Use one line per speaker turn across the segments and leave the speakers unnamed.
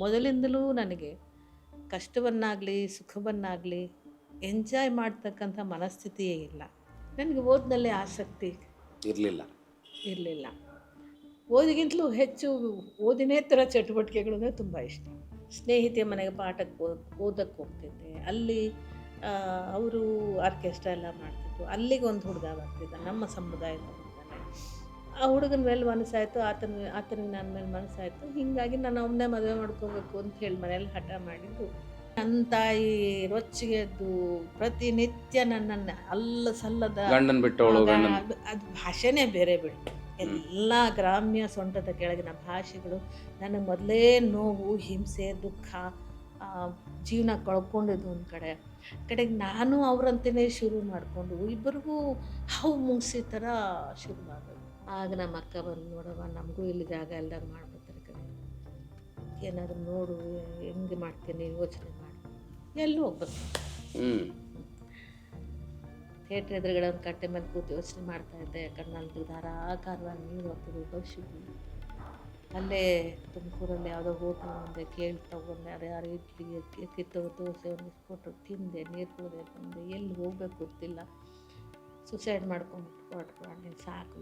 ಮೊದಲಿಂದಲೂ ನನಗೆ ಕಷ್ಟವನ್ನಾಗಲಿ ಸುಖವನ್ನಾಗಲಿ ಎಂಜಾಯ್ ಮಾಡ್ತಕ್ಕಂಥ ಮನಸ್ಥಿತಿಯೇ ಇಲ್ಲ. ನನಗೆ ಓದಿನಲ್ಲಿ ಆಸಕ್ತಿ
ಇರಲಿಲ್ಲ.
ಇರಲಿಲ್ಲ. ಓದಿಗಿಂತಲೂ ಹೆಚ್ಚು ಓದಿನೇತರ ಚಟುವಟಿಕೆಗಳು ಅಂದರೆ ತುಂಬ ಇಷ್ಟ. ಸ್ನೇಹಿತೆಯ ಮನೆಗೆ ಪಾಠಕ್ಕೆ ಓದಕ್ಕೆ ಹೋಗ್ತಿದ್ದೆ. ಅಲ್ಲಿ ಅವರು ಆರ್ಕೆಸ್ಟ್ರಾ ಎಲ್ಲ ಮಾಡ್ತಿದ್ರು. ಅಲ್ಲಿಗೆ ಒಂದು ಹುಡುಗ ಬರ್ತಿದ್ದ, ನಮ್ಮ ಸಮುದಾಯದ ಹುಡುಗನೇ. ಆ ಹುಡುಗನ ಮೇಲೆ ಮನಸ್ಸಾಯಿತು, ಆತನಿಗೆ ನನ್ನ ಮೇಲೆ ಮನಸ್ಸಾಯಿತು. ಹೀಗಾಗಿ ನಾನು ಅವನ್ನೇ ಮದುವೆ ಮಾಡ್ಕೋಬೇಕು ಅಂತ ಹೇಳಿ ಮನೇಲಿ ಹಠ ಮಾಡಿದ್ದು. ನನ್ನ ತಾಯಿ ರೊಚ್ಚಿಗೆದ್ದು ಪ್ರತಿನಿತ್ಯ ನನ್ನನ್ನು ಸಲ್ಲದ
ಗಂಡನ್ ಬಿಟ್ಟವಳು,
ಅದು ಭಾಷೆನೇ ಬೇರೆ ಬಿಟ್ಟು ಎಲ್ಲ ಗ್ರಾಮ್ಯ ಸೊಂಟದ ಕೆಳಗಿನ ಭಾಷೆಗಳು. ನನಗೆ ಮೊದಲೇ ನೋವು, ಹಿಂಸೆ, ದುಃಖ, ಜೀವನ ಕಳ್ಕೊಂಡಿದ್ದು ಒಂದು ಕಡೆಗೆ ನಾನು ಅವರಂತೆಯೇ ಶುರು ಮಾಡಿಕೊಂಡು ಇಬ್ಬರಿಗೂ ಹಾವು ಮುಂಗ್ಸಿ ಥರ ಶುರು ಮಾಡೋದು. ಆಗ ನಮ್ಮ ಅಕ್ಕ ಬಂದು, ನೋಡವ ನಮಗೂ ಇಲ್ಲಿ ಜಾಗ ಇಲ್ದಾಗ ಮಾಡ್ಬಿಡ್ತಾರೆ ಕಡೆ, ಏನಾದರೂ ನೋಡು, ಹೆಂಗೆ ಮಾಡ್ತೀನಿ ಯೋಚನೆ ಮಾಡಿ. ಎಲ್ಲೂ ಹೋಗ್ಬೇಕು. ಥಿಯೇಟ್ರ್ ಎದುರುಗಡೆ ಒಂದು ಕಟ್ಟೆ ಮೇಲೆ ಕೂತು ಯೋಚನೆ ಮಾಡ್ತಾಯಿದ್ದೆ. ಕಣ್ಣಲ್ಲಿ ಧಾರಾಕಾರವಾಗಿ ನೀರು ಹೋಗ್ತಿದ್ವಿ ಬಸ್ಸಿಗೆ. ಅಲ್ಲೇ ತುಮಕೂರಲ್ಲಿ ಯಾವುದೋ ಹೋಟ್ಲು ಮುಂದೆ ಕೇಳಿ ತೊಗೊಂಡೆ. ಅದು ಯಾರು ಇಡ್ಲಿ ಕಿತ್ತು ದೋಸೆ ಒಂದಿಷ್ಟು ಕೊಟ್ಟರು, ತಿಂದೆ, ನೀರು ಕುಡಿದೆ, ಬಂದೆ. ಎಲ್ಲಿ ಹೋಗ್ಬೇಕು ಗೊತ್ತಿಲ್ಲ. ಸುಸೈಡ್ ಮಾಡ್ಕೊಂಡು ಹೊರಟ್ಕೊಂಡು ಸಾಕು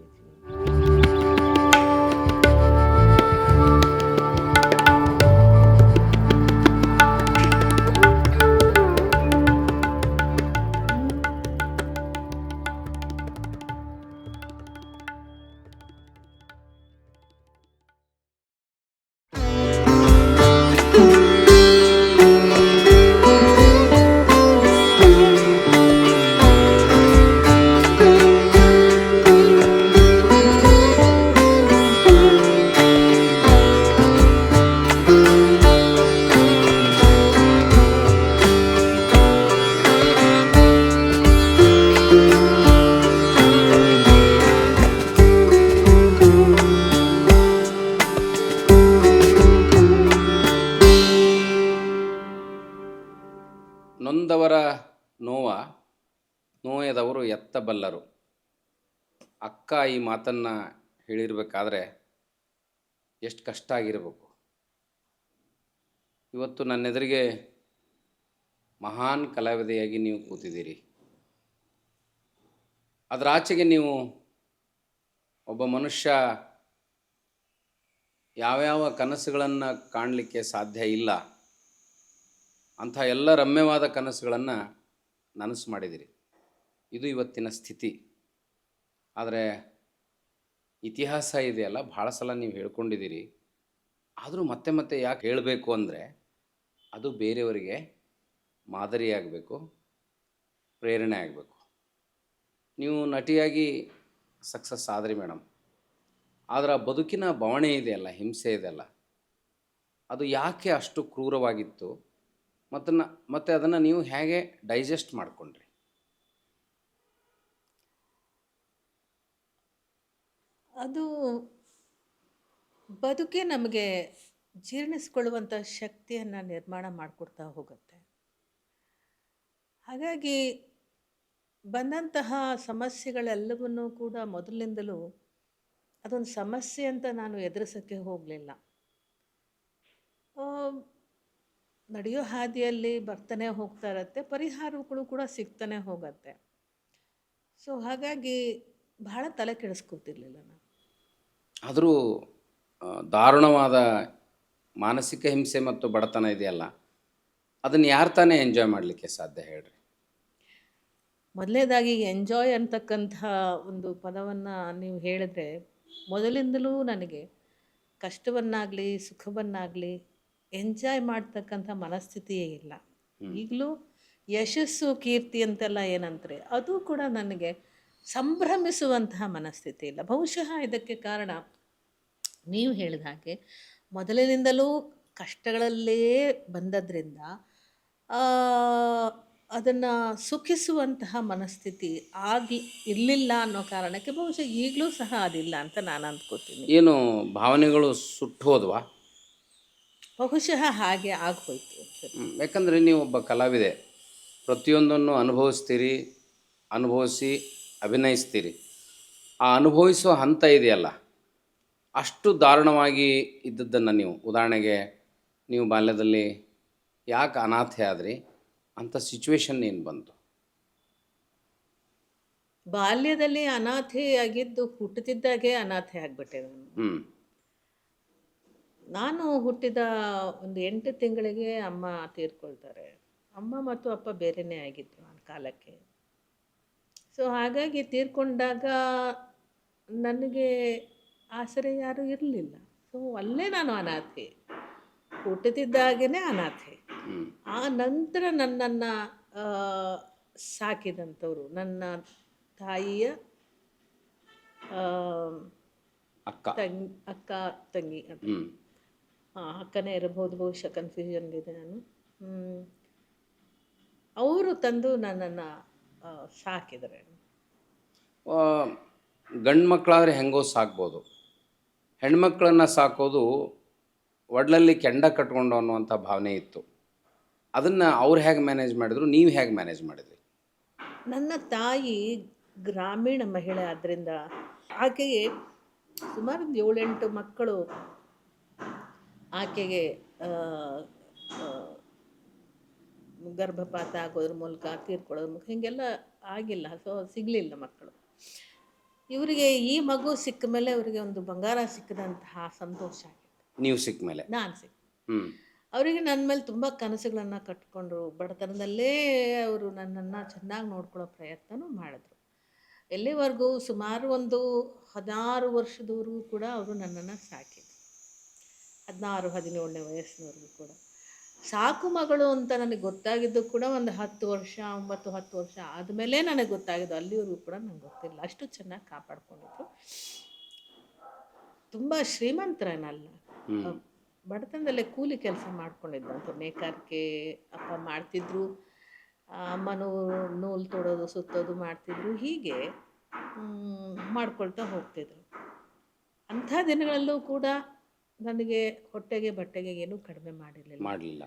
ನೊಂದವರ ನೋಯದವರು ಎತ್ತಬಲ್ಲರು. ಅಕ್ಕ ಈ ಮಾತನ್ನು ಹೇಳಿರಬೇಕಾದ್ರೆ ಎಷ್ಟು ಕಷ್ಟ ಆಗಿರಬೇಕು. ಇವತ್ತು ನನ್ನೆದುರಿಗೆ ಮಹಾನ್ ಕಲಾವಿದೆಯಾಗಿ ನೀವು ಕೂತಿದ್ದೀರಿ. ಅದರ ಆಚೆಗೆ ನೀವು ಒಬ್ಬ ಮನುಷ್ಯ ಯಾವ್ಯಾವ ಕನಸುಗಳನ್ನು ಕಾಣಲಿಕ್ಕೆ ಸಾಧ್ಯ ಇಲ್ಲ ಅಂಥ ಎಲ್ಲ ರಮ್ಯವಾದ ಕನಸುಗಳನ್ನು ನನಸು ಮಾಡಿದಿರಿ. ಇದು ಇವತ್ತಿನ ಸ್ಥಿತಿ. ಆದರೆ ಇತಿಹಾಸ ಇದೆಯಲ್ಲ, ಭಾಳ ಸಲ ನೀವು ಹೇಳ್ಕೊಂಡಿದ್ದೀರಿ. ಆದರೂ ಮತ್ತೆ ಮತ್ತೆ ಯಾಕೆ ಹೇಳಬೇಕು ಅಂದರೆ, ಅದು ಬೇರೆಯವರಿಗೆ ಮಾದರಿಯಾಗಬೇಕು, ಪ್ರೇರಣೆ ಆಗಬೇಕು. ನೀವು ನಟಿಯಾಗಿ ಸಕ್ಸಸ್ ಆದ್ರಿ ಮೇಡಮ್. ಆದರೆ ಬದುಕಿನ ಬವಣೆ ಇದೆಯಲ್ಲ, ಹಿಂಸೆ ಇದೆಯಲ್ಲ, ಅದು ಯಾಕೆ ಅಷ್ಟು ಕ್ರೂರವಾಗಿತ್ತು ಮತ್ತು ಅದನ್ನು ನೀವು ಹೇಗೆ ಡೈಜೆಸ್ಟ್ ಮಾಡಿಕೊಂಡ್ರಿ?
ಅದು ಬದುಕೇ ನಮಗೆ ಜೀರ್ಣಿಸ್ಕೊಳ್ಳುವಂಥ ಶಕ್ತಿಯನ್ನು ನಿರ್ಮಾಣ ಮಾಡಿಕೊಡ್ತಾ ಹೋಗುತ್ತೆ. ಹಾಗಾಗಿ ಬಂದಂತಹ ಸಮಸ್ಯೆಗಳೆಲ್ಲವನ್ನೂ ಕೂಡ ಮೊದಲಿನಿಂದಲೂ ಅದೊಂದು ಸಮಸ್ಯೆ ಅಂತ ನಾನು ಎದುರಿಸೋಕ್ಕೆ ಹೋಗಲಿಲ್ಲ. ನಡೆಯೋ ಹಾದಿಯಲ್ಲಿ ಬರ್ತಾನೆ ಹೋಗ್ತಾ ಇರತ್ತೆ, ಪರಿಹಾರಗಳು ಕೂಡ ಸಿಗ್ತಾನೆ ಹೋಗುತ್ತೆ. ಸೊ ಹಾಗಾಗಿ ಬಹಳ ತಲೆ ಕೆಡಿಸ್ಕೊತಿರ್ಲಿಲ್ಲ ನಾನು.
ಆದರೂ ದಾರುಣವಾದ ಮಾನಸಿಕ ಹಿಂಸೆ ಮತ್ತು ಬಡತನ ಇದೆಯಲ್ಲ, ಅದನ್ನು ಯಾರು ತಾನೇ ಎಂಜಾಯ್ ಮಾಡಲಿಕ್ಕೆ ಸಾಧ್ಯ ಹೇಳ್ರಿ?
ಮೊದಲನೇದಾಗಿ ಎಂಜಾಯ್ ಅಂತಕ್ಕಂಥ ಒಂದು ಪದವನ್ನು ನೀವು ಹೇಳಿದ್ರೆ, ಮೊದಲಿಂದಲೂ ನನಗೆ ಕಷ್ಟವನ್ನಾಗಲಿ ಸುಖವನ್ನಾಗಲಿ ಎಂಜಾಯ್ ಮಾಡ್ತಕ್ಕಂಥ ಮನಸ್ಥಿತಿಯೇ ಇಲ್ಲ. ಈಗಲೂ ಯಶಸ್ಸು ಕೀರ್ತಿ ಅಂತೆಲ್ಲ ಏನಂತಾರೆ, ಅದು ಕೂಡ ನನಗೆ ಸಂಭ್ರಮಿಸುವಂತಹ ಮನಸ್ಥಿತಿ ಇಲ್ಲ. ಬಹುಶಃ ಇದಕ್ಕೆ ಕಾರಣ ನೀವು ಹೇಳಿದ ಹಾಗೆ ಮೊದಲಿನಿಂದಲೂ ಕಷ್ಟಗಳಲ್ಲೇ ಬಂದದ್ರಿಂದ ಅದನ್ನು ಸುಖಿಸುವಂತಹ ಮನಸ್ಥಿತಿ ಇರಲಿಲ್ಲ ಅನ್ನೋ ಕಾರಣಕ್ಕೆ ಬಹುಶಃ ಈಗಲೂ ಸಹ ಅದಿಲ್ಲ ಅಂತ ನಾನು ಅಂದ್ಕೋತೀನಿ.
ಏನು ಭಾವನೆಗಳು ಸುಟ್ಟು ಹೋದ್ವಾ?
ಬಹುಶಃ ಹಾಗೆ ಆಗೋಯ್ತು.
ಯಾಕಂದರೆ ನೀವು ಒಬ್ಬ ಕಲಾವಿದೆ, ಪ್ರತಿಯೊಂದನ್ನು ಅನುಭವಿಸ್ತೀರಿ, ಅನುಭವಿಸಿ ಅಭಿನಯಿಸ್ತೀರಿ. ಆ ಅನುಭವಿಸೋ ಹಂತ ಇದೆಯಲ್ಲ, ಅಷ್ಟು ದಾರುಣವಾಗಿ ಇದ್ದದ್ದನ್ನು ನೀವು, ಉದಾಹರಣೆಗೆ ನೀವು ಬಾಲ್ಯದಲ್ಲಿ ಯಾಕೆ ಅನಾಥೆ ಆದ್ರಿ? ಅಂಥ ಸಿಚುವೇಶನ್ ಏನು ಬಂತು?
ಬಾಲ್ಯದಲ್ಲಿ ಅನಾಥೆಯಾಗಿದ್ದು ಹುಟ್ಟುತ್ತಿದ್ದಾಗೆ ಅನಾಥೆ ಆಗಿಬಿಟ್ಟೆ ನಾನು.
ಹ್ಞೂ.
ನಾನು ಹುಟ್ಟಿದ ಒಂದು 8 ತಿಂಗಳಿಗೆ ಅಮ್ಮ ತೀರ್ಕೊಳ್ತಾರೆ. ಅಮ್ಮ ಮತ್ತು ಅಪ್ಪ ಬೇರೆಯೇ ಆಗಿದ್ರು ಆ ಕಾಲಕ್ಕೆ. ಸೊ ಹಾಗಾಗಿ ತೀರ್ಕೊಂಡಾಗ ನನಗೆ ಆಸರೆ ಯಾರೂ ಇರಲಿಲ್ಲ. ಸೊ ಅಲ್ಲೇ ನಾನು ಅನಾಥೆ. ಹುಟ್ಟುತ್ತಿದ್ದಾಗೇ ಅನಾಥೆ.
ಹ್ಞೂ.
ಆ ನಂತರ ನನ್ನನ್ನು ಸಾಕಿದಂಥವ್ರು ನನ್ನ ತಾಯಿಯ ಆ,
ಅಕ್ಕ.
ಅಕ್ಕ ತಂಗಿ ಅಂತ.
ಹ್ಞೂ.
ಅಕ್ಕನೇ ಇರಬಹುದು, ಬಹುಶಃ ಕನ್ಫ್ಯೂಷನ್ ಇದೆ ನಾನು. ಅವರು ತಂದು ನನ್ನನ್ನು ಸಾಕಿದ್ದಾರೆ.
ಗಂಡು ಮಕ್ಕಳಾದರೆ ಹೆಂಗೋ ಸಾಕ್ಬೋದು, ಹೆಣ್ಮಕ್ಳನ್ನು ಸಾಕೋದು ಒಡ್ಲಲ್ಲಿ ಕೆಂಡ ಕಟ್ಕೊಂಡು ಅನ್ನುವಂಥ ಭಾವನೆ ಇತ್ತು. ಅದನ್ನು ಅವ್ರು ಹೇಗೆ ಮ್ಯಾನೇಜ್ ಮಾಡಿದ್ರು, ನೀವು ಹೇಗೆ ಮ್ಯಾನೇಜ್ ಮಾಡಿದ್ರಿ?
ನನ್ನ ತಾಯಿ ಗ್ರಾಮೀಣ ಮಹಿಳೆ ಆದ್ದರಿಂದ ಆಕೆಗೆ ಸುಮಾರು 7-8 ಮಕ್ಕಳು ಆಕೆಗೆ ಗರ್ಭಪಾತ ಆಗೋದ್ರ ಮೂಲಕ ತೀರ್ಕೊಳ್ಳೋದ್ರ ಮೂಲಕ ಹೀಗೆಲ್ಲ ಆಗಿಲ್ಲ. ಸೊ ಸಿಗಲಿಲ್ಲ ಮಕ್ಕಳು. ಇವರಿಗೆ ಈ ಮಗು ಸಿಕ್ಕ ಮೇಲೆ ಅವರಿಗೆ ಒಂದು ಬಂಗಾರ ಸಿಕ್ಕಿದಂತಹ ಸಂತೋಷ ಆಗಿತ್ತು.
ನೀವು ಸಿಕ್ಕ ಮೇಲೆ?
ನಾನು ಸಿಕ್ಕ.
ಹ್ಞೂ.
ಅವರಿಗೆ ನನ್ನ ಮೇಲೆ ತುಂಬ ಕನಸುಗಳನ್ನು ಕಟ್ಕೊಂಡ್ರು. ಬಡತನದಲ್ಲೇ ಅವರು ನನ್ನನ್ನು ಚೆನ್ನಾಗಿ ನೋಡ್ಕೊಳ್ಳೋ ಪ್ರಯತ್ನನೂ ಮಾಡಿದ್ರು. ಎಲ್ಲಿವರೆಗೂ ಸುಮಾರು ಒಂದು 16 ವರ್ಷದವರೆಗೂ ಕೂಡ ಅವರು ನನ್ನನ್ನು ಸಾಕಿದ್ರು. 16-17ನೇ ವಯಸ್ಸಿನವರೆಗೂ ಕೂಡ. ಸಾಕು ಮಗಳು ಅಂತ ನನಗೆ ಗೊತ್ತಾಗಿದ್ದು ಕೂಡ ಒಂದು 10 ವರ್ಷ 9-10 ವರ್ಷ ಆದಮೇಲೆ ನನಗೆ ಗೊತ್ತಾಗಿದ್ದು. ಅಲ್ಲಿವರೆಗೂ ಕೂಡ ನನಗೆ ಗೊತ್ತಿಲ್ಲ. ಅಷ್ಟು ಚೆನ್ನಾಗಿ ಕಾಪಾಡ್ಕೊಂಡಿದ್ರು. ತುಂಬ ಶ್ರೀಮಂತರೇನಲ್ಲ, ಬಡತನದಲ್ಲೇ ಕೂಲಿ ಕೆಲಸ ಮಾಡ್ಕೊಂಡಿದ್ದಂಥ ನೇಕಾರಿಕೆ ಅಪ್ಪ ಮಾಡ್ತಿದ್ರು. ಅಮ್ಮನೂ ನೂಲು ತೊಡೋದು ಸುತ್ತೋದು ಮಾಡ್ತಿದ್ರು. ಹೀಗೆ ಮಾಡ್ಕೊಳ್ತಾ ಹೋಗ್ತಿದ್ರು. ಅಂಥ ದಿನಗಳಲ್ಲೂ ಕೂಡ ನನಗೆ ಹೊಟ್ಟೆಗೆ ಬಟ್ಟೆಗೆ ಏನೂ ಕಡಿಮೆ ಮಾಡಲಿಲ್ಲ.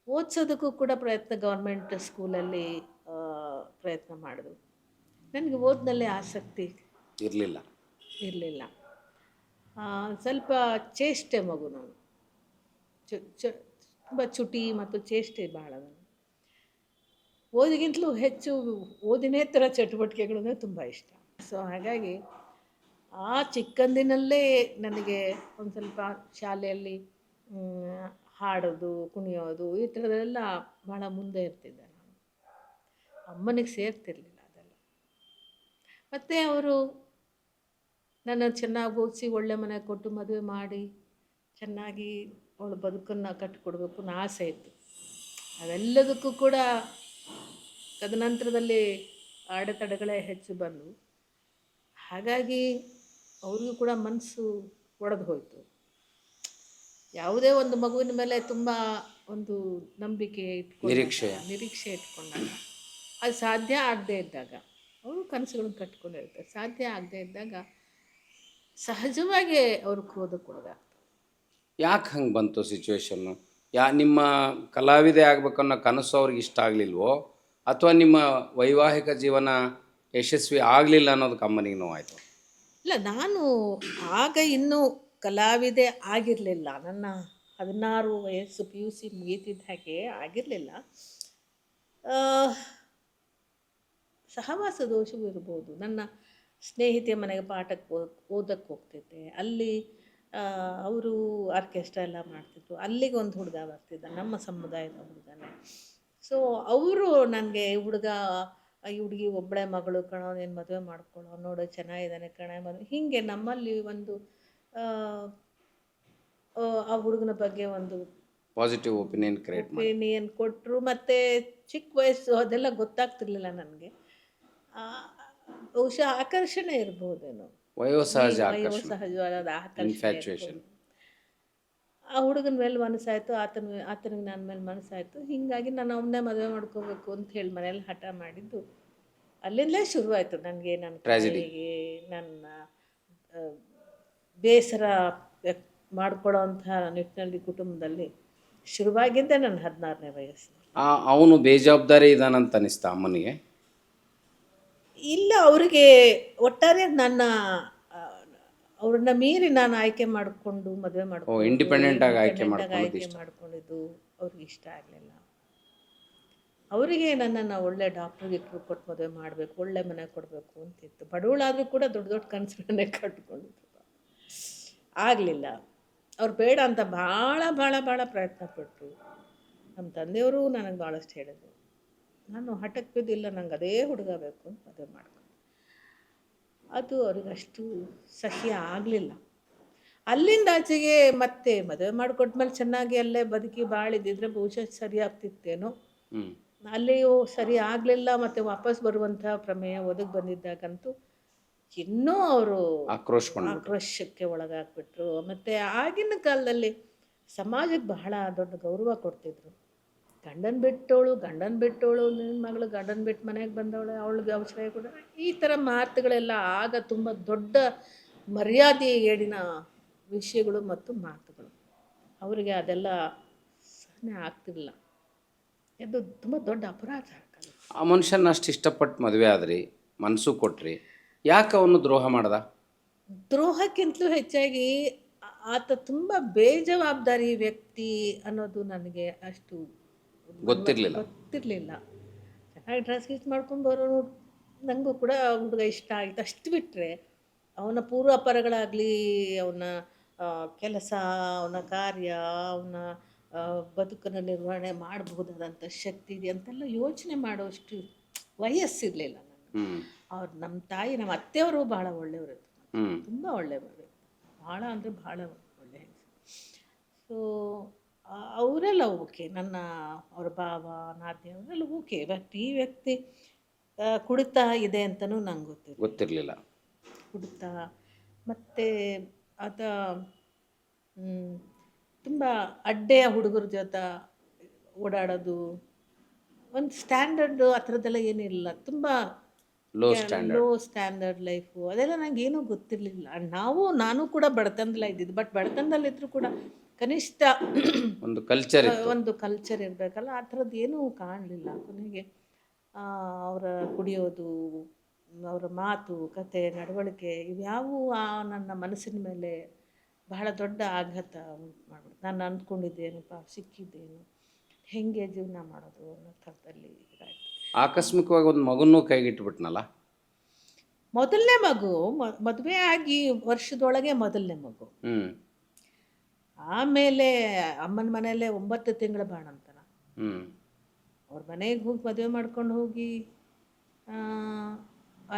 ಓದಿಸೋದಕ್ಕೂ ಕೂಡ ಪ್ರಯತ್ನ ಗೌರ್ಮೆಂಟ್ ಸ್ಕೂಲಲ್ಲಿ ಪ್ರಯತ್ನ ಮಾಡಿದ್ರು. ನನಗೆ ಓದಿನಲ್ಲಿ ಆಸಕ್ತಿ ಇರಲಿಲ್ಲ. ಸ್ವಲ್ಪ ಚೇಷ್ಟೆ ಮಗು ನಾನು. ತುಂಬ ಚುಟಿ ಮತ್ತು ಚೇಷ್ಟೆ ಭಾಳ ನಾನು. ಓದಿಗಿಂತಲೂ ಹೆಚ್ಚು ಓದಿನೇತರ ಚಟುವಟಿಕೆಗಳು ತುಂಬ ಇಷ್ಟ. ಸೊ ಹಾಗಾಗಿ ಆ ಚಿಕ್ಕಂದಿನಲ್ಲೇ ನನಗೆ ಒಂದು ಸ್ವಲ್ಪ ಶಾಲೆಯಲ್ಲಿ ಹಾಡೋದು ಕುಣಿಯೋದು ಈ ಥರದ್ದೆಲ್ಲ ಭಾಳ ಮುಂದೆ ಇರ್ತಿದ್ದೆ ನಾನು. ಅಮ್ಮನಿಗೆ ಸೇರ್ತಿರ್ಲಿಲ್ಲ ಅದೆಲ್ಲ. ಮತ್ತು ಅವರು ನನ್ನ ಚೆನ್ನಾಗಿ ಓದಿಸಿ ಒಳ್ಳೆ ಮನೆ ಕೊಟ್ಟು ಮದುವೆ ಮಾಡಿ ಚೆನ್ನಾಗಿ ಅವಳ ಬದುಕನ್ನು ಕಟ್ಟಿಕೊಡ್ಬೇಕು ಅನ್ನೋ ಆಸೆ ಇತ್ತು. ಅವೆಲ್ಲದಕ್ಕೂ ಕೂಡ ತದನಂತರದಲ್ಲಿ ಅಡೆತಡೆಗಳೇ ಹೆಚ್ಚು ಬಂದವು. ಹಾಗಾಗಿ ಅವ್ರಿಗೂ ಕೂಡ ಮನಸ್ಸು ಒಡೆದು ಹೋಯಿತು. ಯಾವುದೇ ಒಂದು ಮಗುವಿನ ಮೇಲೆ ತುಂಬ ಒಂದು ನಂಬಿಕೆ ನಿರೀಕ್ಷೆ ಇಟ್ಕೊಂಡಾಗ ಅದು ಸಾಧ್ಯ ಆಗದೇ ಇದ್ದಾಗ, ಅವರು ಕನಸುಗಳನ್ನು ಕಟ್ಕೊಂಡಿರ್ತಾರೆ, ಸಾಧ್ಯ ಆಗದೇ ಇದ್ದಾಗ ಸಹಜವಾಗಿ ಅವರು ಕ್ರೋಧಕ್ಕೊಳಗಾಗ್ತಾರೆ.
ಯಾಕೆ ಹಂಗೆ ಬಂತು ಸಿಚುವೇಶನ್ನು? ನಿಮ್ಮ ಕಲಾವಿದೆ ಆಗ್ಬೇಕನ್ನೋ ಕನಸು ಅವ್ರಿಗೆ ಇಷ್ಟ ಆಗಲಿಲ್ವೋ, ಅಥವಾ ನಿಮ್ಮ ವೈವಾಹಿಕ ಜೀವನ ಯಶಸ್ವಿ ಆಗಲಿಲ್ಲ ಅನ್ನೋದಕ್ಕೆ ಅಮ್ಮನಿಗೆ ನೋವಾಯಿತು?
ಇಲ್ಲ, ನಾನು ಆಗ ಇನ್ನೂ ಕಲಾವಿದೆ ಆಗಿರಲಿಲ್ಲ. ನನ್ನ 16 ವಯಸ್ಸು PUC ಮುಗೀತಿದ್ದ ಹಾಗೆ ಆಗಿರಲಿಲ್ಲ. ಸಹವಾಸ ದೋಷವೂ ಇರ್ಬೋದು. ನನ್ನ ಸ್ನೇಹಿತೆಯ ಮನೆಗೆ ಪಾಠಕ್ಕೆ ಓದಕ್ಕೆ ಹೋಗ್ತಿದ್ದೆ. ಅಲ್ಲಿ ಅವರು ಆರ್ಕೆಸ್ಟ್ರಾ ಎಲ್ಲ ಮಾಡ್ತಿದ್ರು. ಅಲ್ಲಿಗೆ ಒಂದು ಹುಡುಗ ಬರ್ತಿದ್ದ, ನಮ್ಮ ಸಮುದಾಯದ ಹುಡುಗನೇ. ಸೊ ಅವರು ನನಗೆ ಈ ಹುಡುಗಿ ಒಬ್ಬಳೆ ಮಗಳು ಕಣೋ, ನೀನು ಮದುವೆ ಮಾಡ್ಕೊಳ್ಳೋ, ನೋಡು ಚೆನ್ನಾಗಿದ್ದಾನೆ ಕಣ, ಮದುವೆ ಹೀಗೆ ನಮ್ಮಲ್ಲಿ ಒಂದು ಆ ಹುಡುಗನ ಬಗ್ಗೆ ಒಂದು
ಪಾಸಿಟಿವ್ ಒಪಿನಿಯನ್
ಕೊಟ್ಟರು. ಮತ್ತು ಚಿಕ್ಕ ವಯಸ್ಸು ಅದೆಲ್ಲ ಗೊತ್ತಾಗ್ತಿರ್ಲಿಲ್ಲ ನನಗೆ. ಬಹುಶಃ ಆಕರ್ಷಣೆ ಇರ್ಬೋದೇನೋ, ವಯೋಸಹಜವಾದ ಆಕರ್ಷಣೆ. ಆ ಹುಡುಗನ ಮೇಲೆ ಮನಸ್ಸಾಯಿತು, ಆತನಿಗೆ ನನ್ನ ಮೇಲೆ ಮನಸ್ಸಾಯಿತು. ಹೀಗಾಗಿ ನಾನು ಅವನ್ನೇ ಮದುವೆ ಮಾಡ್ಕೋಬೇಕು ಅಂತ ಹೇಳಿ ಮನೇಲಿ ಹಠ ಮಾಡಿದ್ದು ಅಲ್ಲಿಂದಲೇ ಶುರುವಾಯಿತು ನನಗೆ. ನನ್ನ ತಾಯಿಗೆ ನನ್ನ ಬೇಸರ ಮಾಡ್ಕೊಳ್ಳೋ ಅಂಥ ನಿಟ್ಟಿನಲ್ಲಿ ಕುಟುಂಬದಲ್ಲಿ ಶುರುವಾಗಿದ್ದೆ ನನ್ನ 16ನೇ ವಯಸ್ಸು.
ಅವನು ಬೇಜವಾಬ್ದಾರಿ ಇದಾನಂತ ಅನಿಸ್ತಾ ಅಮ್ಮನಿಗೆ?
ಇಲ್ಲ, ಅವರಿಗೆ ಒಟ್ಟಾರೆ ನನ್ನ ಅವ್ರನ್ನ ಮೀರಿ ನಾನು ಆಯ್ಕೆ ಮಾಡಿಕೊಂಡು ಮದುವೆ ಮಾಡ್ಕೊಂಡು
ಇಂಡಿಪೆಂಡೆಂಟ್ ಆಗಿ ಆಯ್ಕೆ
ಇಂಡಿಪೆಂಡೆಂಟಾಗಿ
ಮಾಡ್ಕೊಳ್ಳೋದು
ಆಯ್ಕೆ
ಇಷ್ಟ.
ಮಾಡ್ಕೊಂಡಿದ್ದು ಅವ್ರಿಗೆ ಇಷ್ಟ ಆಗಲಿಲ್ಲ. ಅವರಿಗೆ ನನ್ನನ್ನು ಒಳ್ಳೆ ಡಾಕ್ಟ್ರಿಗೆ ಕೊಟ್ಟು ಮದುವೆ ಮಾಡಬೇಕು, ಒಳ್ಳೆ ಮನೆ ಕೊಡಬೇಕು ಅಂತಿತ್ತು. ಬಡವಳಾದರೂ ಕೂಡ ದೊಡ್ಡ ದೊಡ್ಡ ಕನಸುಗಳನ್ನೇ ಕಟ್ಕೊಂಡಿದ್ರು. ಆಗಲಿಲ್ಲ. ಅವ್ರು ಬೇಡ ಅಂತ ಭಾಳ ಭಾಳ ಭಾಳ ಪ್ರಯತ್ನ ಪಟ್ಟರು. ನಮ್ಮ ತಂದೆಯವರು ನನಗೆ ಭಾಳಷ್ಟು ಹೇಳಿದರು. ನಾನು ಹಠಕ್ಕೆ ಬಿದ್ದಿಲ್ಲ, ನಂಗೆ ಅದೇ ಹುಡುಗ ಬೇಕು ಅಂತ ಮದುವೆ ಮಾಡ್ಕೊಂಡು. ಅದು ಅವ್ರಿಗಷ್ಟು ಸಹ್ಯ ಆಗಲಿಲ್ಲ. ಅಲ್ಲಿಂದ ಆಚೆಗೆ ಮತ್ತೆ ಮದುವೆ ಮಾಡಿಕೊಟ್ಮೇಲೆ ಚೆನ್ನಾಗಿ ಅಲ್ಲೇ ಬದುಕಿ ಬಾಳಿದ್ದಿದ್ರೆ ಬಹುಶಃ ಸರಿ ಆಗ್ತಿತ್ತೇನೋ.
ಹ್ಮ್.
ಅಲ್ಲಿಯೂ ಸರಿ ಆಗಲಿಲ್ಲ. ಮತ್ತು ವಾಪಸ್ ಬರುವಂಥ ಪ್ರಮೇಯ ಒದಗಿ ಬಂದಿದ್ದಾಗಂತೂ ಇನ್ನೂ ಅವರು ಆಕ್ರೋಶಕ್ಕೆ ಒಳಗಾಗ್ಬಿಟ್ರು. ಮತ್ತು ಆಗಿನ ಕಾಲದಲ್ಲಿ ಸಮಾಜಕ್ಕೆ ಬಹಳ ದೊಡ್ಡ ಗೌರವ ಕೊಡ್ತಿದ್ರು. ಗಂಡನ ಬಿಟ್ಟೋಳು, ನಿನ್ನ ಮಗಳು ಗಂಡನ ಬಿಟ್ಟು ಮನೆಗೆ ಬಂದವಳೆ, ಅವಳಿಗೆ ಅವಶ್ಯ ಕೂಡ, ಈ ಥರ ಮಾತುಗಳೆಲ್ಲ ಆಗ ತುಂಬ ದೊಡ್ಡ ಮರ್ಯಾದೆ ಏಡಿನ ವಿಷಯಗಳು ಮತ್ತು ಮಾತುಗಳು. ಅವರಿಗೆ ಅದೆಲ್ಲ ಸಹನೆ ಆಗ್ತಿರಲಿಲ್ಲ. ಇದು ತುಂಬ ದೊಡ್ಡ ಅಪರಾಧ.
ಆ ಮನುಷ್ಯನ ಅಷ್ಟು ಇಷ್ಟಪಟ್ಟು ಮದುವೆ ಆದ್ರಿ, ಮನಸ್ಸು ಕೊಟ್ರಿ, ಯಾಕೆ ಅವನು ದ್ರೋಹ ಮಾಡ್ದ?
ದ್ರೋಹಕ್ಕಿಂತಲೂ ಹೆಚ್ಚಾಗಿ ಆತ ತುಂಬ ಬೇಜವಾಬ್ದಾರಿ ವ್ಯಕ್ತಿ ಅನ್ನೋದು ನನಗೆ ಅಷ್ಟು
ಗೊತ್ತಿರಲಿಲ್ಲ.
ಚೆನ್ನಾಗಿ ಡ್ರೆಸ್ ಗಿಸ್ ಮಾಡ್ಕೊಂಡು ಬರೋನು ನನಗೂ ಕೂಡ ಹುಡುಗ ಇಷ್ಟ ಆಯಿತು. ಅಷ್ಟು ಬಿಟ್ಟರೆ ಅವನ ಪೂರ್ವಾಪರಗಳಾಗಲಿ, ಅವನ ಕೆಲಸ, ಅವನ ಕಾರ್ಯ, ಅವನ ಬದುಕನ್ನು ನಿರ್ವಹಣೆ ಮಾಡಬಹುದಾದಂಥ ಶಕ್ತಿ ಇದೆ ಅಂತೆಲ್ಲ ಯೋಚನೆ ಮಾಡೋಷ್ಟು ವಯಸ್ಸಿರಲಿಲ್ಲ ನನಗೆ. ಅವ್ರು ನಮ್ಮ ತಾಯಿ, ನಮ್ಮ ಅತ್ತೆಯವರು ಭಾಳ ಒಳ್ಳೆಯವರು, ತುಂಬ ಒಳ್ಳೆಯವರು, ಭಾಳ ಅಂದರೆ ಭಾಳ ಒಳ್ಳೆಯ. ಸೊ ಅವರೆಲ್ಲ ಓಕೆ, ಅವ್ರ ಭಾವ ನಾದಿನಿ ಅವರೆಲ್ಲ ಓಕೆ. ಬಟ್ ಈ ವ್ಯಕ್ತಿ ಕುಡಿತಾ ಇದೆ ಅಂತಲೂ ನಂಗೆ ಗೊತ್ತಿರಲಿಲ್ಲ. ಕುಡಿತಾ ಮತ್ತು ಆತ ತುಂಬ ಅಡ್ಡೆಯ ಹುಡುಗರ ಜೊತೆ ಓಡಾಡೋದು, ಒಂದು ಸ್ಟ್ಯಾಂಡರ್ಡು ಆ ಥರದ್ದೆಲ್ಲ ಏನಿಲ್ಲ. ತುಂಬ ಲೋ ಸ್ಟ್ಯಾಂಡರ್ಡ್ ಲೈಫು, ಅದೆಲ್ಲ ನಂಗೆ ಏನೂ ಗೊತ್ತಿರಲಿಲ್ಲ. ನಾನು ಕೂಡ ಬಡತನದಲ್ಲ ಇದ್ದಿದ್ದು. ಬಟ್ ಬಡತನದಲ್ಲಿದ್ದರೂ ಕೂಡ ಕನಿಷ್ಠ
ಒಂದು
ಕಲ್ಚರ್ ಇರಬೇಕಲ್ಲ, ಆ ಥರದ್ದು ಏನೂ ಕಾಣಲಿಲ್ಲ. ಕೊನೆಗೆ ಅವರ ಕುಡಿಯೋದು, ಅವರ ಮಾತು ಕತೆ ನಡವಳಿಕೆ ಇವ್ಯಾವೂ ನನ್ನ ಮನಸ್ಸಿನ ಮೇಲೆ ಬಹಳ ದೊಡ್ಡ ಆಘಾತ ಉಂಟು ಮಾಡ್ಬಿಡ್ತು. ನಾನು ಅಂದ್ಕೊಂಡಿದ್ದೇನಪ್ಪ, ಸಿಕ್ಕಿದ್ದೇನು, ಹೆಂಗೆ ಜೀವನ ಮಾಡೋದು ಅನ್ನೋ ಥರದಲ್ಲಿ ಇದಾಯಿತು.
ಆಕಸ್ಮಿಕವಾಗಿ ಒಂದು ಮಗುನೂ ಕೈಗಿಟ್ಬಿಟ್ನಲ್ಲ.
ಮೊದಲನೇ ಮಗು, ಮದುವೆ ಆಗಿ ವರ್ಷದೊಳಗೆ ಮೊದಲನೇ ಮಗು. ಆಮೇಲೆ ಅಮ್ಮನ ಮನೆಯಲ್ಲೇ 9 ತಿಂಗಳ ಬಾಣಂತನ. ಅವ್ರ ಮನೆಗೆ ಹೋಗಿ ಮದುವೆ ಮಾಡ್ಕೊಂಡು ಹೋಗಿ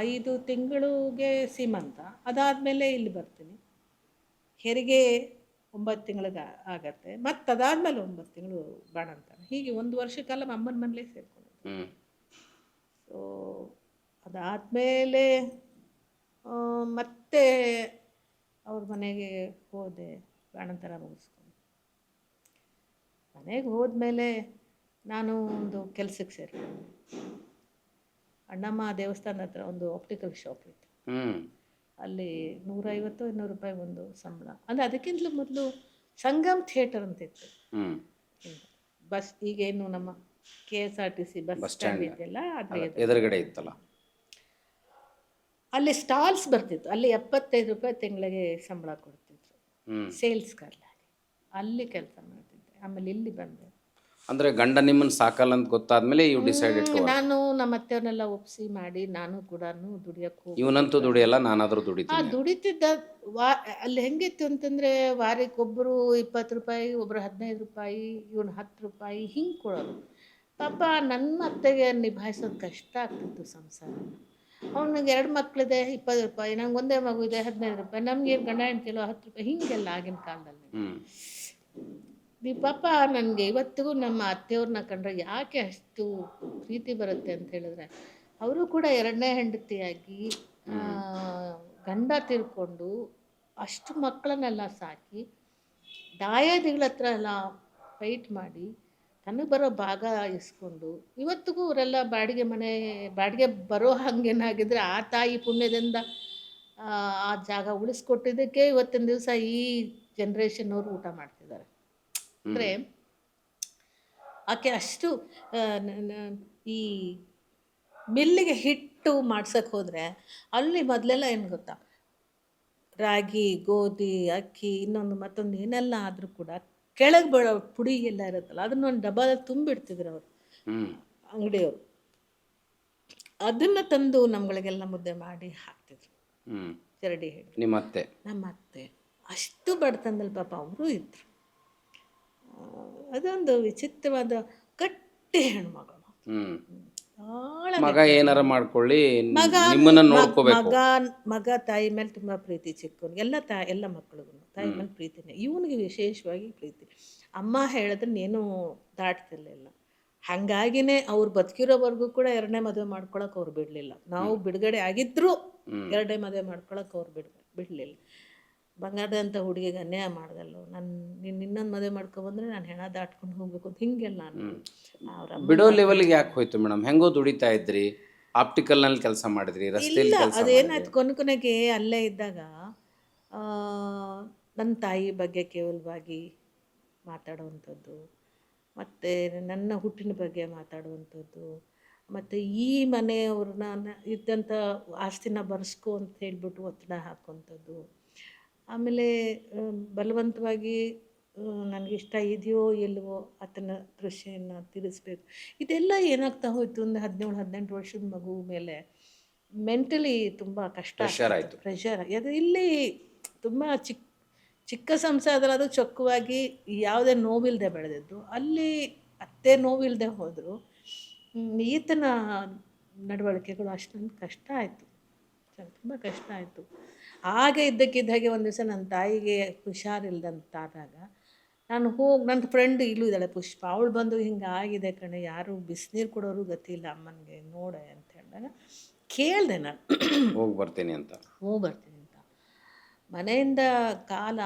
5 ತಿಂಗಳಿಗೆ ಸೀಮಂತ, ಅದಾದಮೇಲೆ ಇಲ್ಲಿ ಬರ್ತೀನಿ. ಹೆರಿಗೆ 9 ತಿಂಗಳಿಗೆ ಆಗತ್ತೆ, ಮತ್ತು ಅದಾದಮೇಲೆ 9 ತಿಂಗಳು ಬಾಣಂತನ. ಹೀಗೆ 1 ವರ್ಷ ಕಾಲ ಅಮ್ಮನ ಮನೇಲೇ ಸೇರ್ಕೊಂಡಿದ್ದೆ. ಸೊ ಅದಾದಮೇಲೆ ಮತ್ತೆ ಅವ್ರ ಮನೆಗೆ ಹೋದೆ, ಬಾಣಂತನ ಮುಗಿಸ್ಕೊಂಡು. ಮನೆಗೆ ಹೋದ್ಮೇಲೆ ನಾನು ಒಂದು ಕೆಲಸಕ್ಕೆ ಸೇರಿಕೊಂಡೆ. ಅಣ್ಣಮ್ಮ ದೇವಸ್ಥಾನ ಹತ್ರ ಒಂದು ಆಪ್ಟಿಕಲ್ ಶಾಪ್ ಇತ್ತು. ಅಲ್ಲಿ 150-200 ರೂಪಾಯಿ ಒಂದು ಸಂಬಳ. ಅಂದರೆ ಅದಕ್ಕಿಂತಲೂ ಮೊದಲು ಸಂಗಮ್ ಥಿಯೇಟರ್ ಅಂತಿತ್ತು. ಬಸ್, ಈಗೇನು ನಮ್ಮ KSRTC ಬಸ್ ಸ್ಟ್ಯಾಂಡ್ ಇದೆಯಲ್ಲ, ಅದ್ರ
ಎದುರುಗಡೆ ಇತ್ತಲ್ಲ,
ಅಲ್ಲಿ ಸ್ಟಾಲ್ಸ್ ಬರ್ತಿತ್ತು. ಅಲ್ಲಿ 75 ರೂಪಾಯಿ ತಿಂಗಳಿಗೆ ಸಂಬಳ ಕೊಡ್ತಿದ್ರು, ಸೇಲ್ಸ್ ಗರ್ಲಾಗಿ. ಅಲ್ಲಿ ಕೆಲಸ ಮಾಡ್ತಿದ್ದೆ. ಆಮೇಲೆ ಇಲ್ಲಿ ಬಂದೆ.
ಅಂದರೆ ಗಂಡ ನಿಮ್ಮನ್ನು ಸಾಕಲ್ಲ ಅಂತ ಗೊತ್ತಾದ್ಮೇಲೆ ಇವು ಡಿಸೈಡೆಡ್ ಟು.
ನಾನು ನಮ್ಮ ಅತ್ತೆಯವ್ರನ್ನೆಲ್ಲ ಒಪ್ಪಿಸಿ ಮಾಡಿ ನಾನು ಕೂಡ ದುಡಿಯೋಕ್ಕೆ ಹೋಗಿ.
ಇವನಂತೂ ದುಡಿಯಲ್ಲ, ನಾನಾದರೂ ದುಡಿತೀನಿ.
ದುಡಿತಿದ್ದ. ಅಲ್ಲಿ ಹೆಂಗಿತ್ತು ಅಂತಂದರೆ, ವಾರಕ್ಕೊಬ್ಬರು 20 ರೂಪಾಯಿ, ಒಬ್ಬರು 15 ರೂಪಾಯಿ, ಇವನು 10 ರೂಪಾಯಿ ಹಿಂಗೆ ಕೊಡೋದು. ಪಾಪ ನನ್ನ ಅತ್ತೆಗೆ ನಿಭಾಯಿಸೋದು ಕಷ್ಟ ಆಗ್ತಿತ್ತು ಸಂಸಾರ. ಅವನಿಗೆ 2 ಮಕ್ಕಳಿದೆ, 20 ರೂಪಾಯಿ, ನಂಗೆ ಒಂದೇ ಮಗು ಇದೆ, 15 ರೂಪಾಯಿ, ನಮಗೆ ಗಂಡ ಹೆಂಡ್ತಿಲೋ 10 ರೂಪಾಯಿ, ಹೀಗೆಲ್ಲ ಆಗಿನ ಕಾಲದಲ್ಲಿ. ಪಾಪ ನನಗೆ ಇವತ್ತಿಗೂ ನಮ್ಮ ಅತ್ತೆಯವ್ರನ್ನ ಕಂಡ್ರೆ ಯಾಕೆ ಅಷ್ಟು ಪ್ರೀತಿ ಬರುತ್ತೆ ಅಂತ ಹೇಳಿದ್ರೆ, ಅವರು ಕೂಡ 2ನೇ ಹೆಂಡತಿಯಾಗಿ ಗಂಡ ತೀರ್ಕೊಂಡು ಅಷ್ಟು ಮಕ್ಕಳನ್ನೆಲ್ಲ ಸಾಕಿ, ದಾಯಾದಿಗಳ ಹತ್ರ ಎಲ್ಲ ಫೈಟ್ ಮಾಡಿ ತನಗೆ ಬರೋ ಭಾಗ ಇಸ್ಕೊಂಡು, ಇವತ್ತಿಗೂ ಅವರೆಲ್ಲ ಬಾಡಿಗೆ ಬರೋ ಹಂಗೇನಾಗಿದ್ರೆ ಆ ತಾಯಿ ಪುಣ್ಯದಿಂದ ಆ ಜಾಗ ಉಳಿಸ್ಕೊಟ್ಟಿದ್ದಕ್ಕೆ ಇವತ್ತಿನ ದಿವಸ ಈ ಜನ್ರೇಷನ್ನವರು ಊಟ ಮಾಡ್ತಿದ್ದಾರೆ. ಅಂದರೆ ಆಕೆ ಅಷ್ಟು ಈ ಮಿಲ್ಲಿಗೆ ಹಿಟ್ಟು ಮಾಡ್ಸೋಕ್ಕೆ ಹೋದರೆ ಅಲ್ಲಿ ಮೊದಲೆಲ್ಲ ಏನು ಗೊತ್ತಾ, ರಾಗಿ, ಗೋಧಿ, ಅಕ್ಕಿ, ಇನ್ನೊಂದು ಮತ್ತೊಂದು ಏನೆಲ್ಲ ಆದರೂ ಕೂಡ ಕೆಳಗೆ ಬೀಳೋ ಪುಡಿ ಎಲ್ಲ ಇರುತ್ತಲ್ಲ ಅದನ್ನ ಒಂದು ಡಬ್ಬದಲ್ಲಿ ತುಂಬಿಡ್ತಿದ್ರು ಅವರು
ಹ್ಞೂ
ಅಂಗಡಿಯವರು. ಅದನ್ನು ತಂದು ನಮ್ಗಳಿಗೆಲ್ಲ ಮುದ್ದೆ ಮಾಡಿ ಹಾಕ್ತಿದ್ರು
ಹ್ಞೂ
ಜರಡಿ ಹಿಡಿದು.
ನಿಮ್ಮ ಅತ್ತೆ.
ನಮ್ಮ ಅತ್ತೆ ಅಷ್ಟು ಬಡತನದಲ್ಲಿ ಪಾಪ ಅವರು ಇದ್ದರು. ಅದೊಂದು ವಿಚಿತ್ರವಾದ ಗಟ್ಟಿ ಹೆಣ್ಮಗಳು.
ಹ್ಞೂ
ಭಾಳ
ಮಗ ಏನಾರ ಮಾಡ್ಕೊಳ್ಳಿ
ಮಗ
ನಿಮ್ಮನ್ನ ನೋಡ್ಕೋಬೇಕು.
ಮಗ ತಾಯಿ ಮೇಲೆ ತುಂಬ ಪ್ರೀತಿ. ಚಿಕ್ಕವನಿಗೆ ಎಲ್ಲ ಮಕ್ಕಳಿಗೂ ತಾಯಿ ಮೇಲೆ ಪ್ರೀತಿನೇ, ಇವನಿಗೆ ವಿಶೇಷವಾಗಿ ಪ್ರೀತಿ. ಅಮ್ಮ ಹೇಳಿದ್ರೆ ನೀನು ದಾಟ್ತಿರ್ಲಿಲ್ಲ. ಹಾಗಾಗಿನೇ ಅವ್ರು ಬದುಕಿರೋವರೆಗೂ ಕೂಡ ಎರಡನೇ ಮದುವೆ ಮಾಡ್ಕೊಳಕ್ಕೆ ಅವ್ರು ಬಿಡಲಿಲ್ಲ. ನಾವು ಬಿಡುಗಡೆ ಆಗಿದ್ದರೂ ಎರಡನೇ ಮದುವೆ ಮಾಡ್ಕೊಳಕ್ಕೆ ಅವ್ರು ಬಿಡಲಿಲ್ಲ. ಬಂಗಾರದಂಥ ಹುಡುಗಿಗೆ ಅನ್ಯಾಯ ಮಾಡ್ದಲ್ಲೋ, ನೀನು ಇನ್ನೊಂದು ಮದುವೆ ಮಾಡ್ಕೊಬಂದ್ರೆ ನಾನು ಹೆಣ ದಾಟ್ಕೊಂಡು ಹೋಗ್ಬೇಕು ಅಂತ ಹಿಂಗೆಲ್ಲ ಅವ್ರ
ಬಿಡೋ ಲೆವೆಲ್ಗೆ ಯಾಕೆ ಹೋಯ್ತು ಮೇಡಮ್? ಹೆಂಗೋ ದುಡಿತಾ ಇದ್ರಿ, ಆಪ್ಟಿಕಲ್ನಲ್ಲಿ ಕೆಲಸ ಮಾಡಿದ್ರಿ, ರಸ್ತೆಯಲ್ಲಿ ಕೆಲಸ
ಅದೇನಾಯ್ತು ಕೊನೆಗೆ ಅಲ್ಲೇ ಇದ್ದಾಗ ನನ್ನ ತಾಯಿ ಬಗ್ಗೆ ಕೇವಲವಾಗಿ ಮಾತಾಡುವಂಥದ್ದು, ಮತ್ತು ನನ್ನ ಹುಟ್ಟಿನ ಬಗ್ಗೆ ಮಾತಾಡುವಂಥದ್ದು, ಮತ್ತು ಈ ಮನೆಯವ್ರನ್ನ ಇದ್ದಂಥ ಆಸ್ತಿನ ಬರೆಸ್ಕೊ ಅಂತ ಹೇಳಿಬಿಟ್ಟು ಒತ್ತಡ ಹಾಕುವಂಥದ್ದು. ಆಮೇಲೆ ಬಲವಂತವಾಗಿ ನನಗಿಷ್ಟ ಇದೆಯೋ ಇಲ್ವೋ ಆತನ ದೃಶ್ಯನ ತಿರ್ಸ್ಬೇಕು. ಇದೆಲ್ಲ ಏನಾಗ್ತಾ ಹೋಯ್ತು ಅಂದರೆ 17-18 ವರ್ಷದ ಮಗು ಮೇಲೆ ಮೆಂಟಲಿ ತುಂಬ ಕಷ್ಟ
ಆಯಿತು.
ಪ್ರೆಷರ್. ಅದು ಇಲ್ಲಿ ತುಂಬ ಚಿಕ್ಕ ಸಂಸಾರದಲ್ಲಿ ಅದು ಚೊಕ್ಕವಾಗಿ ಯಾವುದೇ ನೋವಿಲ್ಲದೆ ಬೆಳೆದಿದ್ದು, ಅಲ್ಲಿ ಅತ್ತೆ ನೋವಿಲ್ಲದೆ ಹೋದರು. ಈತನ ನಡವಳಿಕೆಗಳು ಅಷ್ಟೊಂದು ಕಷ್ಟ ಆಯಿತು, ತುಂಬ ಕಷ್ಟ ಆಯಿತು. ಹಾಗೆ ಇದ್ದಕ್ಕಿದ್ದಾಗೆ ಒಂದು ದಿವಸ ನನ್ನ ತಾಯಿಗೆ ಹುಷಾರಿಲ್ದಂತಾದಾಗ ನಾನು ನನ್ನ ಫ್ರೆಂಡ್ ಇಲ್ಲೂ ಇದ್ದಾಳೆ ಪುಷ್ಪ, ಅವಳು ಬಂದು ಹಿಂಗೆ ಆಗಿದೆ ಕಣೆ, ಯಾರು ಬಿಸಿನೀರು ಕೊಡೋರು ಗೊತ್ತಿಲ್ಲ ಅಮ್ಮನಿಗೆ ನೋಡೆ ಅಂತ ಹೇಳಿದಾಗ ಕೇಳಿದೆ ನಾನು
ಹೋಗಿ ಬರ್ತೀನಿ ಅಂತ.
ಮನೆಯಿಂದ ಕಾಲು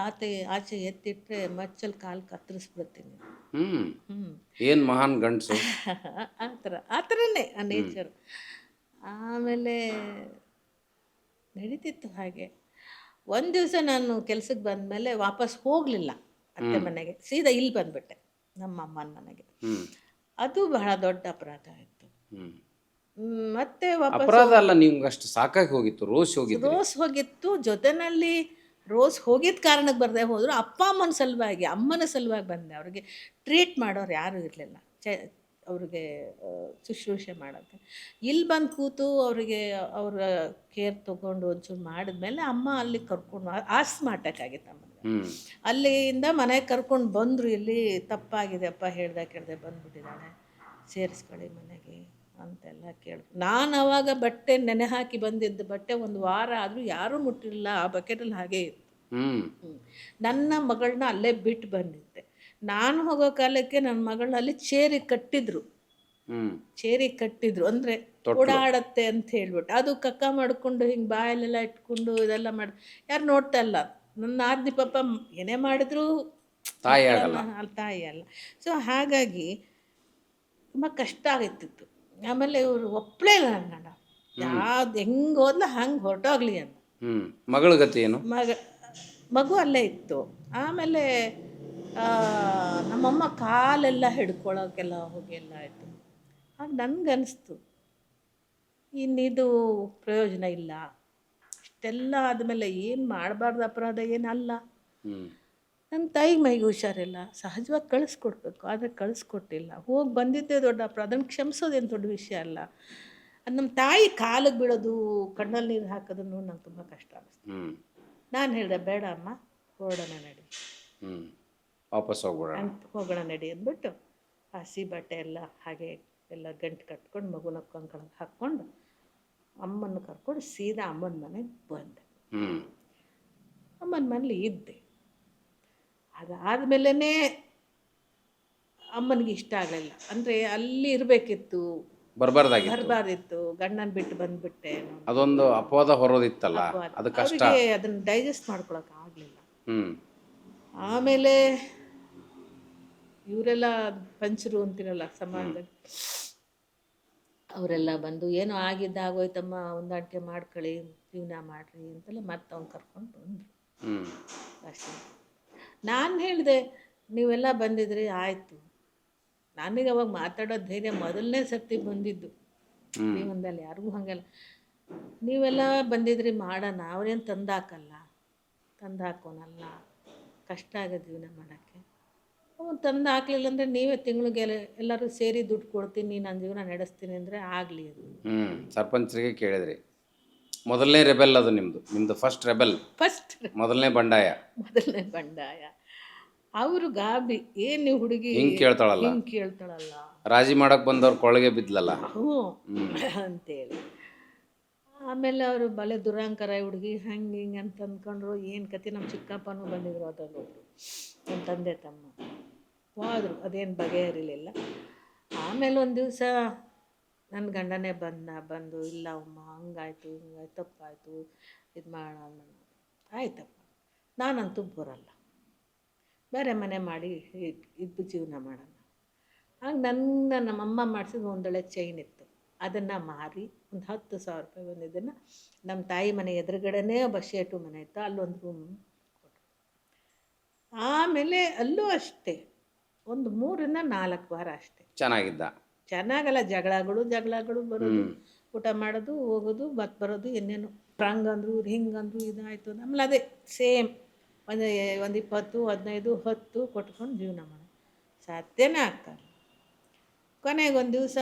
ಆಚೆ ಎತ್ತಿಟ್ರೆ ಮಚ್ಚಲ್ಲಿ ಕಾಲು ಕತ್ತರಿಸ್ಬಿಡ್ತೀನಿ.
ಏನು ಮಹಾನ್ ಗಂಡಸು.
ಆ ಥರನೇ ಆ ನೇಚರ್. ಆಮೇಲೆ ನಡೀತಿತ್ತು ಹಾಗೆ. ಒಂದು ದಿವಸ ನಾನು ಕೆಲ್ಸಕ್ಕೆ ಬಂದಮೇಲೆ ವಾಪಸ್ ಹೋಗಲಿಲ್ಲ ಅತ್ತೆ ಮನೆಗೆ, ಸೀದಾ ಇಲ್ಲಿ ಬಂದುಬಿಟ್ಟೆ ನಮ್ಮ ಅಮ್ಮನ ಮನೆಗೆ. ಅದು ಬಹಳ ದೊಡ್ಡ ಅಪರಾಧ ಆಯಿತು. ಮತ್ತೆ
ಅಪರಾಧ ಅಲ್ಲ, ನಿಮ್ಗೆ ಅಷ್ಟು ಸಾಕಾಗಿ ಹೋಗಿತ್ತು, ರೋಸ್
ಹೋಗಿತ್ತು. ಜೊತೆನಲ್ಲಿ ರೋಸ್ ಹೋಗಿದ್ದ ಕಾರಣಕ್ಕೆ ಬರದೆ ಹೋದರು. ಅಪ್ಪ ಅಮ್ಮನ ಸಲುವಾಗಿ ಬಂದೆ. ಅವ್ರಿಗೆ ಟ್ರೀಟ್ ಮಾಡೋರು ಯಾರೂ ಇರಲಿಲ್ಲ, ಅವ್ರಿಗೆ ಶುಶ್ರೂಷೆ ಮಾಡೋಕ್ಕೆ. ಇಲ್ಲಿ ಬಂದು ಕೂತು ಅವರಿಗೆ ಅವರ ಕೇರ್ ತೊಗೊಂಡು ಒಂಚೂರು ಮಾಡಿದ್ಮೇಲೆ ಅಮ್ಮ ಅಲ್ಲಿ ಕರ್ಕೊಂಡು ಆಸ್ಮಾಟಕ್ಕಾಗಿತ್ತು ಅಮ್ಮನಿಗೆ. ಅಲ್ಲಿಂದ ಮನೆಗೆ ಕರ್ಕೊಂಡು ಬಂದರು. ಇಲ್ಲಿ ತಪ್ಪಾಗಿದೆ ಅಪ್ಪ, ಹೇಳ್ದೆ ಬಂದುಬಿಟ್ಟಿದ್ದಾಳೆ, ಸೇರಿಸ್ಕೊಳ್ಳಿ ಮನೆಗೆ ಅಂತೆಲ್ಲ ಕೇಳಿದ್ರು. ನಾನು ಆವಾಗ ಬಟ್ಟೆ ನೆನೆ ಹಾಕಿ ಬಂದಿದ್ದ ಬಟ್ಟೆ ಒಂದು ವಾರ ಆದರೂ ಯಾರೂ ಮುಟ್ಟಿರಲಿಲ್ಲ, ಆ ಬಕೆಟಲ್ಲಿ ಹಾಗೇ ಇತ್ತು. ನನ್ನ ಮಗಳನ್ನ ಅಲ್ಲೇ ಬಿಟ್ಟು ಬಂದಿದ್ದೆ. ನಾನು ಹೋಗೋ ಕಾಲಕ್ಕೆ ನನ್ನ ಮಗಳನ್ನ ಅಲ್ಲಿ ಚೇರಿಗೆ ಕಟ್ಟಿದ್ರು ಅಂದರೆ ಓಡಾಡತ್ತೆ ಅಂತ ಹೇಳ್ಬಿಟ್ಟು. ಅದು ಕಕ್ಕ ಮಾಡಿಕೊಂಡು ಹಿಂಗೆ ಬಾಯಲ್ಲೆಲ್ಲ ಇಟ್ಕೊಂಡು ಇದೆಲ್ಲ ಮಾಡಿ ಯಾರು ನೋಡ್ತಾ ಇಲ್ಲ. ನನ್ನ ಆದ್ನಿ ಪಾಪ ಏನೇ ಮಾಡಿದ್ರು ತಾಯಿ ಅಲ್ಲ. ಸೊ ಹಾಗಾಗಿ ತುಂಬ ಕಷ್ಟ ಆಗಿತ್ತಿತ್ತು. ಆಮೇಲೆ ಇವರು ಒಪ್ಪಲೇ ಇಲ್ಲ ನನ್ನ, ಯಾವ್ದು ಹೆಂಗೆ ಹೋದ್ಲ ಹಂಗೆ ಹೊರಟೋಗ್ಲಿ ಅಂತ.
ಮಗಳ ಗತಿ ಏನು?
ಮಗು ಅಲ್ಲೇ ಇತ್ತು. ಆಮೇಲೆ ನಮ್ಮಮ್ಮ ಕಾಲೆಲ್ಲ ಹಿಡ್ಕೊಳ್ಳೋಕೆಲ್ಲ ಹೋಗೆಲ್ಲ ಆಯಿತು. ಆಗ ನನಗನ್ನಿಸ್ತು ಇನ್ನಿದು ಪ್ರಯೋಜನ ಇಲ್ಲ, ಇಷ್ಟೆಲ್ಲ ಆದಮೇಲೆ ಏನು ಮಾಡಬಾರ್ದು, ಅಪರಾಧ ಏನಲ್ಲ. ನನ್ನ ತಾಯಿಗೆ ಮೈಗೆ ಹುಷಾರಿಲ್ಲ, ಸಹಜವಾಗಿ ಕಳಿಸ್ಕೊಡ್ಬೇಕು, ಆದರೆ ಕಳಿಸ್ಕೊಟ್ಟಿಲ್ಲ. ಹೋಗಿ ಬಂದಿದ್ದೇ ದೊಡ್ಡ ಅಪರಾಧ, ಅದನ್ನು ಕ್ಷಮಿಸೋದೇನು ದೊಡ್ಡ ವಿಷಯ ಅಲ್ಲ. ಅದು ನಮ್ಮ ತಾಯಿ ಕಾಲಿಗೆ ಬೀಳೋದು, ಕಣ್ಣಲ್ಲಿ ನೀರು ಹಾಕೋದನ್ನು ನಂಗೆ ತುಂಬ ಕಷ್ಟ ಅನ್ನಿಸ್ತು. ನಾನು ಹೇಳಿದೆ, ಬೇಡ ಅಮ್ಮ, ಹೊರಡೋಣ ನಡಿ,
ವಾಪಸ್
ಹೋಗೋಣ ನಡಿ ಅಂದ್ಬಿಟ್ಟು ಹಸಿ ಬಟ್ಟೆ ಎಲ್ಲ ಹಾಗೆ ಎಲ್ಲ ಗಂಟು ಕಟ್ಕೊಂಡು ಮಗುನ ಕಂಕಳಕ್ಕೆ ಹಾಕ್ಕೊಂಡು ಅಮ್ಮನ ಕರ್ಕೊಂಡು ಸೀದಾ ಅಮ್ಮನ ಮನೆಗೆ ಬಂದೆ. ಅಮ್ಮನ ಮನೇಲಿ ಇದ್ದೆ. ಅದಾದಮೇಲೆ ಅಮ್ಮನಿಗೆ ಇಷ್ಟ ಆಗಲಿಲ್ಲ. ಅಂದರೆ ಅಲ್ಲಿ ಇರಬೇಕಿತ್ತು, ಬರಬಾರ್ದಿತ್ತು. ಗಂಡನ ಬಿಟ್ಟು ಬಂದುಬಿಟ್ಟೆ,
ಅದೊಂದು ಅಪವಾದ ಹೊರೋದಿತ್ತಲ್ಲ, ಅದು ಕಷ್ಟ.
ಅದನ್ನು ಡೈಜೆಸ್ಟ್ ಮಾಡ್ಕೊಳಕ್ಕೆ ಆಗಲಿಲ್ಲ. ಆಮೇಲೆ ಇವರೆಲ್ಲ ಪಂಚರು ಅಂತಿರಲ್ಲ ಸಮಾಜದಲ್ಲಿ, ಅವರೆಲ್ಲ ಬಂದು ಏನೋ ಆಗೋಯ್ತಮ್ಮ, ಹೊಂದಾಣಿಕೆ ಮಾಡ್ಕೊಳ್ಳಿ, ಜೀವನ ಮಾಡಿರಿ ಅಂತೆಲ್ಲ ಮತ್ತೆ ಅವ್ನು ಕರ್ಕೊಂಡು ಬಂದರು. ಅಷ್ಟೇ. ನಾನು ಹೇಳಿದೆ, ನೀವೆಲ್ಲ ಬಂದಿದ್ರಿ ಆಯಿತು. ನನಗೆ ಅವಾಗ ಮಾತಾಡೋ ಧೈರ್ಯ ಮೊದಲನೇ ಸರ್ತಿ ಬಂದಿದ್ದು ಜೀವನದಲ್ಲಿ. ಯಾರಿಗೂ ಹಾಗೆಲ್ಲ ನೀವೆಲ್ಲ ಬಂದಿದ್ರಿ ಮಾಡೋಣ, ಅವರೇನು ತಂದಾಕಲ್ಲ, ತಂದು ಹಾಕೋನಲ್ಲ, ಕಷ್ಟ ಆಗೋದು ಜೀವನ ಮಾಡೋಕ್ಕೆ. ಅವ್ನು ತಂದು ಹಾಕ್ಲಿಲ್ಲ ಅಂದರೆ ನೀವೇ ತಿಂಗಳಿಗೆ ಎಲ್ಲರೂ ಸೇರಿ ದುಡ್ಡು ಕೊಡ್ತೀನಿ, ನಾನು ಜೀವನ ನಡೆಸ್ತೀನಿ ಅಂದರೆ ಆಗಲಿ ಅದು.
ಸರ್ಪಂಚರಿಗೆ ಕೇಳಿದ್ರಿ. ಮೊದಲನೇ ರೆಬೆಲ್ ಅದು ನಿಮ್ಮದು ಫಸ್ಟ್ ರೆಬೆಲ್,
ಫಸ್ಟ್
ಮೊದಲನೇ ಬಂಡಾಯ.
ಮೊದಲನೇ ಬಂಡಾಯ. ಅವರು ಗಾಬರಿ, ಏನು ಹುಡುಗಿ
ಹಿಂಗೆ ಕೇಳ್ತಾಳಲ್ಲ,
ಹಿಂಗೆ ಕೇಳ್ತಾಳಲ್ಲ,
ರಾಜಿ ಮಾಡಕ್ಕೆ ಬಂದವ್ರು ಕೊಳಗೆ ಬಿದ್ಲಲ್ಲ.
ಹ್ಞೂ ಅಂತೇಳಿ. ಆಮೇಲೆ ಅವರು ಬಲೆ ದುರಂಕಾರ ಹುಡುಗಿ ಹಂಗೆ ಹಿಂಗೆ ಅಂತ ಅಂದ್ಕೊಂಡ್ರು. ಏನು ಕತೆ, ನಮ್ಮ ಚಿಕ್ಕಪ್ಪನೂ ಬಂದಿದ್ರು ಅದರಲ್ಲೊಬ್ರು, ನಮ್ಮ ತಂದೆ ತಮ್ಮ ಹೋದರು, ಅದೇನು ಬಗೆಹರಿಲಿಲ್ಲ. ಆಮೇಲೆ ಒಂದು ದಿವಸ ನನ್ನ ಗಂಡನೇ ಬಂದು ಇಲ್ಲ ಅಮ್ಮ ಹಂಗಾಯ್ತು ಹಿಂಗಾಯ್ತು ತಪ್ಪಾಯಿತು, ಇದು ಮಾಡೋಣ, ಆಯ್ತಪ್ಪ ನಾನಂತೂ ಬರಲ್ಲ, ಬೇರೆ ಮನೆ ಮಾಡಿ ಇದ್ದು ಜೀವನ ಮಾಡೋಣ. ಆಗ ನಮ್ಮಮ್ಮ ಮಾಡಿಸಿದ ಒಂದೊಳ್ಳೆ ಚೈನ್ ಇತ್ತು, ಅದನ್ನು ಮಾರಿ ಒಂದು 10,000 ರೂಪಾಯಿ ಬಂದಿದ್ದನ್ನು ನಮ್ಮ ತಾಯಿ ಮನೆ ಎದುರುಗಡೆನೇ ಒಬ್ಬ ಶೇಟು ಮನೆ ಇತ್ತು, ಅಲ್ಲೊಂದು ರೂಮ್ ಕೊಟ್ಟರು. ಆಮೇಲೆ ಅಲ್ಲೂ ಅಷ್ಟೇ ಒಂದು 3-4 ವಾರ ಅಷ್ಟೇ ಚೆನ್ನಾಗಲ್ಲ, ಜಗಳಗಳು ಬರೋದು, ಊಟ ಮಾಡೋದು ಹೋಗೋದು ಮತ್ತೆ ಬರೋದು, ಏನೇನು ಹಂಗಂದ್ರು ಹಿಂಗಂದ್ರು ಇದಾಯಿತು. ಆಮೇಲೆ ಅದೇ ಸೇಮ್ ಒಂದು 20-15 10 ಕೊಟ್ಕೊಂಡು ಜೀವನ ಮಾಡೋದು, ಸಾಧ್ಯನೇ ಆಗ್ತಾರೆ. ಕೊನೆಗೆ ಒಂದು ದಿವಸ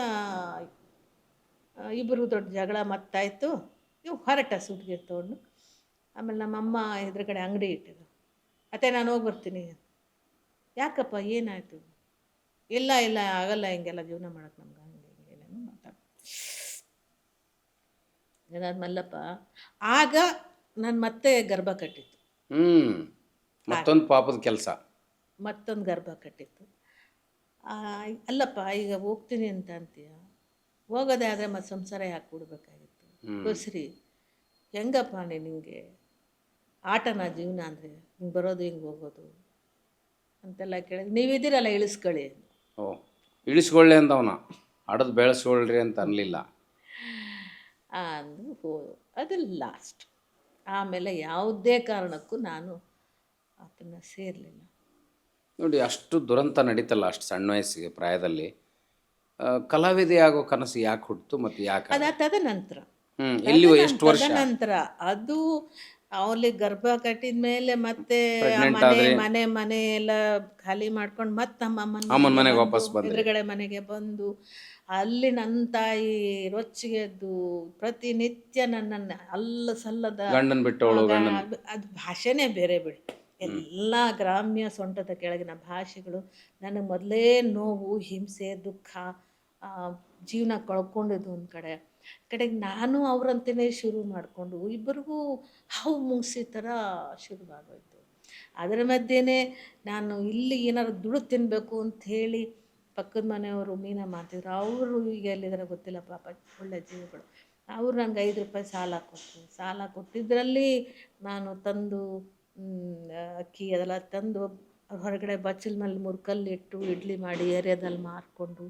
ಇಬ್ಬರು ದೊಡ್ಡ ಜಗಳ ಮತ್ತಾಯಿತು. ಇವು ಹೊರಟ ಸುಟ್ಗೆ ತೊಗೊಂಡು. ಆಮೇಲೆ ನಮ್ಮಮ್ಮ ಎದುರುಗಡೆ ಅಂಗಡಿ ಇಟ್ಟಿದ್ರು. ಅತ್ತೆ ನಾನು ಹೋಗಿ ಬರ್ತೀನಿ. ಯಾಕಪ್ಪ ಏನಾಯಿತು? ಇಲ್ಲ ಆಗಲ್ಲ ಹಿಂಗೆಲ್ಲ ಜೀವನ ಮಾಡೋಕ್ಕೆ ನಮ್ಗೆ, ಹಂಗೆ ಏನೇನು ಮಾತಾಡ. ಏನಾದ ಮಲ್ಲಪ್ಪ, ಆಗ ನಾನು ಮತ್ತೆ ಗರ್ಭ ಕಟ್ಟಿತ್ತು.
ಮತ್ತೊಂದು ಪಾಪದ ಕೆಲಸ,
ಮತ್ತೊಂದು ಗರ್ಭ ಕಟ್ಟಿತ್ತು. ಅಲ್ಲಪ್ಪ ಈಗ ಹೋಗ್ತೀನಿ ಅಂತ ಅಂತೀಯ, ಹೋಗೋದೇ ಆದರೆ ಮತ್ತೆ ಸಂಸಾರ ಯಾಕೆ ಕೊಡಬೇಕಾಗಿತ್ತು? ಬಸ್ರಿ ಹೆಂಗಪ್ಪ ನಿನಗೆ ಆಟನ ಜೀವನ ಅಂದರೆ, ಹಿಂಗೆ ಬರೋದು ಹಿಂಗೆ ಹೋಗೋದು ಅಂತೆಲ್ಲ ಕೇಳಿದ್ರೆ, ನೀವಿದ್ದೀರಲ್ಲ ಇಳಿಸ್ಕೊಳ್ಳಿ.
ಇಳಿಸ್ಕೊಳ್ಳಿ ಅಂತ ಅವನ ಆಡೋದು ಬೆಳೆಸ್ಕೊಳ್ರಿ ಅಂತ ಅನ್ನಲಿಲ್ಲ
ಅಂದು ಅದು ಲಾಸ್ಟ್. ಆಮೇಲೆ ಯಾವುದೇ ಕಾರಣಕ್ಕೂ ನಾನು ಅದನ್ನು ಸೇರಲಿಲ್ಲ.
ನೋಡಿ, ಅಷ್ಟು ದುರಂತ ನಡೀತಲ್ಲ ಅಷ್ಟು ಸಣ್ಣ ವಯಸ್ಸಿಗೆ ಪ್ರಾಯದಲ್ಲಿ. ಕಲಾವಿದೆ ಆಗೋ ಕನಸು ಯಾಕೆ ಹುಟ್ಟಿತು ಮತ್ತು ಯಾಕೆ?
ತದನಂತರ
ಎಷ್ಟು ವರ್ಷ
ನಂತರ ಅದು ಅವಲ್ಲಿ ಗರ್ಭ ಕಟ್ಟಿದ ಮೇಲೆ ಮತ್ತೆ ಮನೆ ಎಲ್ಲ ಖಾಲಿ ಮಾಡ್ಕೊಂಡು ಮತ್ತೆ ನಮ್ಮ
ಮನೆಗೆ ವಾಪಸ್
ಎದುರುಗಡೆ ಮನೆಗೆ ಬಂದು ಅಲ್ಲಿ ನನ್ನ ತಾಯಿ ರೊಚ್ಚಿಗೆದ್ದು ಪ್ರತಿನಿತ್ಯ ನನ್ನನ್ನು ಸಲ್ಲದ
ಗಂಡನ ಬಿಟ್ಟು
ಅದು ಭಾಷೆನೇ ಬೇರೆ ಬಿಡಿ. ಎಲ್ಲ ಗ್ರಾಮ್ಯ ಸೊಂಟದ ಕೆಳಗಿನ ಭಾಷೆಗಳು. ನನಗೆ ಮೊದಲೇ ನೋವು, ಹಿಂಸೆ, ದುಃಖ, ಜೀವನ ಕಳ್ಕೊಂಡಿದ್ದು ಒಂದು ಕಡೆಗೆ ನಾನು ಅವರಂತೆಯೇ ಶುರು ಮಾಡಿಕೊಂಡು ಇಬ್ಬರಿಗೂ ಹಾವು ಮುಂಗ್ಸಿ ಥರ ಶುರುವಾಗೋಯ್ತು. ಅದರ ಮಧ್ಯೆನೇ ನಾನು ಇಲ್ಲಿ ಏನಾದ್ರು ದುಡ್ಡು ತಿನ್ನಬೇಕು ಅಂಥೇಳಿ ಪಕ್ಕದ ಮನೆಯವರು ಮೀನಾ ಮಾಡ್ತಿದ್ರು. ಅವರು ಈಗ ಎಲ್ಲಿದ್ದಾರೆ ಗೊತ್ತಿಲ್ಲ, ಪಾಪ ಒಳ್ಳೆ ಜೀವಗಳು. ಅವರು ನನಗೆ 5 ರೂಪಾಯಿ ಸಾಲ ಕೊಟ್ಟಿದ್ದರಲ್ಲಿ ನಾನು ತಂದು ಅಕ್ಕಿ ಅದೆಲ್ಲ ತಂದು ಹೊರಗಡೆ ಬಚ್ಚಲ ಮೇಲೆ 3 ಕಲ್ಲಿಟ್ಟು ಇಡ್ಲಿ ಮಾಡಿ ಏರಿಯಾದಲ್ಲಿ ಮಾರಿಕೊಂಡು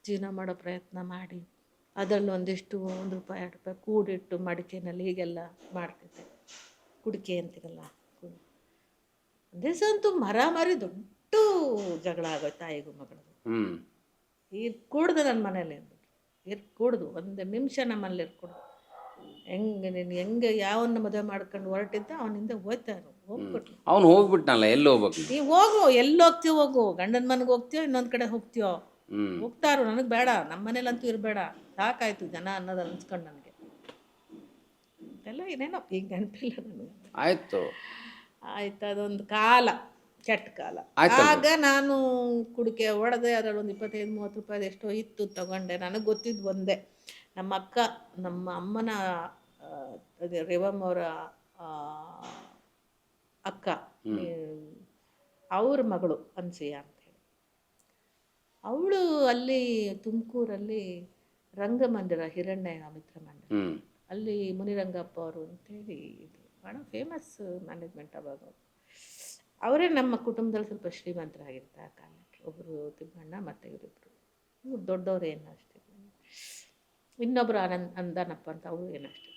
ಜೀವನ ಮಾಡೋ ಪ್ರಯತ್ನ ಮಾಡಿ, ಅದರಲ್ಲಿ ಒಂದಿಷ್ಟು 1 ರೂಪಾಯಿ 2 ರೂಪಾಯಿ ಕೂಡಿಟ್ಟು ಮಡಿಕೆನಲ್ಲಿ ಹೀಗೆಲ್ಲ ಮಾಡ್ತಿದ್ದೆ. ಕುಡಿಕೆ ಅಂತಿರಲ್ಲ, ದಿವಸ ಅಂತೂ ಮರಿ ದೊಡ್ಡ ಜಗಳ ಆಗೋಯ್ತು ತಾಯಿಗೂ ಮಗಳಿಗೂ. ಇರ್ಕೂಡ್ದು ನನ್ನ ಮನೇಲಿ ಇರ್ಕೂಡ್ದು, ಒಂದು ನಿಮಿಷ ನಮ್ಮಲ್ಲಿ ಇರ್ಕೊಡು. ಹೆಂಗೆ ಯಾವನ್ನ ಮದುವೆ ಮಾಡ್ಕೊಂಡು ಹೊರಟಿದ್ದ ಅವನಿಂದ ಹೋಗ್ತಾರು. ಹೋಗ್ಬಿಟ್ಟು
ಅವ್ನು ಹೋಗ್ಬಿಟ್ನಲ್ಲ, ಎಲ್ಲಿ ಹೋಗ್ಬೇಕು?
ನೀವು ಹೋಗು, ಎಲ್ಲಿ ಹೋಗ್ತೀವಿ ಹೋಗು, ಗಂಡನ ಮನೆಗೆ ಹೋಗ್ತೀಯೋ ಇನ್ನೊಂದು ಕಡೆ ಹೋಗ್ತೀಯೋ, ಹೋಗ್ತಾರು. ನನಗೆ ಬೇಡ, ನಮ್ಮ ಮನೇಲಂತೂ ಇರಬೇಡ, ಸಾಕಾಯ್ತು ಜನ ಅನ್ನೋದು ಅನ್ಸ್ಕೊಂಡು ನನಗೆ ಎಲ್ಲ ಏನೇನೋ ಈಗ ನೆನಪಿಲ್ಲ ನನಗೆ.
ಆಯ್ತು,
ಅದೊಂದು ಕಾಲ, ಕೆಟ್ಟ ಕಾಲ. ಆಗ ನಾನು ಕುಡಿಕೆ ಹೊಡೆದೆ, ಅದರಲ್ಲಿ ಒಂದು 25-30 ರೂಪಾಯಿ ಎಷ್ಟೋ ಇತ್ತು, ತಗೊಂಡೆ. ನನಗೆ ಗೊತ್ತಿದ್ದು ಒಂದೇ, ನಮ್ಮ ಅಮ್ಮನ ರೇವಮ್ಮವರ ಅಕ್ಕ, ಅವ್ರ ಮಗಳು ಅನ್ಸೂಯ ಅಂತೇಳಿ, ಅವಳು ಅಲ್ಲಿ ತುಮಕೂರಲ್ಲಿ ರಂಗಮಂದಿರ, ಹಿರಣ್ಯ ಮಿತ್ರ ಮಂದಿರ, ಅಲ್ಲಿ ಮುನಿರಂಗಪ್ಪ ಅವರು ಅಂತೇಳಿ ಇದು ಭಾಳ ಫೇಮಸ್ ಮ್ಯಾನೇಜ್ಮೆಂಟ್ ಅವಾಗ. ಅವರೇ ನಮ್ಮ ಕುಟುಂಬದಲ್ಲಿ ಸ್ವಲ್ಪ ಶ್ರೀಮಂತರಾಗಿರ್ತಾರೆ ಆ ಕಾಲಕ್ಕೆ. ಒಬ್ಬರು ತಿಮ್ಮಣ್ಣ ಮತ್ತು ಇವರಿಬ್ಬರು, ಇವ್ರು ದೊಡ್ಡವರು ಏನು ಅಷ್ಟೇ. ಇನ್ನೊಬ್ಬರು ಅಂದಾನಪ್ಪ ಅಂತ, ಅವರು ಏನಷ್ಟೇ.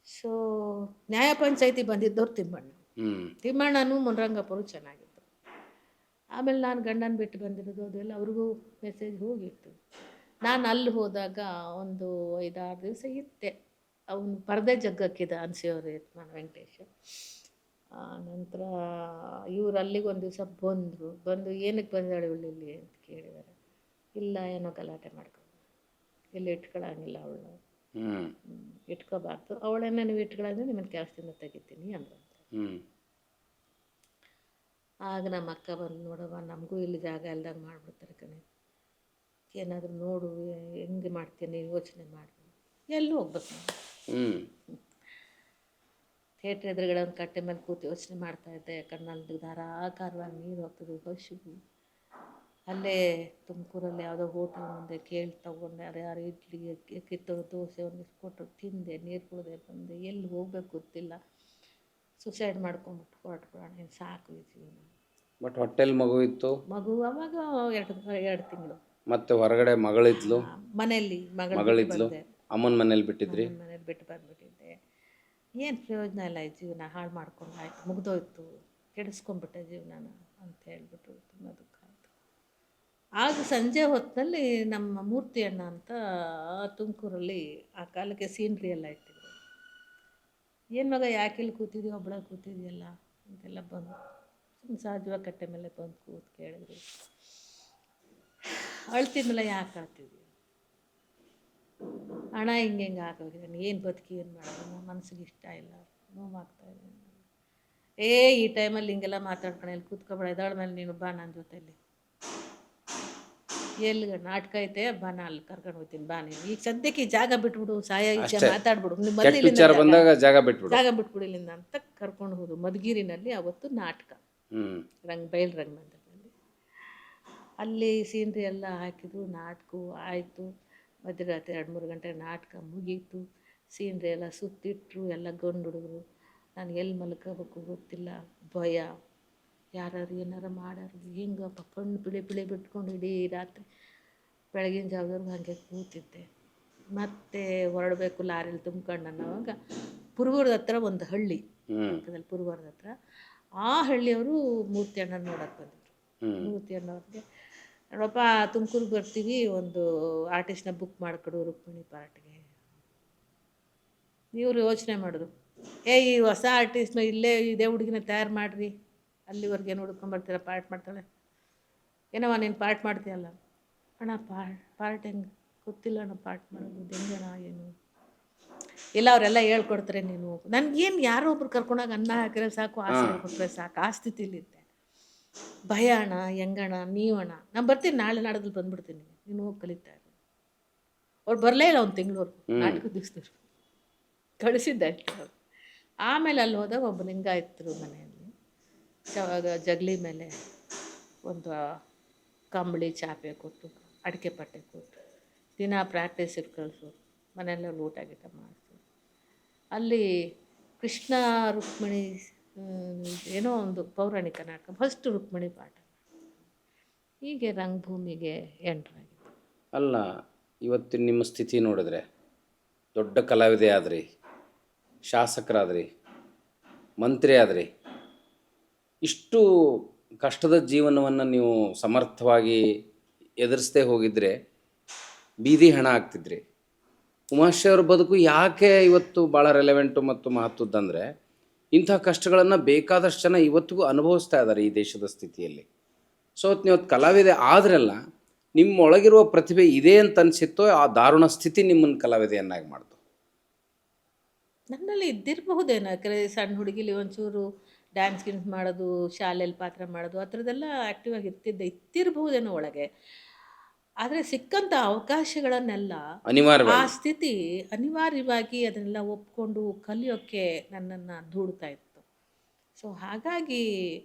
ಸೊ ನ್ಯಾಯ ಪಂಚಾಯತಿ ಬಂದಿದ್ದವ್ರು ತಿಮ್ಮಣ್ಣನೂ ಮುನಿರಂಗಪ್ಪರು ಚೆನ್ನಾಗಿತ್ತು. ಆಮೇಲೆ ನಾನು ಗಂಡನ ಬಿಟ್ಟು ಬಂದಿರೋದು ಅದೆಲ್ಲ ಅವ್ರಿಗೂ ಮೆಸೇಜ್ ಹೋಗಿತ್ತು. ನಾನು ಅಲ್ಲಿ ಹೋದಾಗ ಒಂದು 5-6 ದಿವಸ ಇತ್ತೆ. ಅವನು ಪರದೆ ಜಗ್ಗಕ್ಕಿದ್ದ ಅನ್ಸಿಯವ್ರ ಯಜಮಾನ ವೆಂಕಟೇಶ್. ನಂತರ ಇವ್ರು ಅಲ್ಲಿಗೆ ಒಂದು ದಿವಸ ಬಂದು ಏನಕ್ಕೆ ಬಂದಾಳೆ ಇವಳು ಇಲ್ಲಿ ಅಂತ ಕೇಳಿದ್ದಾರೆ. ಇಲ್ಲ ಏನೋ ಗಲಾಟೆ ಮಾಡ್ಕೊಂಡು ಇಲ್ಲಿ ಇಟ್ಕೊಳ್ಳೋಂಗಿಲ್ಲ ಅವಳು,
ಹ್ಮ್
ಇಟ್ಕೋಬಾರ್ದು, ಅವಳನ್ನ ನೀವು ಇಟ್ಕೊಳ್ಳೋದ್ರೆ ನಿಮ್ಮನ್ನು ಕೆಲಸದಿಂದ ತೆಗಿತೀನಿ ಅಂದ್ರು.
ಹ್ಮ್
ಆಗ ನಮ್ಮ ಅಕ್ಕ ಬಂದು, ನೋಡವ್ವ ನಮಗೂ ಇಲ್ಲಿ ಜಾಗ ಇಲ್ದಂಗೆ ಮಾಡಿಬಿಡ್ತಾರೆ ಕಣೆ, ಏನಾದರೂ ನೋಡು ಹೆಂಗೆ ಮಾಡ್ತೀನಿ ಯೋಚನೆ ಮಾಡಿ. ಎಲ್ಲೂ ಹೋಗ್ಬೇಕು ನಾನು
ಹ್ಮ್
ಥಿಯೇಟ್ರ್ ಎದುರುಗಡೆ ಒಂದು ಕಟ್ಟೆ ಮೇಲೆ ಕೂತು ಯೋಚನೆ ಮಾಡ್ತಾಯಿದ್ದೆ. ಕಣ್ಣಲ್ಲಿ ಧಾರಾಕಾರವಾಗಿ ನೀರು ಹೋಗ್ತದೆ, ಹಸಿವು. ಅಲ್ಲೇ ತುಮಕೂರಲ್ಲಿ ಯಾವುದೋ ಹೋಟೆಲ್ ಮುಂದೆ ಕೇಳಿ ತೊಗೊಂಡೆ, ಅದು ಯಾರು ಇಡ್ಲಿ ಕಿತ್ತೋದು ದೋಸೆ ಒಂದಿಷ್ಟು ಕೊಟ್ಟರು, ತಿಂದೆ, ನೀರು ಕುಡಿದೆ, ಬಂದೆ. ಎಲ್ಲಿ ಹೋಗ್ಬೇಕು ಗೊತ್ತಿಲ್ಲ, ಸುಸೈಡ್ ಮಾಡ್ಕೊಂಬಿಟ್ಟು ಹೊರಟ್ಬಿಡೋಣ, ಸಾಕು ಈ ಜೀವನ.
ಬಟ್ ಹೊಟ್ಟೆಲ್ ಮಗು ಇತ್ತು,
ಮಗು ಅವಾಗ 2 ತಿಂಗಳು.
ಮತ್ತೆ ಹೊರಗಡೆ ಮಗಳಿದ್ಲು,
ಮನೆಯಲ್ಲಿ
ಮಗಳಿದ್ಲು, ಅಮ್ಮನ ಮನೇಲಿ ಬಿಟ್ಟಿದ್ರಿ?
ಮನೇಲಿ ಬಿಟ್ಟು ಬಂದುಬಿಟ್ಟಿದ್ದೆ. ಏನು ಪ್ರಯೋಜನ ಇಲ್ಲ, ಈ ಜೀವನ ಹಾಳು ಮಾಡ್ಕೊಂಡು ಆಯ್ತು, ಮುಗ್ದೋಯ್ತು, ಕೆಡಿಸ್ಕೊಂಡ್ಬಿಟ್ಟೆ ಜೀವನನ ಅಂತ ಹೇಳ್ಬಿಟ್ಟು ತುಂಬ ದುಃಖ ಆಯಿತು. ಆಗ ಸಂಜೆ ಹೊತ್ತಿನಲ್ಲಿ ನಮ್ಮ ಮೂರ್ತಿ ಅಣ್ಣ ಅಂತ ತುಮಕೂರಲ್ಲಿ ಆ ಕಾಲಕ್ಕೆ ಸೀನ್ರಿ ಎಲ್ಲ ಇಟ್ಟಿದ್ರು. ಏನು ಮಗ ಯಾಕೆ ಇಲ್ಲಿ ಕೂತಿದ್ಯೋ, ಒಬ್ಬಳ ಕೂತಿದ್ಯಲ್ಲ ಅಂತೆಲ್ಲ ಬಂದು ಸಹಜವಾಗಿ ಕಟ್ಟೆ ಮೇಲೆ ಬಂದು ಕೂತು ಕೇಳಿದ್ರು. ಅಳ್ತಿದ್ನಲ್ಲ, ಯಾಕೆ ಅಳ್ತಿದ್ವಿ? ಹಣ ಹಿಂಗೆ ಆಗೋಗಿದ್ದಾನೆ, ಏನು ಬದುಕಿ ಏನು ಮಾಡೋದು, ನಮ್ಮ ಮನಸ್ಸಿಗೆ ಇಷ್ಟ ಇಲ್ಲ, ನೋವಾಗ್ತಾಯಿದೆ. ಈ ಟೈಮಲ್ಲಿ ಹಿಂಗೆಲ್ಲ ಮಾತಾಡ್ಕೊಂಡು ಇಲ್ಲಿ ಕೂತ್ಕೊಬೇಡ, ಎದ್ದಾಳ ಮೇಲೆ ನೀನು ಬಾ ನನ್ನ ಜೊತೆಯಲ್ಲಿ, ಎಲ್ಲಿಗೆ ನಾಟಕ ಐತೆ ಬಾ, ನಾ ಅಲ್ಲಿ ಕರ್ಕೊಂಡು ಹೋಗ್ತೀನಿ ಬಾ, ನೀನು ಈಗ ಸದ್ಯಕ್ಕೆ ಈ ಜಾಗ ಬಿಟ್ಬಿಡು, ಸಾಯ ಈಚೆ ಮಾತಾಡ್ಬಿಡು,
ಜಾಗ ಬಿಟ್ಬಿಡು
ಇಲ್ಲಿಂದ ಅಂತ ಕರ್ಕೊಂಡು ಹೋದ್ರು. ಮಧುಗಿರಿನಲ್ಲಿ ಅವತ್ತು ನಾಟಕ, ಬಯಲು ರಂಗಮಂದಿರದಲ್ಲಿ. ಅಲ್ಲಿ ಸೀನ್ರಿ ಎಲ್ಲ ಹಾಕಿದ್ರು, ನಾಟಕವೂ ಆಯಿತು. ಮಧ್ಯರಾತ್ರಿ 2-3 ಗಂಟೆ ನಾಟಕ ಮುಗೀತು. ಸೀನ್ರಿ ಎಲ್ಲ ಸುತ್ತಿಟ್ರು, ಎಲ್ಲ ಗಂಡು ಹುಡುಗರು. ನಾನು ಎಲ್ಲಿ ಮಲ್ಕೋಬೇಕು ಗೊತ್ತಿಲ್ಲ, ಭಯ, ಯಾರು ಏನಾರು ಮಾಡೋರು, ಹೆಂಗಪ್ಪ ಕಣ್ಣು ಬಿಳಿ ಬಿಟ್ಕೊಂಡು ಇಡೀ ರಾತ್ರಿ ಬೆಳಗಿನ ಜಾವದವ್ರಿಗೆ ಹಾಗೆ ಕೂತಿದ್ದೆ. ಮತ್ತೆ ಹೊರಡಬೇಕು ಲಾರಿಲಿ ತುಂಬ್ಕೊಂಡು ಅನ್ನೋವಾಗ ಪುರವೂರದ ಹತ್ರ ಒಂದು ಹಳ್ಳಿ, ಪಕ್ಕದಲ್ಲಿ ಪುರವೂರದ ಹತ್ರ, ಆ ಹಳ್ಳಿಯವರು ಮೂರ್ತಿ ಅಣ್ಣನ ನೋಡೋಕೆ ಬಂದಿದ್ರು. ಮೂರ್ತಿ ಅಣ್ಣವ್ರಿಗೆ, ನೋಡಪ್ಪ ತುಮಕೂರಿಗೆ ಬರ್ತೀವಿ, ಒಂದು ಆರ್ಟಿಸ್ಟ್ನ ಬುಕ್ ಮಾಡಿಕೊಡು ರುಕ್ಮಿಣಿ ಪಾರ್ಟ್ಗೆ. ಇವರು ಯೋಚನೆ ಮಾಡಿದ್ರು, ಈ ಹೊಸ ಆರ್ಟಿಸ್ಟ್ನ ಇಲ್ಲೇ ಇದೇ ಹುಡುಗಿನ ತಯಾರು ಮಾಡಿರಿ, ಅಲ್ಲಿವರೆಗೆ ಏನು ಹುಡ್ಕೊಂಬರ್ತೀರ, ಪಾರ್ಟ್ ಮಾಡ್ತಾಳೆ, ಏನವ ನೀನು ಪಾರ್ಟ್ ಮಾಡ್ತೀಯಲ್ಲ. ಅಣ್ಣ ಪಾರ್ಟ್ ಹೆಂಗೆ ಗೊತ್ತಿಲ್ಲ ಅಣ್ಣ, ಪಾರ್ಟ್ ಮಾಡೋದು ಹೆಂಗಣ ಏನು ಇಲ್ಲ, ಅವರೆಲ್ಲ ಹೇಳ್ಕೊಡ್ತಾರೆ, ನೀನು ನನಗೇನು ಯಾರೋ ಒಬ್ರು ಕರ್ಕೊಂಡಾಗ ಅನ್ನ ಹಾಕಿದ್ರೆ ಸಾಕು, ಆಸೆ ಕೊಟ್ಟರೆ ಸಾಕು, ಆ ಸ್ಥಿತಿಲಿದ್ದೆ. ಭಯ ಅಣ್ಣ, ಹೆಂಗಣ್ಣ ನೀವಣ್ಣ, ನಾನು ಬರ್ತೀನಿ, ನಾಳೆ ನಾಡದಲ್ಲಿ ಬಂದುಬಿಡ್ತೀನಿ, ನೀನು ಹೋಗಿ ಕಲಿತಾ ಇರು. ಅವ್ರು ಬರಲೇ ಇಲ್ಲ 1 ತಿಂಗಳವರೆಗೂ, ನಾಟಕದ ದಿವಸದವ್ರು ಕಳಿಸಿದ್ದಾಯ್ತು ಅವ್ರು. ಆಮೇಲೆ ಅಲ್ಲಿ ಹೋದಾಗ ಒಬ್ಬ ಲಿಂಗಾಯತರು ಮನೆಯಲ್ಲಿ ಜಗಲಿ ಮೇಲೆ ಒಂದು ಕಂಬಳಿ ಚಾಪೆ ಕೊಟ್ಟು, ಅಡಿಕೆ ಪಟ್ಟೆ ಕೊಟ್ಟು, ದಿನ ಪ್ರಾಕ್ಟೀಸಿಗೆ ಕಳಿಸೋರು, ಮನೆಯಲ್ಲೆಲ್ಲ ಊಟ ಗೀಟ ಮಾಡಿಸೋರು. ಅಲ್ಲಿ ಕೃಷ್ಣ ರುಕ್ಮಿಣಿ ಏನೋ ಒಂದು ಪೌರಾಣಿಕ ನಾಟಕ, ಫಸ್ಟ್ ರುಕ್ಮಿಣಿ ಪಾಠ, ಹೀಗೆ ರಂಗಭೂಮಿಗೆ ಎಂಟ್ರಾಗಿತ್ತು.
ಅಲ್ಲ, ಇವತ್ತಿನ ನಿಮ್ಮ ಸ್ಥಿತಿ ನೋಡಿದ್ರೆ ದೊಡ್ಡ ಕಲಾವಿದೆ ಆದ್ರಿ, ಶಾಸಕರಾದ್ರಿ, ಮಂತ್ರಿ ಆದ್ರಿ, ಇಷ್ಟು ಕಷ್ಟದ ಜೀವನವನ್ನು ನೀವು ಸಮರ್ಥವಾಗಿ ಎದುರಿಸದೆ ಹೋಗಿದ್ರೆ ಬೀದಿ ಹಣ ಆಗ್ತಿದ್ರಿ. ಉಮಾಶ್ರೀ ಅವ್ರ ಬದುಕು ಯಾಕೆ ಇವತ್ತು ಭಾಳ ರೆಲೆವೆಂಟು ಮತ್ತು ಮಹತ್ವದ್ದಂದರೆ, ಇಂಥ ಕಷ್ಟಗಳನ್ನು ಬೇಕಾದಷ್ಟು ಜನ ಇವತ್ತಿಗೂ ಅನುಭವಿಸ್ತಾ ಇದ್ದಾರೆ ಈ ದೇಶದ ಸ್ಥಿತಿಯಲ್ಲಿ. ಸೊ ನೀವು ಕಲಾವಿದೆ ಆದ್ರಲ್ಲ, ನಿಮ್ಮೊಳಗಿರುವ ಪ್ರತಿಭೆ ಇದೆ ಅಂತ ಅನಿಸಿತ್ತೋ, ಆ ದಾರುಣ ಸ್ಥಿತಿ ನಿಮ್ಮನ್ನು ಕಲಾವಿದೆಯನ್ನಾಗಿ ಮಾಡ್ತು?
ನನ್ನಲ್ಲಿ ಇದ್ದಿರಬಹುದೇನೋ, ಯಾಕಂದರೆ ಸಣ್ಣ ಹುಡುಗಿಲಿ ಒಂಚೂರು ಡ್ಯಾನ್ಸ್ ಗಿನ್ಸ್ ಮಾಡೋದು, ಶಾಲೆಯಲ್ಲಿ ಪಾತ್ರ ಮಾಡೋದು, ಆ ಥರದ್ದೆಲ್ಲ ಆ್ಯಕ್ಟಿವ್ ಆಗಿ ಇತ್ತಿರಬಹುದೇನೋ ಒಳಗೆ. ಆದರೆ ಸಿಕ್ಕಂಥ ಅವಕಾಶಗಳನ್ನೆಲ್ಲ, ಆ ಸ್ಥಿತಿ ಅನಿವಾರ್ಯವಾಗಿ ಅದನ್ನೆಲ್ಲ ಒಪ್ಕೊಂಡು ಕಲಿಯೋಕ್ಕೆ ನನ್ನನ್ನು ದೂಡ್ತಾ ಇತ್ತು. ಸೊ ಹಾಗಾಗಿ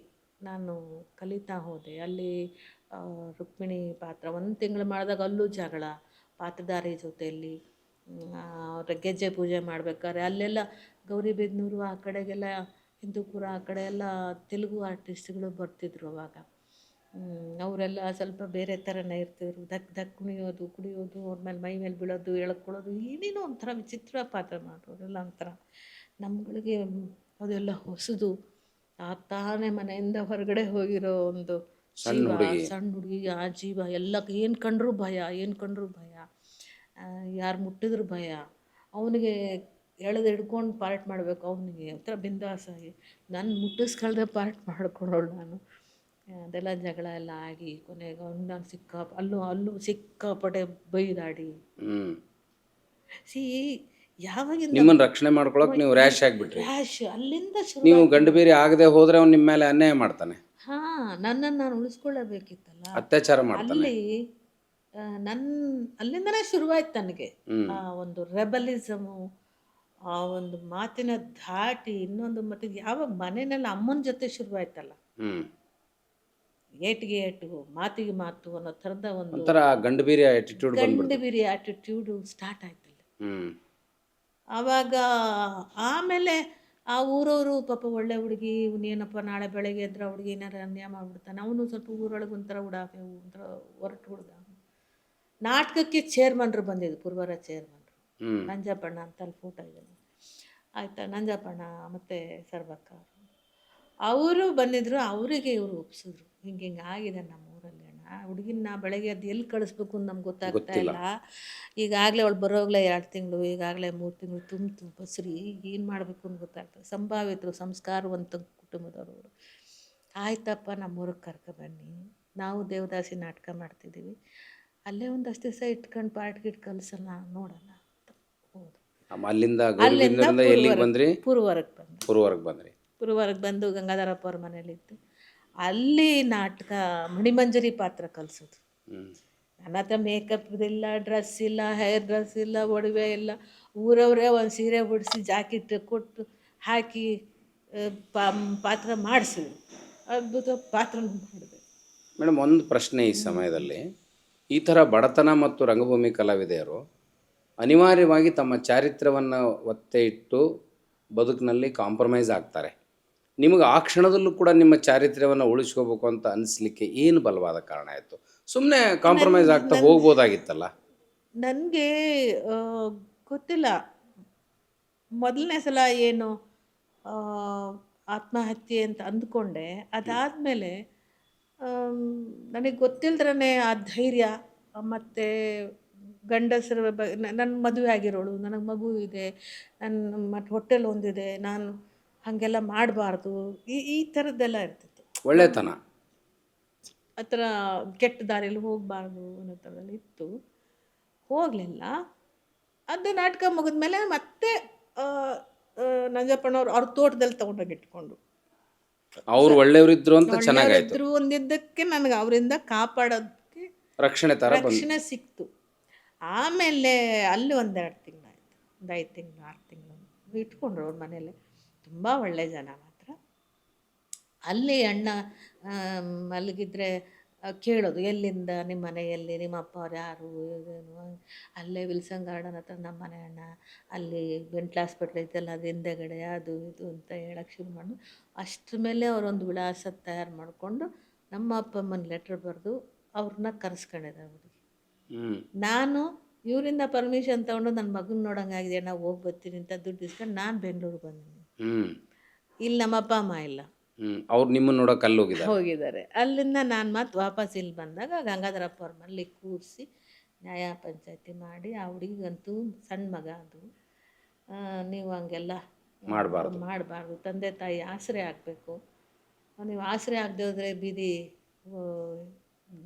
ನಾನು ಕಲಿತಾ ಹೋದೆ. ಅಲ್ಲಿ ರುಕ್ಮಿಣಿ ಪಾತ್ರ 1 ತಿಂಗಳು ಮಾಡಿದಾಗ ಅಲ್ಲೂ ಜಗಳ, ಪಾತ್ರಧಾರಿ ಜೊತೆಯಲ್ಲಿ. ಗೆಜ್ಜೆ ಪೂಜೆ ಮಾಡ್ಬೇಕಾದ್ರೆ ಅಲ್ಲೆಲ್ಲ ಗೌರಿಬಿದನೂರು ಆ ಕಡೆಗೆಲ್ಲ, ಹಿಂದೂಪುರ ಆ ಕಡೆ ಎಲ್ಲ ತೆಲುಗು ಆರ್ಟಿಸ್ಟ್ಗಳು ಬರ್ತಿದ್ರು ಅವಾಗ. ಅವರೆಲ್ಲ ಸ್ವಲ್ಪ ಬೇರೆ ಥರನೇ ಇರ್ತಿದ್ರು, ದಕ್ ಕುಡಿಯೋದು, ಅವ್ರ ಮೇಲೆ ಮೈ ಮೇಲೆ ಬೀಳೋದು, ಎಳ್ಕೊಳ್ಳೋದು, ಏನೇನೋ ಒಂಥರ ವಿಚಿತ್ರ ಪಾತ್ರ ಮಾಡೋರೆಲ್ಲ ಒಂಥರ. ನಮ್ಮಗಳಿಗೆ ಅದೆಲ್ಲ ಹೊಸದು. ತಾನೇ ಮನೆಯಿಂದ ಹೊರಗಡೆ ಹೋಗಿರೋ ಒಂದು ಸಣ್ಣ ಹುಡುಗಿ, ಆ ಜೀವ ಎಲ್ಲ ಏನು ಕಂಡ್ರೂ ಭಯ, ಯಾರು ಮುಟ್ಟಿದ್ರು ಭಯ. ಅವನಿಗೆ ಎಳೆದು ಹಿಡ್ಕೊಂಡು ಪಾರ್ಟ್ ಮಾಡಬೇಕು ಅವನಿಗೆ ಒಂಥರ ಬಿಂದಾಸಾಗಿ ನಾನು ಮುಟ್ಟಿಸ್ಕೊಳ್ದೆ ಪಾರ್ಟ್ ಮಾಡ್ಕೊಳೋಳು ನಾನು. ಅದೆಲ್ಲ ಜಗಳ ಎಲ್ಲ ಆಗಿ ಕೊನೆಗೆ ಅವ್ನು ನಾನು ಅಲ್ಲೂ ಸಿಕ್ಕಾಪಟ್ಟೆ ಬೈದಾಡಿ
ಹ್ಮ್
ಸಿ ಯಾವಾಗಿಂದ
ನಿಮ್ಮನ್ನ ರಕ್ಷಣೆ ಮಾಡ್ಕೊಳಕ್ ನೀವು ರ್ಯಾಶ್ ಆಗಿಬಿಟ್ರಿ.
ರ್ಯಾಶ್ ಅಲ್ಲಿಂದ ಶುರು.
ನೀವು ಗಂಡು ಬೇರೆ ಆಗದೆ ಹೋದ್ರೆ ಅವ್ನು ನಿಮ್ಮ ಮೇಲೆ ಅನ್ಯಾಯ ಮಾಡ್ತಾನೆ,
ನನ್ನನ್ನು ನಾನು ಉಳಿಸ್ಕೊಳ್ಳಬೇಕಿತ್ತಲ್ಲ,
ಅತ್ಯಾಚಾರ ಮಾಡ್ತಾನೆ.
ಅಲ್ಲಿ ಅಲ್ಲಿಂದನೇ ಶುರುವಾಯ್ತು ನನಗೆ ಆ ಒಂದು ರೆಬಲಿಸಮು, ಆ ಒಂದು ಮಾತಿನ ಧಾಟಿ. ಇನ್ನೊಂದು ಮತ್ತೆ ಯಾವಾಗ ಮನೆಯಲ್ಲಿ ಅಮ್ಮನ ಜೊತೆ ಶುರುವಾಯ್ತಲ್ಲ,
ಹ್ಮ್
ಏಟಿಗೆ ಏಟು ಮಾತಿಗೆ ಮಾತು ಅನ್ನೋ ಥರದ
ಒಂಥರ ಗಂಡು ಬೇರೆ ಆಟಿಟ್ಯೂಡ್
ಗಂಡು ಬಿರಿ ಆಟಿಟ್ಯೂಡು ಸ್ಟಾರ್ಟ್ ಆಯ್ತಲ್ಲ. ಆವಾಗ ಆಮೇಲೆ ಆ ಊರವರು ಪಾಪ ಒಳ್ಳೆ ಹುಡುಗಿ, ಇವನೇನಪ್ಪ ನಾಳೆ ಬೆಳಗ್ಗೆ ಎದ್ರೆ ಹುಡುಗಿ ಏನಾರು ಅನ್ಯಾಯ ಮಾಡ್ಬಿಡ್ತಾನೆ, ಅವನು ಸ್ವಲ್ಪ ಊರೊಳಗೆ ಒಂಥರ ಉಡಾಫೆ, ಒಂಥರ ಹೊರಟು ಹುಡುಗ. ನಾಟಕಕ್ಕೆ ಚೇರ್ಮನ್ರು ಬಂದಿದ್ದು, ಪುರವರ ಚೇರ್ಮನ್ರು ನಂಜಪ್ಪಣ್ಣ ಅಂತ ಅಲ್ಲಿ ಫೋಟೋ ಇದೆ ಆಯಿತಾ, ನಂಜಪ್ಪಣ್ಣ ಮತ್ತು ಸರ್ವಕ್ಕ ಅವರು ಬಂದಿದ್ರು. ಅವರಿಗೆ ಇವರು ಒಪ್ಸಿದ್ರು, ಹಿಂಗೆ ಆಗಿದೆ ನಮ್ಮ ಊರಲ್ಲಿ ಅಣ್ಣ, ಹುಡುಗಿನ ಬೆಳಗ್ಗೆ ಅದು ಎಲ್ಲಿ ಕಳಿಸ್ಬೇಕು ಅಂತ ನಮ್ಗೆ ಗೊತ್ತಾಗ್ತಾ ಇಲ್ಲ. ಈಗಾಗಲೇ ಅವಳು ಬರೋಗ್ಲೇ 2 ತಿಂಗಳು, ಈಗಾಗಲೇ 3 ತಿಂಗಳು ತುಂಬಿತು ಬಸ್ರಿ, ಏನು ಮಾಡಬೇಕು ಅಂತ ಗೊತ್ತಾಗ್ತದೆ. ಸಂಭಾವಿತರು, ಸಂಸ್ಕಾರವಂತ ಕುಟುಂಬದವರು. ಆಯ್ತಪ್ಪ ನಮ್ಮೂರಿಗೆ ಕರ್ಕೊಬನ್ನಿ, ನಾವು ದೇವದಾಸಿ ನಾಟಕ ಮಾಡ್ತಿದ್ದೀವಿ, ಅಲ್ಲೇ ಒಂದಷ್ಟು ದಿವಸ ಇಟ್ಕೊಂಡು ಪಾರ್ಟ್ಗಿಟ್ ಕಲಿಸಲ್ಲ ನೋಡೋಣ ಅಂತ ಹೋದು.
ಅಲ್ಲಿಂದ ಎಲ್ಲಿಗೆ ಬಂದ್ರಿ?
ಪುರವರೆಗೆ ಬಂದು ಗಂಗಾಧರಪ್ಪ ಅವ್ರ ಮನೇಲಿದ್ದು ಅಲ್ಲಿ ನಾಟಕ ಮಣಿಮಂಜರಿ ಪಾತ್ರ ಕಲಿಸೋದು. ನನ್ನ ಹತ್ರ ಮೇಕಪ್ ಇಲ್ಲ, ಡ್ರೆಸ್ ಇಲ್ಲ, ಹೇರ್ ಡ್ರೆಸ್ ಇಲ್ಲ, ಒಡವೆ ಇಲ್ಲ. ಊರವರೇ ಒಂದು ಸೀರೆ ಬಿಡಿಸಿ ಜಾಕೆಟ್ ಕೊಟ್ಟು ಹಾಕಿ ಪಾತ್ರ ಮಾಡಿಸಿದ್ರು. ಅದ್ಭುತ ಪಾತ್ರ ಮಾಡಿದೆ.
ಮೇಡಮ್, ಒಂದು ಪ್ರಶ್ನೆ ಈ ಸಮಯದಲ್ಲಿ, ಈ ಥರ ಬಡತನ ಮತ್ತು ರಂಗಭೂಮಿ ಕಲಾವಿದೆಯರು ಅನಿವಾರ್ಯವಾಗಿ ತಮ್ಮ ಚಾರಿತ್ರ್ಯವನ್ನು ಒತ್ತೆ ಇಟ್ಟು ಬದುಕಿನಲ್ಲಿ ಕಾಂಪ್ರಮೈಸ್ ಆಗ್ತಾರೆ. ನಿಮಗೆ ಆ ಕ್ಷಣದಲ್ಲೂ ಕೂಡ ನಿಮ್ಮ ಚಾರಿತ್ರ್ಯವನ್ನು ಉಳಿಸ್ಕೋಬೇಕು ಅಂತ ಅನಿಸ್ಲಿಕ್ಕೆ ಏನು ಬಲವಾದ ಕಾರಣ ಆಯಿತು? ಸುಮ್ಮನೆ ಕಾಂಪ್ರಮೈಸ್ ಆಗ್ತಾ ಹೋಗ್ಬೋದಾಗಿತ್ತಲ್ಲ.
ನನಗೆ ಗೊತ್ತಿಲ್ಲ, ಮೊದಲನೇ ಸಲ ಏನು ಆತ್ಮಹತ್ಯೆ ಅಂತ ಅಂದ್ಕೊಂಡೆ. ಅದಾದಮೇಲೆ ನನಗೆ ಗೊತ್ತಿಲ್ಲದ್ರೇ ಆ ಧೈರ್ಯ, ಮತ್ತು ಗಂಡಸರ ನನ್ನ ಮದುವೆ ಆಗಿರೋಳು, ನನಗೆ ಮಗು ಇದೆ, ನನ್ನ ಮತ್ತು ಹೊಟ್ಟೆಲಿ ಒಂದಿದೆ, ನಾನು ಹಾಗೆಲ್ಲ ಮಾಡಬಾರ್ದು, ಈ ಥರದ್ದೆಲ್ಲ ಇರ್ತಿತ್ತು.
ಒಳ್ಳೆತನ,
ಆ ಥರ ಕೆಟ್ಟ ದಾರಿಯಲ್ಲಿ ಹೋಗಬಾರ್ದು ಅನ್ನೋ ಥರದಲ್ಲಿ ಇತ್ತು. ಹೋಗಲಿಲ್ಲ. ಅದು ನಾಟಕ ಮುಗಿದ್ಮೇಲೆ ಮತ್ತೆ ನಂಜಪ್ಪಣ್ಣವ್ರು ಅವ್ರ ತೋಟದಲ್ಲಿ ತೊಗೊಂಡೋಗಿ ಇಟ್ಕೊಂಡು,
ಅವ್ರು ಒಳ್ಳೆಯವರಿದ್ರು ಅಂತ ಚೆನ್ನಾಗಾಯ್ತು.
ಒಳ್ಳೆಯವರಿದ್ರು ಒಂದಿದ್ದಕ್ಕೆ ನನಗೆ ಅವರಿಂದ ಕಾಪಾಡೋದಕ್ಕೆ ರಕ್ಷಣೆ ಸಿಕ್ತು. ಆಮೇಲೆ ಅಲ್ಲಿ 1-2 ತಿಂಗಳಾಯಿತು, 5 ತಿಂಗಳು 6 ತಿಂಗಳು ಇಟ್ಕೊಂಡ್ರು ಅವ್ರ ಮನೇಲಿ. ತುಂಬ ಒಳ್ಳೆ ಜನ ಮಾತ್ರ. ಅಲ್ಲಿ ಅಣ್ಣ ಮಲಗಿದ್ರೆ ಕೇಳೋದು, ಎಲ್ಲಿಂದ ನಿಮ್ಮ ಮನೆಯಲ್ಲಿ, ನಿಮ್ಮ ಅಪ್ಪ ಅವ್ರು ಯಾರು, ಏನು. ಅಲ್ಲೇ ವಿಲ್ಸನ್ ಗಾರ್ಡನ್ ಹತ್ರ ನಮ್ಮ ಮನೆ ಅಣ್ಣ, ಅಲ್ಲಿ ಡೆಂಟಲ್ ಹಾಸ್ಪಿಟ್ಲ್ ಐತಲ್ಲ ಅದು ಹಿಂದೆಗಡೆ, ಅದು ಇದು ಅಂತ ಹೇಳಕ್ಕೆ ಶುರು ಮಾಡಿ, ಅಷ್ಟ್ರ ಮೇಲೆ ಅವರೊಂದು ವಿಳಾಸ ತಯಾರು ಮಾಡಿಕೊಂಡು ನಮ್ಮ ಅಪ್ಪ ಅಮ್ಮನ ಲೆಟ್ರ್ ಬರೆದು ಅವ್ರನ್ನ ಕರೆಸ್ಕೊಂಡಿದ್ದೆ ಹುಡುಗಿ. ನಾನು ಇವರಿಂದ ಪರ್ಮಿಷನ್ ತೊಗೊಂಡು ನನ್ನ ಮಗನ ನೋಡೋಂಗಾಗಿದೆ, ನಾವು ಹೋಗಿ ಬರ್ತೀನಿ ಅಂತ ದುಡ್ಡು ಇಸ್ಕೊಂಡು ನಾನು ಬೆಂಗಳೂರು ಬಂದಿದ್ದೀನಿ. ಇಲ್ಲಿ ನಮ್ಮ ಅಪ್ಪ ಅಮ್ಮ ಇಲ್ಲ,
ಅವ್ರು ನಿಮ್ಮನ್ನು ನೋಡೋಕೆ ಅಲ್ಲಿ
ಹೋಗಿದ್ದಾರೆ. ಅಲ್ಲಿಂದ ನಾನು ಮತ್ತೆ ವಾಪಸ್ ಇಲ್ಲಿ ಬಂದಾಗ ಗಂಗಾಧರಪ್ಪ ಅವ್ರ ಮನೇಲಿ ಕೂರಿಸಿ ನ್ಯಾಯ ಪಂಚಾಯತಿ ಮಾಡಿ, ಆ ಹುಡುಗಿಗಂತೂ ಸಣ್ಣ ಮಗ, ಅದು ನೀವು ಹಂಗೆಲ್ಲ ಮಾಡಬಾರ್ದು, ತಂದೆ ತಾಯಿ ಆಸರೆ ಆಗಬೇಕು, ನೀವು ಆಸರೆ ಆಗದೆ ಹೋದರೆ ಬೀದಿ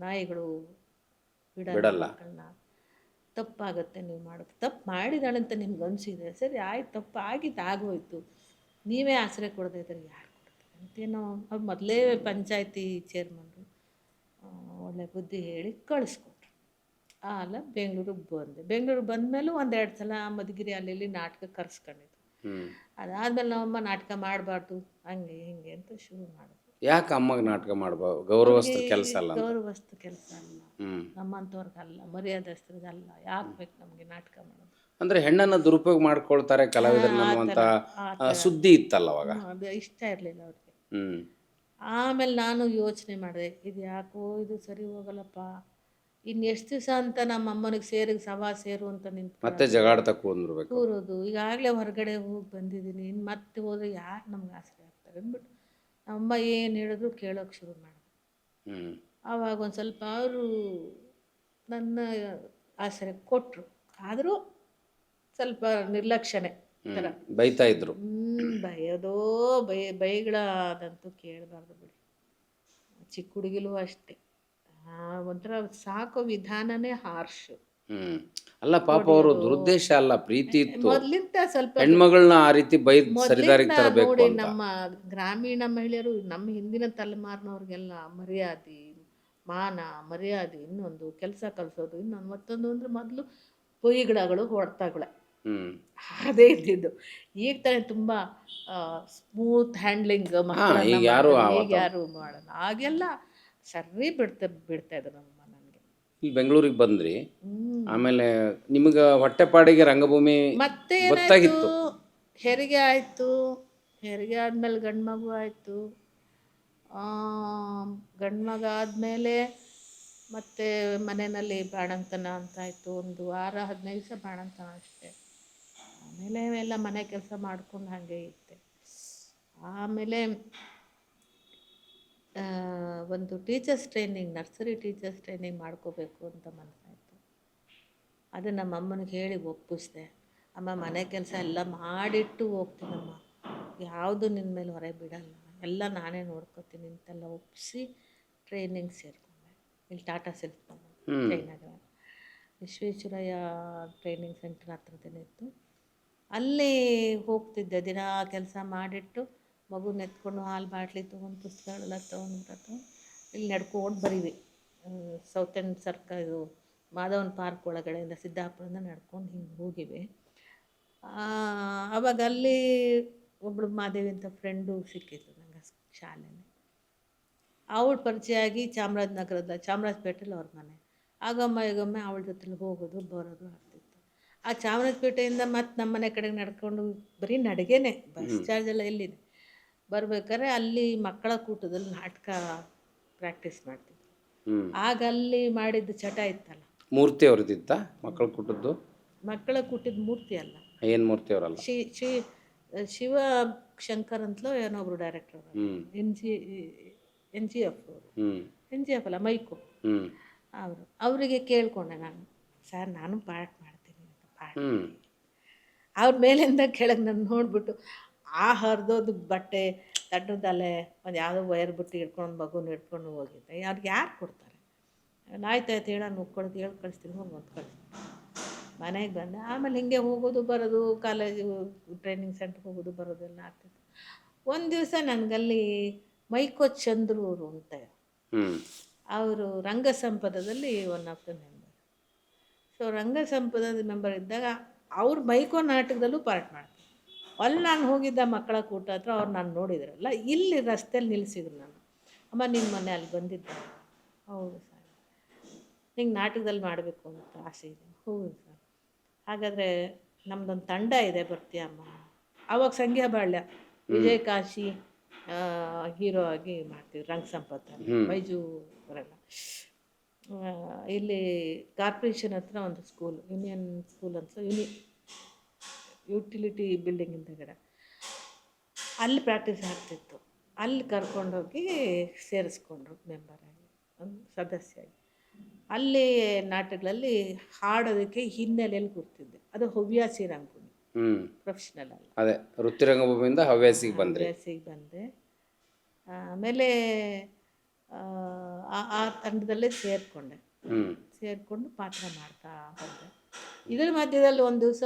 ನಾಯಿಗಳು ಬಿಡಲ್ಲ, ತಪ್ಪಾಗುತ್ತೆ ನೀವು ಮಾಡೋದು. ತಪ್ಪು ಮಾಡಿದಾಳೆ ಅಂತ ನಿಮ್ಗೆ ಅನಿಸಿದೆ, ಸರಿ ಆಯ್ತು, ತಪ್ಪು ಆಗಿದ್ದು ಆಗೋಯ್ತು, ನೀವೇ ಆಸರೆ ಕೊಡದೇ ಇದ್ರೆ ಯಾರು ಕೊಡ್ತಾರೆ ಅಂತೇನೋ ಅವ್ರು ಮೊದಲೇ ಪಂಚಾಯತಿ ಚೇರ್ಮನ್ರು ಒಳ್ಳೆ ಬುದ್ಧಿ ಹೇಳಿ ಕಳಿಸ್ಕೊಟ್ರು. ಅಲ್ಲ ಬೆಂಗಳೂರಿಗೆ ಬಂದಮೇಲೂ 1-2 ಸಲ ಮಧುಗಿರಿ ಅಲ್ಲಿ ನಾಟಕ ಕರೆಸ್ಕೊಂಡಿದ್ರು. ಅದಾದಮೇಲೆ ನಮ್ಮಮ್ಮ ನಾಟಕ ಮಾಡಬಾರ್ದು ಹಂಗೆ ಹಿಂಗೆ ಅಂತ ಶುರು ಮಾಡಿದ್ರು.
ಯಾಕೆ ಅಮ್ಮಗೆ ನಾಟಕ ಮಾಡಬಾರ್ದು? ಗೌರವಸ್ಥ ಕೆಲಸ ಅಲ್ಲ,
ನಮ್ಮಂಥವ್ರಿಗಲ್ಲ, ಮರ್ಯಾದಸ್ಥರಿಗಲ್ಲ, ಯಾಕೆ ಬೇಕು ನಮಗೆ ನಾಟಕ ಮಾಡೋದು?
ಅಂದರೆ ಹೆಣ್ಣನ್ನು ದುರುಪಯೋಗ ಮಾಡ್ಕೊಳ್ತಾರೆ ಕಲಾವಿದರನ್ನ ಅನ್ನುವಂಥ ಸುದ್ದಿ ಇತ್ತಲ್ಲ ಅವಾಗ.
ಅದು ಇಷ್ಟ ಇರಲಿಲ್ಲ ಅವ್ರಿಗೆ. ಆಮೇಲೆ ನಾನು ಯೋಚನೆ ಮಾಡಿದೆ, ಇದು ಯಾಕೋ ಇದು ಸರಿ ಹೋಗಲ್ಲಪ್ಪ, ಇನ್ನು ಎಷ್ಟು ದಿವಸ ಅಂತ ನಮ್ಮ ಅಮ್ಮನಿಗೆ ಸವಾ ಸೇರು ಅಂತ ನಿಂತು
ಮತ್ತೆ ಜಗಾಡ್ತಾ ಕೂರೋದು.
ಈಗಾಗಲೇ ಹೊರಗಡೆ ಹೋಗಿ ಬಂದಿದ್ದೀನಿ, ಇನ್ನು ಮತ್ತೆ ಹೋದರೆ ಯಾರು ನಮ್ಗೆ ಆಸರೆ ಆಗ್ತಾರೆ ಅಂದ್ಬಿಟ್ಟು ನಮ್ಮಮ್ಮ ಏನು ಹೇಳಿದ್ರು ಕೇಳೋಕೆ ಶುರು ಮಾಡಿದ್ರು. ಆವಾಗ ಒಂದು ಸ್ವಲ್ಪ ಅವರು ನನ್ನ ಆಸರೆ ಕೊಟ್ಟರು, ಆದರೂ ಸ್ವಲ್ಪ ನಿರ್ಲಕ್ಷ್ಯನೇ. ಥರ.
ಬೈತಾ ಇದ್ರು.
ಬೈಯೋದೋ ಬೈಗಳಾದಂತೂ ಕೇಳಬಾರ್ದು ಬಿಡಿ. ಚಿಕ್ಕ ಹುಡುಗಿಲೂ ಅಷ್ಟೇ, ಒಂಥರ ಸಾಕೋ ವಿಧಾನನೇ ಹಾರ್ಶು.
ಅಲ್ಲ ಪಾಪ ಅವರು ದುರುದ್ದೇಶ ಅಲ್ಲ, ಪ್ರೀತಿ ಇತ್ತು.
ಮೊದ್ಲಿಂದ ಸ್ವಲ್ಪ
ಹೆಣ್ಮಗಳನ್ನ ಆ ರೀತಿ ಬೈದ್ ಸರಿದಾರಿಗೆ
ಮೊದ್ಲಿಂದ
ತರಬೇಕು
ನೋಡಿ,
ಅಂತ.
ನಮ್ಮ ಗ್ರಾಮೀಣ ಮಹಿಳೆಯರು, ನಮ್ಮ ಹಿಂದಿನ ತಲೆಮಾರಿನವ್ರಿಗೆಲ್ಲ ಮರ್ಯಾದೆ, ಮಾನ ಮರ್ಯಾದೆ, ಇನ್ನೊಂದು ಕೆಲಸ ಕಲಿಸೋದು, ಇನ್ನೊಂದು ಮತ್ತೊಂದು ಅಂದ್ರೆ ಮೊದಲು ಪೊಯ್ಗಿಡಗಳು ಹೊಡ್ತಾಗಳ ಅದೇ ಇದ್ದಿದ್ದು. ಈಗ ತಾನೇ ತುಂಬ ಸ್ಮೂತ್ ಹ್ಯಾಂಡ್ಲಿಂಗ್ ಮಕ್ಕಳನ್ನ
ಈಗ ಯಾರು
ಈಗ ಯಾರು ಮಾಡೋಣ. ಆಗೆಲ್ಲ ಸರಿ ಬಿಡ್ತಾ ಇದ್ರು ನಮ್ಮ ನನಗೆ.
ಇಲ್ಲಿ ಬೆಂಗಳೂರಿಗೆ ಬಂದ್ರಿ, ಆಮೇಲೆ ನಿಮಗೆ ಹೊಟ್ಟೆಪಾಡಿಗೆ ರಂಗಭೂಮಿ
ಮತ್ತೆ
ಗೊತ್ತಾಗಿತ್ತು.
ಹೆರಿಗೆ ಆಯಿತು. ಹೆರಿಗೆ ಆದಮೇಲೆ ಗಂಡು ಮಗು ಆಯಿತು. ಗಂಡು ಮಗ ಆದಮೇಲೆ ಮತ್ತೆ ಮನೆಯಲ್ಲಿ ಬಾಣಂತನ ಅಂತಾಯಿತು. ಒಂದು ವಾರ 15 ದಿವಸ ಬಾಣಂತನ ಅಷ್ಟೇ. ಆಮೇಲೆ ಎಲ್ಲ ಮನೆ ಕೆಲಸ ಮಾಡ್ಕೊಂಡು ಹಾಗೆ ಇದ್ದೆ. ಆಮೇಲೆ ಒಂದು teachers training, nursery teachers training ಮಾಡ್ಕೋಬೇಕು ಅಂತ ಮನಸ್ಸಾಯಿತು. ಅದು ನಮ್ಮ ಅಮ್ಮನಿಗೆ ಹೇಳಿ ಒಪ್ಪಿಸ್ದೆ. ಅಮ್ಮ, ಮನೆ ಕೆಲಸ ಎಲ್ಲ ಮಾಡಿಟ್ಟು ಹೋಗ್ತೀನಮ್ಮ, ಯಾವುದು ನಿನ್ನ ಮೇಲೆ ಹೊರೆ ಬಿಡಲ್ಲ, ಎಲ್ಲ ನಾನೇ ನೋಡ್ಕೋತೀನಿ ಅಂತೆಲ್ಲ ಒಪ್ಪಿಸಿ ಟ್ರೈನಿಂಗ್ ಸೇರಿಕೊಂಡೆ. ಇಲ್ಲಿ Tata silk Jayanagar Visvesvaraya training centre ಹತ್ರದಲ್ಲೇ ಇತ್ತು. ಅಲ್ಲಿ ಹೋಗ್ತಿದ್ದೆ. ದಿನ ಕೆಲಸ ಮಾಡಿಟ್ಟು ಮಗುನ ಎತ್ಕೊಂಡು ಹಾಲು ಬಾಟ್ಲಿ ತೊಗೊಂಡು ಪುಸ್ತಕಗಳೆಲ್ಲ ತೊಗೊಂಡ್ಬಿಟ್ಟು ಇಲ್ಲಿ ನಡ್ಕೊಂಡು ಬರೀವಿ. ಸೌತ್ ಎಂಡ್ ಇದು ಮಾಧವನ್ ಪಾರ್ಕ್ ಒಳಗಡೆಯಿಂದ ಸಿದ್ದಾಪುರದಿಂದ ನಡ್ಕೊಂಡು ಹಿಂಗೆ ಹೋಗಿವೆ. ಆವಾಗ ಅಲ್ಲಿ ಒಬ್ಬಳು ಮಾದೇವಿ ಅಂತ ಫ್ರೆಂಡು ಸಿಕ್ಕಿತ್ತು ನಂಗೆ ಶಾಲೆಯಲ್ಲಿ. ಅವಳು ಪರಿಚಯ ಆಗಿ ಚಾಮರಾಜಪೇಟೆಯಲ್ಲಿ ಅವ್ರ ಮನೆ. ಆಗೊಮ್ಮೆ ಈಗೊಮ್ಮೆ ಅವಳ ಜೊತೆಲಿ ಹೋಗೋದು ಬರೋದು ಆಗ್ತಿತ್ತು. ಆ ಚಾಮರಾಜಪೇಟೆಯಿಂದ ಮತ್ತು ನಮ್ಮ ಮನೆ ಕಡೆಗೆ ನಡ್ಕೊಂಡು ಬರೀ ನಡಿಗೆನೆ, ಬಸ್ ಚಾರ್ಜ್ ಎಲ್ಲ ಎಲ್ಲಿದೆ. ಬರ್ಬೇಕಾದ್ರೆ ಅಲ್ಲಿ ಮಕ್ಕಳ ಕೂಟದಲ್ಲಿ ನಾಟಕ ಪ್ರಾಕ್ಟೀಸ್ ಮಾಡ್ತಿದ್ರು. ಆಗ ಅಲ್ಲಿ ಮಾಡಿದ್ದು ಚಟ ಇತ್ತಲ್ಲ.
ಮೂರ್ತಿ ಅವ್ರದ್ದಿತ್ತ ಮಕ್ಕಳ ಕೂಟದ್ದು?
ಮಕ್ಕಳ ಕೂಟದ ಮೂರ್ತಿ ಅಲ್ಲ,
ಏನು ಮೂರ್ತಿ ಅವರಲ್ಲ,
ಶಿವ ಶಂಕರ್ ಅಂತಲೋ ಏನೊಬ್ರು ಡೈರೆಕ್ಟರ್, ಎನ್ ಜಿ ಎಫ್ ಅಲ್ಲ, ಮೈಕು ಅವರಿಗೆ ಕೇಳಿಕೊಂಡೆ ನಾನು, ಸರ್ ನಾನು ಪಾಠ ಮಾಡ್ತೀನಿ ಅಂತ. ಅವ್ರ ಮೇಲಿಂದ ಕೆಳಗೆ ನಾನು ನೋಡಿಬಿಟ್ಟು ಆ ಹರಿದೋದು ಬಟ್ಟೆ ತಟ್ಟದಲ್ಲೇ ಒಂದು ಯಾವುದೋ ವಯರ್ ಬಿಟ್ಟು ಹಿಡ್ಕೊಂಡು ಮಗುನ ಹಿಡ್ಕೊಂಡು ಹೋಗಿದ್ದೆ. ಅವ್ರಿಗೆ ಯಾರು ಕೊಡ್ತಾರೆ? ಆಯ್ತಾಯ್ತು ಹೇಳ, ನುಗ್ಕೊಡ್ದು ಹೇಳಿ ಕಳಿಸ್ತೀನಿ, ಹೋಗಿ ಅಂತ ಕಳಿಸ್ತೀನಿ. ಮನೆಗೆ ಬಂದೆ. ಆಮೇಲೆ ಹಿಂಗೆ ಹೋಗೋದು ಬರೋದು, ಕಾಲೇಜು ಟ್ರೈನಿಂಗ್ ಸೆಂಟ್ರಿಗೆ ಹೋಗೋದು ಬರೋದು ಎಲ್ಲ ಆಗ್ತಿತ್ತು. ಒಂದು ದಿವಸ ನನಗಲ್ಲಿ ಮೈಕೋ ಚಂದ್ರೂರು ಅಂತ, ಅವರು ರಂಗಸಂಪದದಲ್ಲಿ one of the member. So ರಂಗಸಂಪದದ ಮೆಂಬರ್ ಇದ್ದಾಗ ಅವ್ರು ಮೈಕೋ ನಾಟಕದಲ್ಲೂ ಪಾರ್ಟ್ ಮಾಡ್ತಾರೆ. ಅಲ್ಲಿ ನಾನು ಹೋಗಿದ್ದ ಮಕ್ಕಳ ಕೂಟ ಹತ್ರ ಅವ್ರು ನಾನು ನೋಡಿದ್ರಲ್ಲ, ಇಲ್ಲಿ ರಸ್ತೆಯಲ್ಲಿ ನಿಲ್ಲಿಸಿದ್ರು ನಾನು. ಅಮ್ಮ, ನಿಮ್ಮ ಮನೆ ಅಲ್ಲಿ ಬಂದಿದ್ದೆ? ಹೌದು ಸರ್. ಹಿಂಗೆ ನಾಟಕದಲ್ಲಿ ಮಾಡಬೇಕು ಅಂತ ಆಸೆ ಇದೆ. ಹೌದು ಸರ್. ಹಾಗಾದರೆ ನಮ್ಮದೊಂದು ತಂಡ ಇದೆ, ಬರ್ತೀಯಮ್ಮ? ಆವಾಗ ಸಂಖ್ಯಾ ಬಾಳ್ಯ ವಿಜಯ್ ಕಾಶಿ ಹೀರೋ ಆಗಿ ಮಾಡ್ತೀವಿ ರಂಗಸಂಪತ್ತು. ಮೈಜು ಬರಲ್ಲ. ಇಲ್ಲಿ ಕಾರ್ಪೊರೇಷನ್ ಹತ್ರ ಒಂದು ಸ್ಕೂಲ್, ಯೂನಿಯನ್ ಸ್ಕೂಲ್ ಅಂತ, ಯುಟಿಲಿಟಿ ಬಿಲ್ಡಿಂಗ್ ಹಿಂದಗಡೆ ಅಲ್ಲಿ ಪ್ರಾಕ್ಟೀಸ್ ಆಗ್ತಿತ್ತು. ಅಲ್ಲಿ ಕರ್ಕೊಂಡೋಗಿ ಸೇರಿಸ್ಕೊಂಡ್ರು ಮೆಂಬರಾಗಿ, ಒಂದು ಸದಸ್ಯಾಗಿ. ಅಲ್ಲಿ ನಾಟಕಗಳಲ್ಲಿ ಹಾಡೋದಕ್ಕೆ ಹಿನ್ನೆಲೆಯಲ್ಲಿ ಕೂರ್ತಿದ್ದೆ. ಅದು ಹವ್ಯಾಸಿ ರಂಗಭೂಮಿ, ಪ್ರೊಫೆಷ್ನಲ್ ಅಲ್ಲ.
ಅದೇ ವೃತ್ತಿ ರಂಗಭೂಮಿಯಿಂದ ಹವ್ಯಾಸಿಗೆ
ಬಂದೆ. ಆಮೇಲೆ ಆ ತಂಡದಲ್ಲೇ ಸೇರಿಕೊಂಡು ಪಾತ್ರ ಮಾಡ್ತಾ ಬಂದೆ. ಇದರ ಮಧ್ಯದಲ್ಲಿ ಒಂದು ದಿವಸ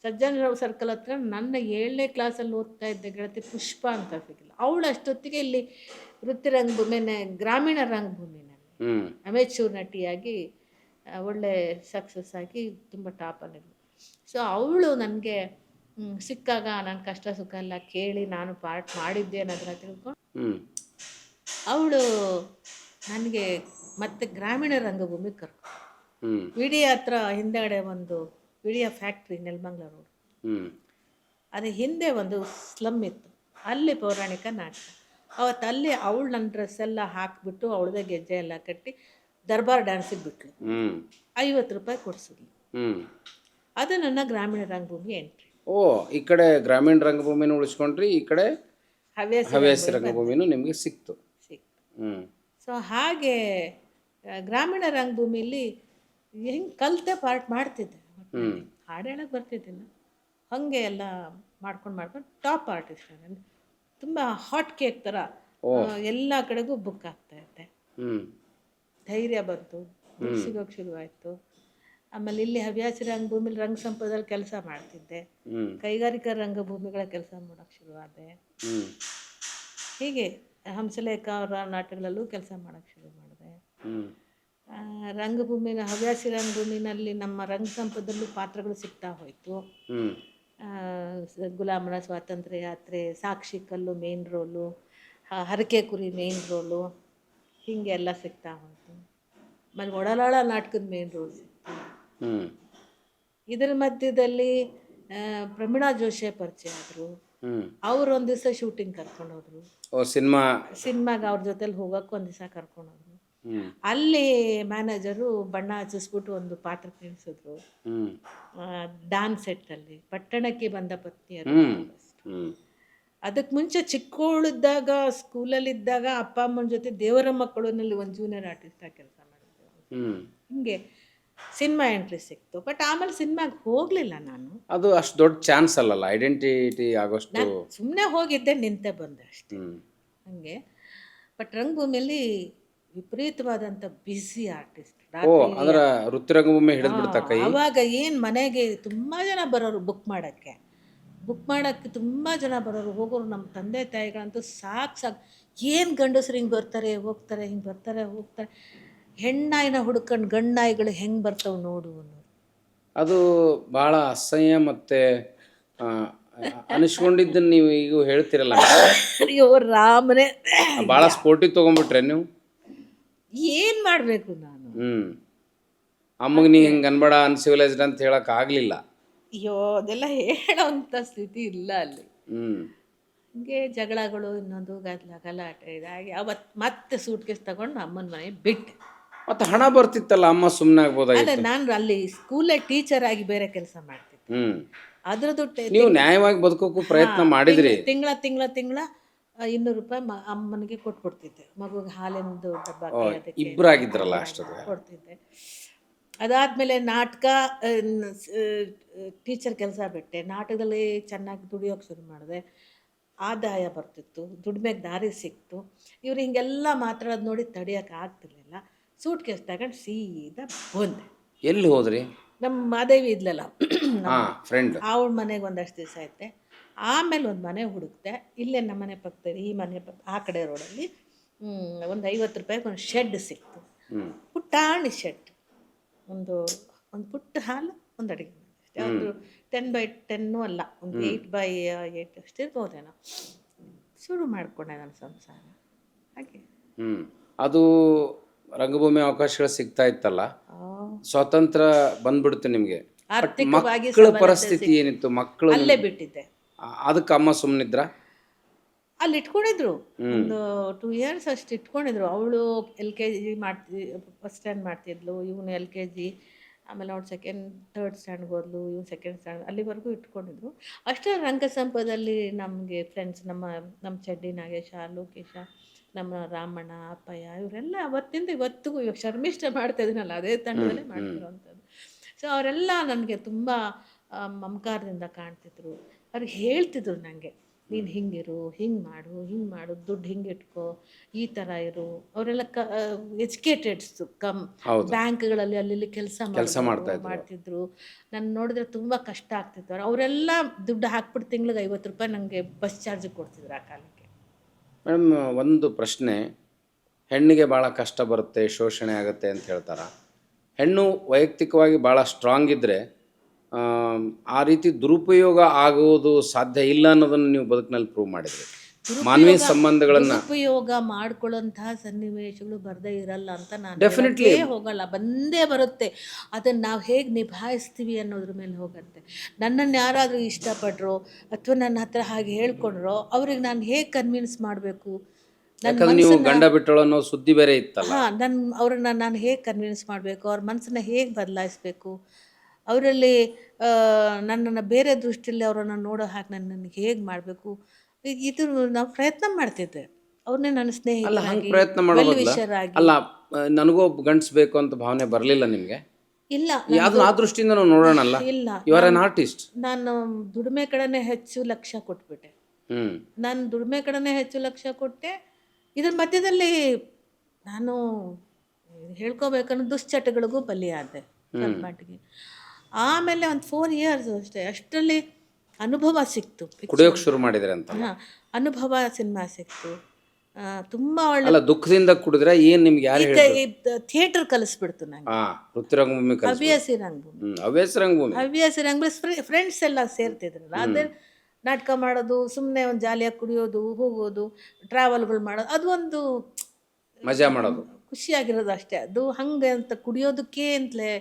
ಸಜ್ಜನರಾವ್ ಸರ್ಕಲ್ ಹತ್ರ ನನ್ನ 7ನೇ ಕ್ಲಾಸಲ್ಲಿ ಓದ್ತಾ ಇದ್ದೆ ಗೆಳತಿ ಪುಷ್ಪ ಅಂತ ಸಿಕ್ಕಿಲ್ಲ. ಅವಳು ಅಷ್ಟೊತ್ತಿಗೆ ಇಲ್ಲಿ ವೃತ್ತಿ ರಂಗಭೂಮಿನೇ, ಗ್ರಾಮೀಣ ರಂಗಭೂಮಿನಲ್ಲಿ ಅಮೇಚೂರ್ ನಟಿಯಾಗಿ ಒಳ್ಳೆ ಸಕ್ಸಸ್ ಆಗಿ ತುಂಬ ಟಾಪಲ್ಲಿದ್ಳು. ಸೊ ಅವಳು ನನಗೆ ಸಿಕ್ಕಾಗ ನನ್ನ ಕಷ್ಟ ಸುಖ ಎಲ್ಲ ಕೇಳಿ ನಾನು ಪಾರ್ಟ್ ಮಾಡಿದ್ದೆ ಅನ್ನೋದನ್ನ ತಿಳ್ಕೊಂಡು ಅವಳು ನನಗೆ ಮತ್ತೆ ಗ್ರಾಮೀಣ ರಂಗಭೂಮಿಗೆ ಕರ್ಕೊಂಡು ವಿಡಿಯ ಹತ್ರ ಹಿಂದೆಗಡೆ ಒಂದು ವಿಡಿಯ ಫ್ಯಾಕ್ಟ್ರಿ, ನೆಲಮಂಗಲ ರೋಡ್, ಅದೇ ಹಿಂದೆ ಒಂದು ಸ್ಲಮ್ ಇತ್ತು. ಅಲ್ಲಿ ಪೌರಾಣಿಕ ನಾಟಕ. ಅವತ್ತು ಅಲ್ಲಿ ಅವಳು ನನ್ನ ಡ್ರೆಸ್ ಎಲ್ಲ ಹಾಕಿಬಿಟ್ಟು ಅವಳದೇ ಗೆಜ್ಜೆ ಎಲ್ಲ ಕಟ್ಟಿ ದರ್ಬಾರ್ ಡ್ಯಾನ್ಸಿಗೆ ಬಿಟ್ಲು. 50 ರೂಪಾಯಿ ಕೊಡಿಸಿದ್ಲು. ಅದು ನನ್ನ ಗ್ರಾಮೀಣ ರಂಗಭೂಮಿ ಎಂಟ್ರಿ.
ಓ, ಈ ಕಡೆ ಗ್ರಾಮೀಣ ರಂಗಭೂಮಿನೂ ಉಳಿಸ್ಕೊಂಡ್ರಿ, ಈ ಕಡೆ ಹವ್ಯಾಸಿ ರಂಗಭೂಮಿನೂ ನಿಮಗೆ ಸಿಕ್ತು.
ಸೊ ಹಾಗೆ ಗ್ರಾಮೀಣ ರಂಗಭೂಮಿಲಿ ಹೆಂಗೆ ಕಲಿತೆ ಪಾರ್ಟ್ ಮಾಡ್ತಿದ್ದೆ. ಹಾಡು ಹೇಳಕ್ಕೆ ಬರ್ತಿದ್ದಿಲ್ಲ, ಹಾಗೆ ಎಲ್ಲ ಮಾಡ್ಕೊಂಡು ಟಾಪ್ ಆರ್ಟಿಸ್ಟ್ ನಾನು. ತುಂಬ ಹಾಟ್ ಕೇಕ್ ಥರ ಎಲ್ಲ ಕಡೆಗೂ ಬುಕ್ ಆಗ್ತಾಯಿದ್ದೆ. ಧೈರ್ಯ ಬಂತು, ದುಡ್ಡು ಸಿಗೋಕ್ಕೆ ಶುರುವಾಯಿತು. ಆಮೇಲೆ ಇಲ್ಲಿ ಹವ್ಯಾಸಿ ರಂಗಭೂಮಿಲಿ ರಂಗ ಸಂಪದಲ್ಲಿ ಕೆಲಸ ಮಾಡ್ತಿದ್ದೆ. ಕೈಗಾರಿಕಾ ರಂಗಭೂಮಿಗಳ ಕೆಲಸ ಮಾಡೋಕ್ಕೆ ಶುರುವಾದೆ. ಹೀಗೆ ಹಂಸಲೇಖ ಅವರ ನಾಟಕಗಳಲ್ಲೂ ಕೆಲಸ ಮಾಡೋಕ್ಕೆ ಶುರು ಮಾಡಿದೆ. ರಂಗಭೂಮಿನ ಹವ್ಯಾಸಿ ರಂಗಭೂಮಿನಲ್ಲಿ ನಮ್ಮ ರಂಗ ಸಂಪದಲ್ಲೂ ಪಾತ್ರಗಳು ಸಿಗ್ತಾ ಹೋಯಿತು. ಗುಲಾಮರ ಸ್ವಾತಂತ್ರ್ಯ ಯಾತ್ರೆ, ಸಾಕ್ಷಿ ಕಲ್ಲು ಮೇನ್ ರೋಲು, ಹರಕೆ ಕುರಿ ಮೇನ್ ರೋಲು, ಹೀಗೆ ಎಲ್ಲ ಸಿಗ್ತಾ ಹೋಯಿತು. ಆಮೇಲೆ ಒಡಲಾಳ ನಾಟಕದ ಮೇನ್ ರೋಲ್ ಸಿಕ್ತು. ಇದರ ಮಧ್ಯದಲ್ಲಿ ಪ್ರಮೀಳಾ ಜೋಶಿ ಪರಿಚಯ ಆದರು. ಅವ್ರು ಒಂದು ದಿವಸ ಶೂಟಿಂಗ್ ಕರ್ಕೊಂಡು ಹೋದ್ರು. ಸಿನಿಮಾಗೆ ಅವ್ರ ಜೊತೆಲಿ ಹೋಗೋಕೆ ಒಂದು ದಿವಸ ಕರ್ಕೊಂಡು ಹೋದ್ರು. ಅಲ್ಲಿ ಮ್ಯಾನೇಜರು ಬಣ್ಣ ಹಚ್ಚಿಸ್ಬಿಟ್ಟು ಒಂದು ಪಾತ್ರ ನಿಲ್ಲಿಸಿದ್ರು. ಡ್ಯಾನ್ಸ್ ಸೆಟ್ಟಲ್ಲಿ ಪಟ್ಟಣಕ್ಕೆ ಬಂದ ಪತ್ನಿಯರು. ಅದಕ್ಕೆ ಮುಂಚೆ ಚಿಕ್ಕವಳಿದ್ದಾಗ ಸ್ಕೂಲಲ್ಲಿದ್ದಾಗ ಅಪ್ಪ ಅಮ್ಮನ ಜೊತೆ ದೇವರ ಮಕ್ಕಳಲ್ಲಿ ಒಂದು ಜೂನಿಯರ್ ಆರ್ಟಿಸ್ಟಾಗಿ ಕೆಲಸ ಮಾಡಿದ್ದೆ. ಹಿಂಗೆ ಸಿನಿಮಾ ಎಂಟ್ರಿ ಸಿಕ್ತು. ಬಟ್ ಆಮೇಲೆ ಸಿನಿಮಾಗೆ ಹೋಗಲಿಲ್ಲ ನಾನು.
ಅದು ಅಷ್ಟು ದೊಡ್ಡ ಚಾನ್ಸ್ ಅಲ್ಲಲ್ಲ, ಐಡೆಂಟಿಟಿ ಆಗೋಷ್ಟು.
ನಾನು ಸುಮ್ಮನೆ ಹೋಗಿದ್ದೆ, ನಿಂತೆ ಬಂದೆ ಅಷ್ಟೇ ಹಂಗೆ. ಬಟ್ ರಂಗಭೂಮಿಯಲ್ಲಿ ವಿಪರೀತವಾದಂಥ ಬ್ಯುಸಿ ಆರ್ಟಿಸ್ಟ್.
ಅಂದ್ರೆ ವೃತ್ತಿ ರಂಗಭೂಮಿ ಹಿಡಿದು ಬಿಡ್ತಾ ಕೈ.
ಆವಾಗ ಏನು ಮನೆಗೆ ತುಂಬ ಜನ ಬರೋರು ಬುಕ್ ಮಾಡೋಕ್ಕೆ ತುಂಬ ಜನ ಬರೋರು ಹೋಗೋರು. ನಮ್ಮ ತಂದೆ ತಾಯಿಗಳಂತೂ ಸಾಕು ಏನು ಗಂಡಸ್ರು ಹಿಂಗೆ ಬರ್ತಾರೆ ಹೋಗ್ತಾರೆ, ಹಿಂಗೆ ಬರ್ತಾರೆ ಹೋಗ್ತಾರೆ. ಹೆಣ್ಣಾಯಿನ ಹುಡ್ಕೊಂಡು ಗಂಡಾಯಿಗಳು ಹೆಂಗೆ ಬರ್ತಾವೆ ನೋಡು ಅನ್ನೋರು.
ಅದು ಭಾಳ ಅಸಹ್ಯ ಮತ್ತು ಅನಿಸ್ಕೊಂಡಿದ್ದನ್ನು ನೀವು ಈಗ ಹೇಳ್ತಿರಲ್ಲ.
ಅಯ್ಯೋ ರಾಮನೇ,
ಭಾಳ ಸ್ಪೋರ್ಟಿಗೆ ತೊಗೊಂಡ್ಬಿಟ್ರೆ ನೀವು.
ಏನು ಮಾಡಬೇಕು ನಾನು?
ಅಮ್ಮಗೆ ನೀ ಹಿಂಗೆ ಅನ್ಬೇಡ, ಅನ್ಸಿವಿಲೈಸ್ಡ್ ಅಂತ ಹೇಳಕ್ಕೆ ಆಗಲಿಲ್ಲ.
ಅಯ್ಯೋ ಅದೆಲ್ಲ ಹೇಳೋವಂಥ ಸ್ಥಿತಿ ಇಲ್ಲ ಅಲ್ಲಿ. ಹೀಗೆ ಜಗಳಗಳು, ಇನ್ನೊಂದು ಗಲಾಟೆ ಇದಾಗಿ ಅವತ್ತು ಮತ್ತೆ ಸೂಟ್ ಕೇಸ್ ತಗೊಂಡು ಅಮ್ಮನ ಮನೆಗೆ ಬಿಟ್ಟೆ.
ಮತ್ತು ಹಣ ಬರ್ತಿತ್ತಲ್ಲ, ಅಮ್ಮ ಸುಮ್ಮನೆ ಆಗ್ಬೋದಾಗಿತ್ತು.
ಅಲ್ಲ, ನಾನು ಅಲ್ಲಿ ಸ್ಕೂಲೇ ಟೀಚರ್ ಆಗಿ ಬೇರೆ ಕೆಲಸ ಮಾಡ್ತಿದ್ದೆ. ಅದ್ರದ್ದು
ನೀವು ನ್ಯಾಯವಾಗಿ ಬದುಕೋಕ್ಕೂ ಪ್ರಯತ್ನ ಮಾಡಿದ್ರಿ.
ತಿಂಗಳ 200 ರೂಪಾಯಿ ಅಮ್ಮನಿಗೆ ಕೊಟ್ಬಿಡ್ತಿದ್ದೆ. ಮಗುಗೆ ಹಾಲಿಂದು ಡಬ್ಬ
ಇಬ್ಬರಾಗಿದ್ರಲ್ಲ ಅಷ್ಟೊಂದು
ಕೊಡ್ತಿದ್ದೆ. ಅದಾದಮೇಲೆ ನಾಟಕ ಟೀಚರ್ ಕೆಲಸ ಬಿಟ್ಟೆ. ನಾಟಕದಲ್ಲಿ ಚೆನ್ನಾಗಿ ದುಡಿಯೋಕೆ ಶುರು ಮಾಡಿದೆ. ಆದಾಯ ಬರ್ತಿತ್ತು, ದುಡಿಮೆಗೆ ದಾರಿ ಸಿಕ್ತು. ಇವ್ರು ಹಿಂಗೆಲ್ಲ ಮಾತಾಡೋದು ನೋಡಿ ತಡಿಯೋಕೆ ಆಗ್ತಿರ್ಲಿಲ್ಲ. ಸೂಟ್ ಕೇಸ್ ತಗೊಂಡು ಸೀದಾ ಬಂದೆ.
ಎಲ್ಲಿ ಹೋದ್ರಿ?
ನಮ್ಮ ಮಾದೇವಿ ಇದ್ಲಲ್ಲ
ಫ್ರೆಂಡ್,
ಅವಳ ಮನೆಗೆ ಒಂದಷ್ಟು ದಿವಸ ಐತೆ. ಆಮೇಲೆ ಒಂದು ಮನೆ ಹುಡುಕ್ತೆ. ಇಲ್ಲೇ ನಮ್ಮ ಮನೆ ಪಕ್ಕದಲ್ಲಿ, ಈ ಮನೆ ಆ ಕಡೆ ರೋಡಲ್ಲಿ ಒಂದು 50 ರೂಪಾಯಿಗೆ ಒಂದು ಶೆಡ್ ಸಿಕ್ತು. ಪುಟ್ಟಾಣಿ ಶೆಡ್, ಒಂದು ಪುಟ್ಟ ಹಾಲು, ಒಂದು ಅಡುಗೆ ಮನೆ ಅಷ್ಟೇ. ಒಂದು 10x10 ಅಲ್ಲ, ಒಂದು 8x8 ಅಷ್ಟಿರ್ಬೋದೇನೋ. ಶುರು ಮಾಡಿಕೊಂಡೆ ನನ್ನ ಸಂಸಾರ ಹಾಗೆ.
ಅದು ರಂಗಭೂಮಿ ಅವಕಾಶಗಳು ಸಿಗ್ತಾ ಇತ್ತಲ್ಲ, ಸ್ವಾತಂತ್ರ್ಯ ಬಂದ್ಬಿಡುತ್ತೆ ನಿಮಗೆ. ಮಕ್ಕಳ ಪರಿಸ್ಥಿತಿ ಏನಿತ್ತು? ಮಕ್ಕಳು
ಅಲ್ಲೇ ಬಿಟ್ಟಿದ್ದೆ.
ಅದಕ್ಕೆ ಅಮ್ಮ ಸುಮ್ಮನಿದ್ರ?
ಅಲ್ಲಿ ಇಟ್ಕೊಂಡಿದ್ರು, ಒಂದು 2 years ಅಷ್ಟು ಇಟ್ಕೊಂಡಿದ್ರು. ಅವಳು LKG ಫಸ್ಟ್ ಸ್ಟ್ಯಾಂಡ್ ಮಾಡ್ತಿದ್ಲು, ಇವನು LKG. ಆಮೇಲೆ ಅವಳು ಥರ್ಡ್ ಸ್ಟ್ಯಾಂಡ್ಗೆ ಹೋದ್ಲು, ಇವನು ಸೆಕೆಂಡ್ ಸ್ಟ್ಯಾಂಡ್. ಅಲ್ಲಿವರೆಗೂ ಇಟ್ಕೊಂಡಿದ್ರು. ಅಷ್ಟೇ ರಂಗ ಸಂಪದಲ್ಲಿ ನಮಗೆ ಫ್ರೆಂಡ್ಸ್, ನಮ್ಮ ಚಡ್ಡಿ ನಾಗೇಶ, ಲೋಕೇಶ, ನಮ್ಮ ರಾಮಣ್ಣ, ಅಪ್ಪಯ್ಯ, ಇವರೆಲ್ಲ ಅವತ್ತಿಂದ ಇವತ್ತಿಗೂ, ಇವಾಗ ಶರ್ಮಿಷ್ಠ ಮಾಡ್ತಾ ಇದೀನಲ್ಲ ಅದೇ ತಂಡದಲ್ಲೇ ಮಾಡ್ತಿರೋವಂಥದ್ದು. ಸೊ ಅವರೆಲ್ಲ ನನಗೆ ತುಂಬ ಮಮಕಾರದಿಂದ ಕಾಣ್ತಿದ್ರು. ಅವ್ರಿಗೆ ಹೇಳ್ತಿದ್ರು ನನಗೆ, ನೀನು ಹಿಂಗಿರು, ಹಿಂಗೆ ಮಾಡು, ದುಡ್ಡು ಹಿಂಗೆ ಇಟ್ಕೋ, ಈ ಥರ ಇರು. ಅವರೆಲ್ಲ ಎಜುಕೇಟೆಡ್ಸು, ಬ್ಯಾಂಕ್ಗಳಲ್ಲಿ ಅಲ್ಲಿ ಕೆಲಸ ಮಾಡ್ತಿದ್ರು. ನಾನು ನೋಡಿದ್ರೆ ತುಂಬ ಕಷ್ಟ ಆಗ್ತಿತ್ತು. ಅವರೆಲ್ಲ ದುಡ್ಡು ಹಾಕ್ಬಿಟ್ಟು ತಿಂಗ್ಳಿಗೆ 50 ರೂಪಾಯಿ ನನಗೆ ಬಸ್ ಚಾರ್ಜ್ ಕೊಡ್ತಿದ್ರು ಆ ಕಾಲಕ್ಕೆ.
ಮೇಡಮ್, ಒಂದು ಪ್ರಶ್ನೆ. ಹೆಣ್ಣಿಗೆ ಭಾಳ ಕಷ್ಟ ಬರುತ್ತೆ, ಶೋಷಣೆ ಆಗುತ್ತೆ ಅಂತ ಹೇಳ್ತಾರೆ. ಹೆಣ್ಣು ವೈಯಕ್ತಿಕವಾಗಿ ಭಾಳ ಸ್ಟ್ರಾಂಗ್ ಇದ್ದರೆ ಆ ರೀತಿ ದುರುಪಯೋಗ ಆಗುವುದು ಸಾಧ್ಯ ಇಲ್ಲ ಅನ್ನೋದನ್ನು ನೀವು ಬದುಕಿನಲ್ಲಿ ಪ್ರೂವ್ ಮಾಡಿದ್ರಿ. ಮಾನವೀಯ ಸಂಬಂಧಗಳನ್ನು
ಉಪಯೋಗ ಮಾಡ್ಕೊಳ್ಳೋಂತಹ ಸನ್ನಿವೇಶಗಳು ಬರದೇ ಇರಲ್ಲ ಅಂತ ನಾನು ಡೆಫಿನೆಟ್ಲಿ ಹೋಗಲ್ಲ, ಬಂದೇ ಬರುತ್ತೆ. ಅದನ್ನು ನಾವು ಹೇಗೆ ನಿಭಾಯಿಸ್ತೀವಿ ಅನ್ನೋದ್ರ ಮೇಲೆ ಹೋಗುತ್ತೆ. ನನ್ನನ್ನು ಯಾರಾದರೂ ಇಷ್ಟಪಟ್ಟರೋ ಅಥವಾ ನನ್ನ ಹತ್ರ ಹಾಗೆ ಹೇಳ್ಕೊಂಡ್ರೋ ಅವ್ರಿಗೆ ನಾನು ಹೇಗೆ ಕನ್ವಿನ್ಸ್ ಮಾಡಬೇಕು?
ನೀವು ಗಂಡ ಬಿಟ್ಟಳು ಅನ್ನೋ ಸುದ್ದಿ ಬೇರೆ ಇತ್ತಲ್ಲ.
ಅವ್ರನ್ನ ನಾನು ಹೇಗೆ ಕನ್ವಿನ್ಸ್ ಮಾಡಬೇಕು? ಅವ್ರ ಮನಸ್ಸನ್ನ ಹೇಗೆ ಬದಲಾಯಿಸಬೇಕು? ಅವರಲ್ಲಿ ನನ್ನನ್ನು ಬೇರೆ ದೃಷ್ಟಿಯಲ್ಲಿ ಅವರನ್ನು ನೋಡೋ ಹಾಗೆ ನನ್ನನ್ನು ಹೇಗೆ ಮಾಡಬೇಕು? ಇದು ನಾವು ಪ್ರಯತ್ನ ಮಾಡ್ತಿದ್ದೆ. ಅವ್ರನ್ನೇ ನನ್ನ ಸ್ನೇಹಿತರಾಗಿ,
ಪ್ರಯತ್ನ ಮಾಡೋದಿಲ್ಲ. ಅಲ್ಲ, ನನಗೂ ಒಬ್ಬ ಗಂಡ್ಸ್ ಬೇಕು ಅಂತ ಭಾವನೆ ಬರಲಿಲ್ಲ ನಿಮಗೆ?
ಇಲ್ಲ
ಅದನ್ನ ಆ ದೃಷ್ಟಿಯಿಂದ ನಾವು ನೋಡೋಣಲ್ಲ.
ಇಲ್ಲ
ಯು ಆರ್ ಅನ್ ಆರ್ಟಿಸ್ಟ್.
ನಾನು ದುಡಿಮೆ ಕಡೆನೇ ಹೆಚ್ಚು ಲಕ್ಷ್ಯ ಕೊಟ್ಬಿಟ್ಟೆ.
ಹ್ಮ್
ನಾನು ದುಡಿಮೆ ಕಡೆನೇ ಹೆಚ್ಚು ಲಕ್ಷ್ಯ ಕೊಟ್ಟೆ. ಇದ್ರ ಮಧ್ಯದಲ್ಲಿ ನಾನು ಹೇಳ್ಕೋಬೇಕನ್ನೋ ದುಶ್ಚಟಗಳಿಗೂ ಬಲಿಯಾದೆ ಸ್ವಲ್ಪ ಮಟ್ಟಿಗೆ. ಆಮೇಲೆ ಒಂದು 4 ಇಯರ್ಸ್ ಅಷ್ಟೇ, ಅಷ್ಟರಲ್ಲಿ ಅನುಭವ ಸಿಕ್ತು.
ಕುಡಿಯೋಕೆ ಶುರು ಮಾಡಿದ್ರೆ ಅಂತ.
ಹಾಂ, ಅನುಭವ ಸಿನಿಮಾ ಸಿಕ್ತು. ತುಂಬ ಒಳ್ಳೆ
ಅಲ್ಲ, ದುಃಖದಿಂದ ಕುಡಿದ್ರೆ ಏನ್ ನಿಮ್ಗೆ ಯಾರು
ಥಿಯೇಟರ್ ಕಲಿಸ್ಬಿಡ್ತು ನನಗೆ.
ವೃತ್ತಿರಂಗಭೂಮಿ
ಹವ್ಯಾಸಿ ರಂಗಭೂಮಿ.
ಹವ್ಯಾಸರಂಗಭೂಮಿ.
ಹವ್ಯಾಸಿ ರಂಗಭೂಮಿ ಫ್ರೆಂಡ್ಸ್ ಎಲ್ಲ ಸೇರ್ತಿದ್ರಲ್ಲ, ಅದೇ ನಾಟಕ ಮಾಡೋದು, ಸುಮ್ಮನೆ ಒಂದು ಜಾಲಿಯಾಗಿ ಕುಡಿಯೋದು, ಹೋಗೋದು, ಟ್ರಾವೆಲ್ಗಳು ಮಾಡೋದು, ಅದು ಒಂದು
ಮಜಾ ಮಾಡೋದು,
ಖುಷಿಯಾಗಿರೋದು ಅಷ್ಟೇ. ಅದು ಹಂಗೆ ಅಂತ ಕುಡಿಯೋದಕ್ಕೆ ಅಂತಲೇ